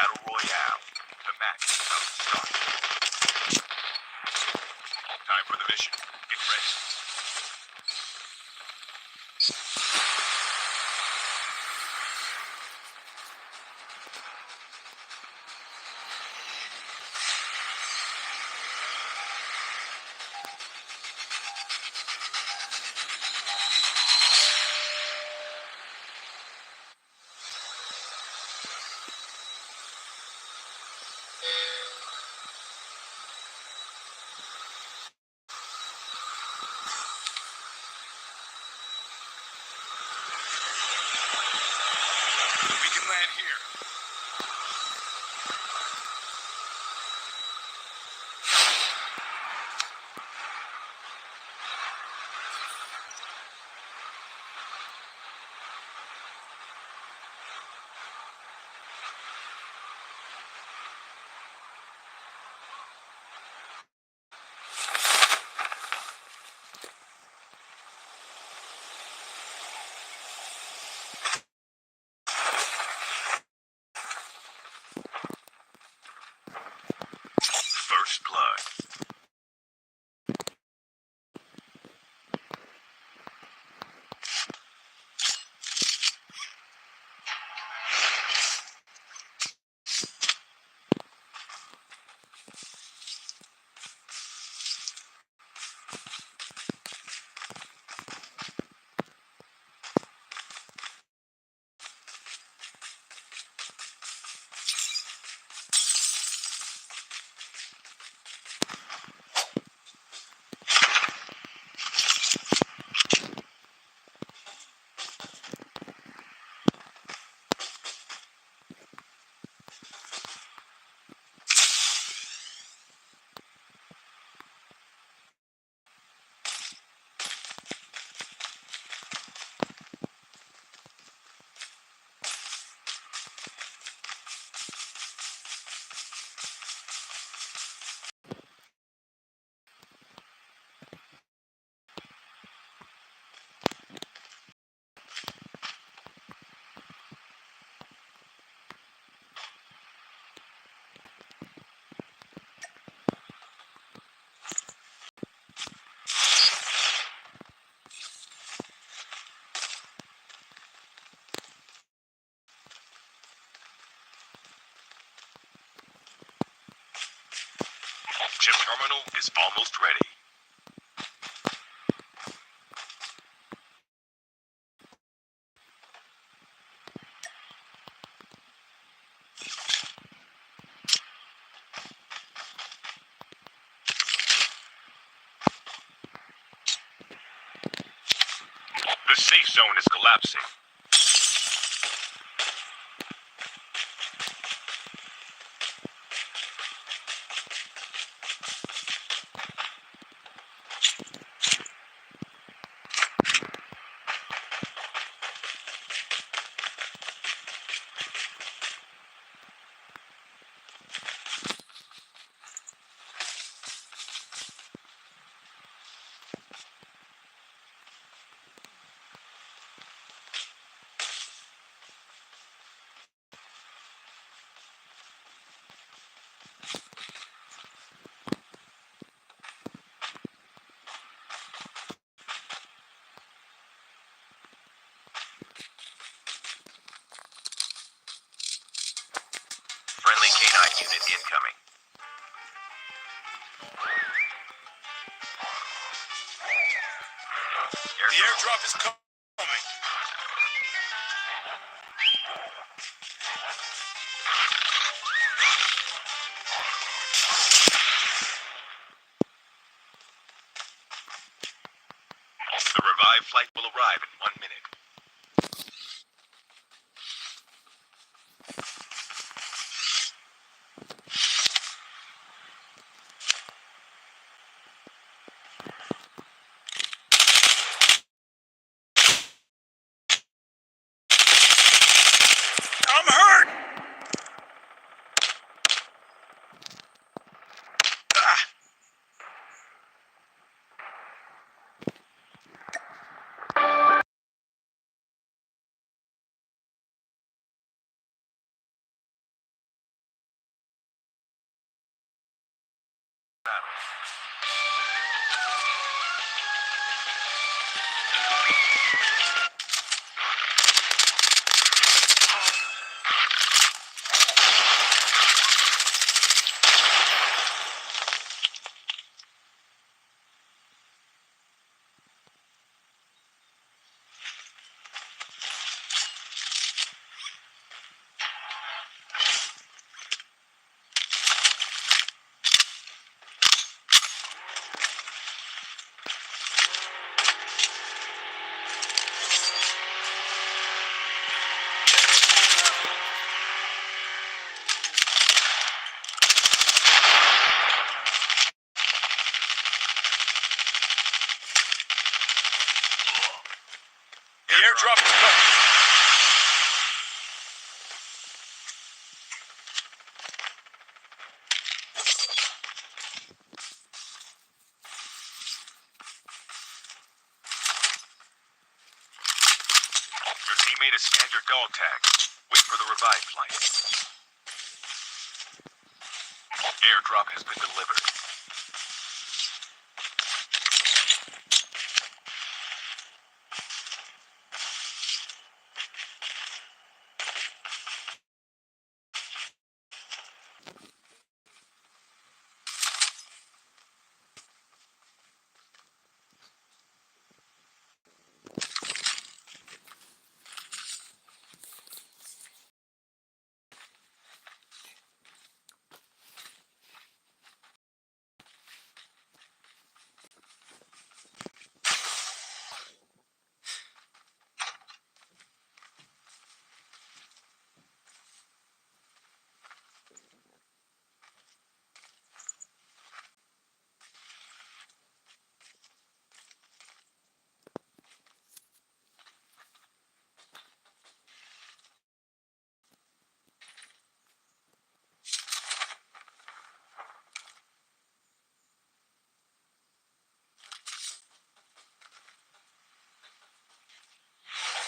Battle Royale. The match is about to start. Time for the mission. Get ready. We can land here. First blood. Chip terminal is almost ready. The safe zone is collapsing. Friendly K9 unit incoming. The airdrop is coming. The revived flight will arrive in 1 minute. I'm hurt! battle. The airdrop is coming. Your teammate has scanned your dog tag. Wait for the revive flight. Airdrop has been delivered.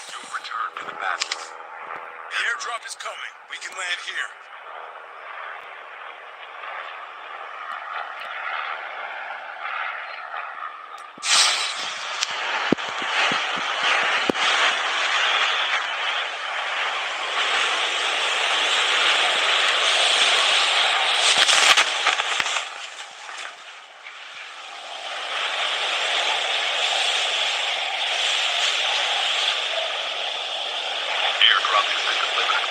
You've returned to the battle. The airdrop is coming. We can land here. Airdrop has been delivered.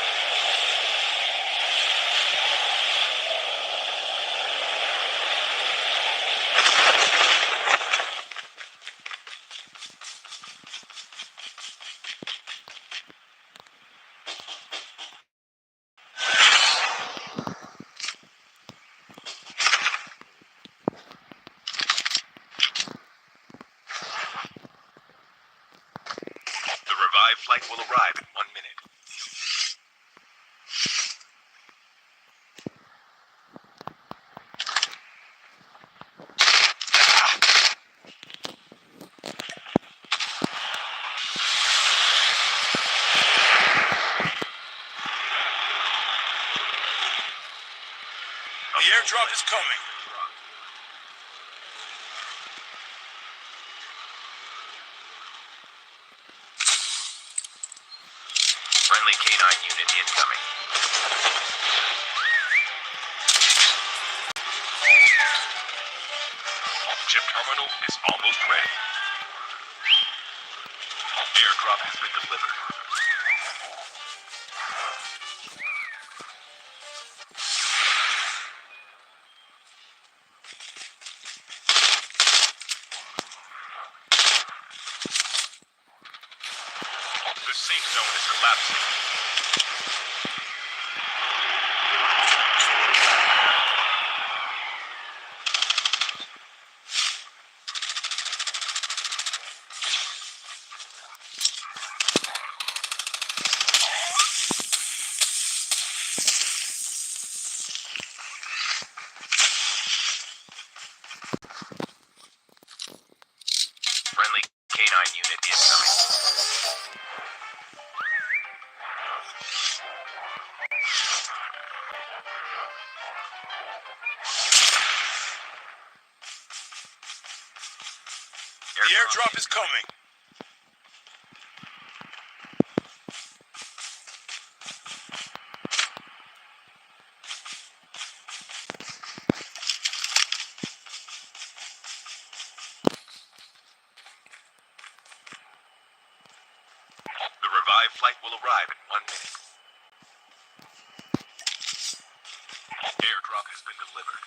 The revive flight will arrive in 1 minute. The airdrop is coming. Friendly canine unit incoming. Chip terminal is almost ready. Airdrop has been delivered. The safe zone is collapsing. Friendly canine unit incoming. The airdrop is coming. The revived flight will arrive in 1 minute. Airdrop has been delivered.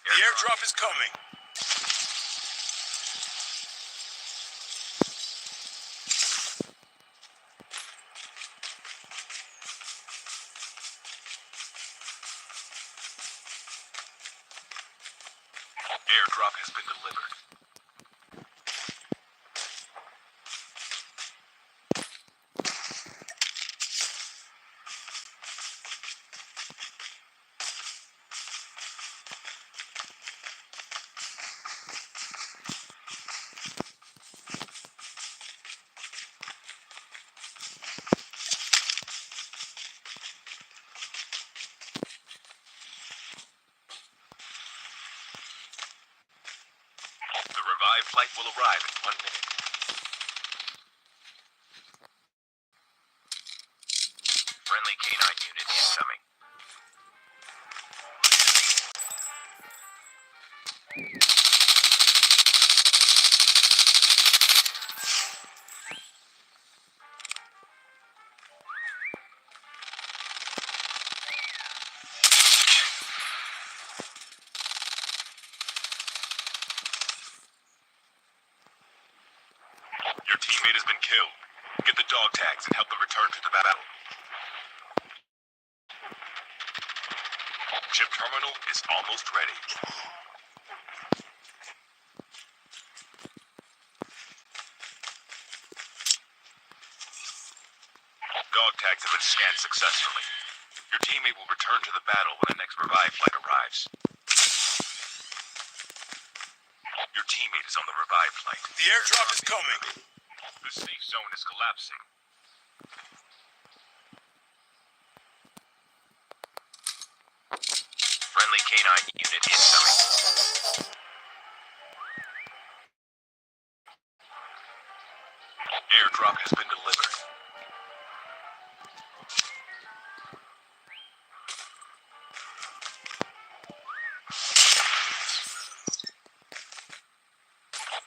The airdrop is coming. Airdrop has been delivered. The revived flight will arrive in 1 minute. Friendly canine unit incoming. Your teammate has been killed. Get the dog tags and help them return to the battle. Chip terminal is almost ready. Dog tags have been scanned successfully. Your teammate will return to the battle when the next revived flight arrives. Your teammate is on the revived flight. The airdrop is coming. The safe zone is collapsing. Friendly canine unit incoming. Airdrop has been delivered.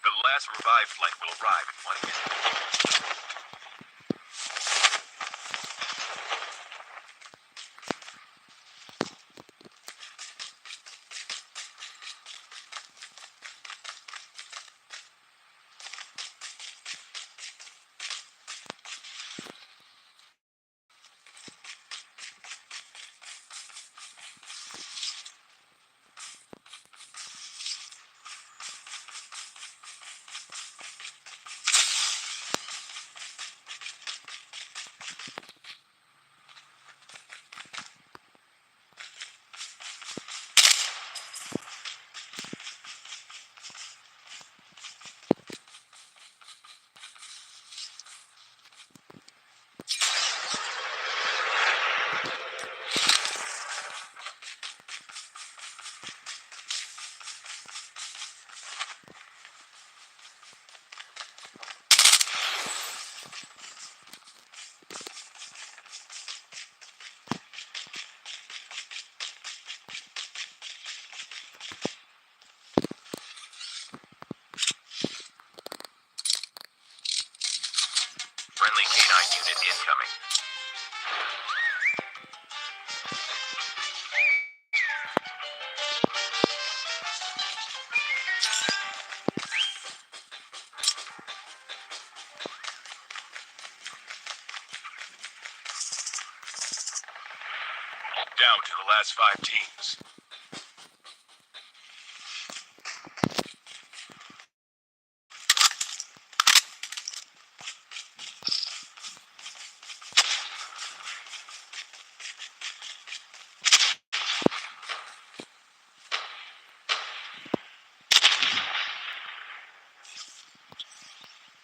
The last revived flight will arrive in 1 minute. to the last 5 teams.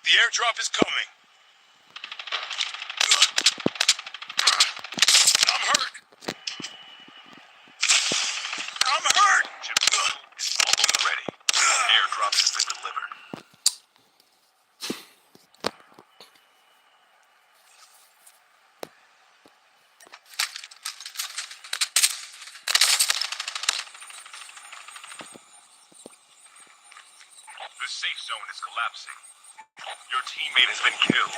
The airdrop is coming. I'm hurt. I'm hurt. Chip is almost ready. Airdrop has been delivered. The safe zone is collapsing. Your teammate has been killed.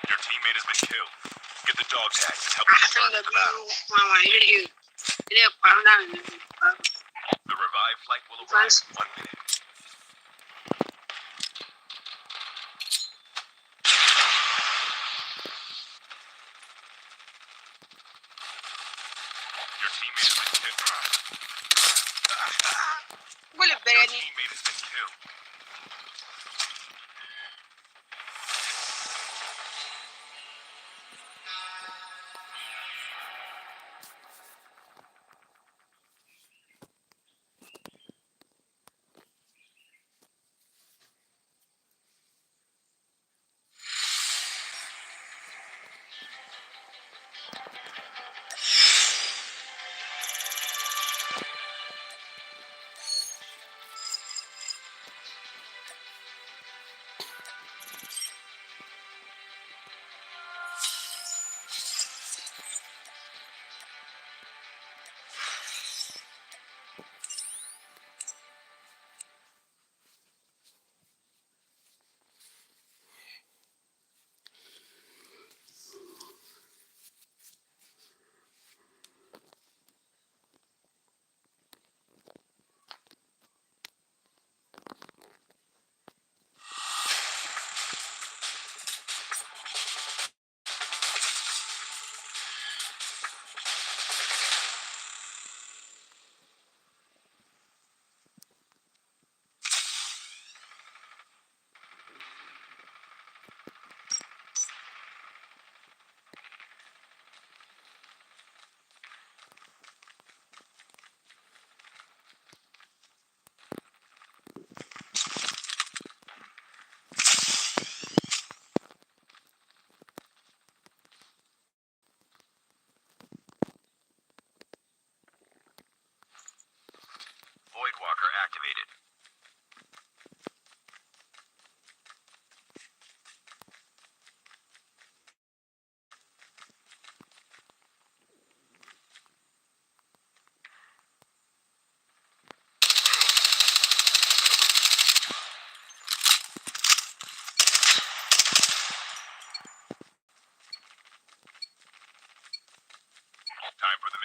Your teammate has been killed. Get the dog tags and help them return to the battle. The revived flight will arrive in 1 minute. Your teammate has been killed. Your teammate has been killed.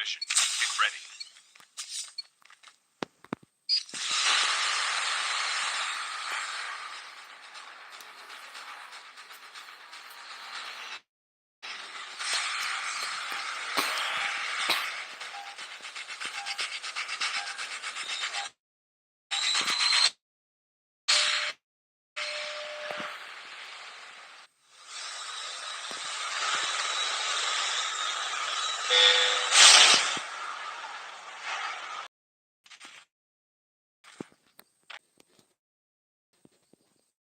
mission. Get ready.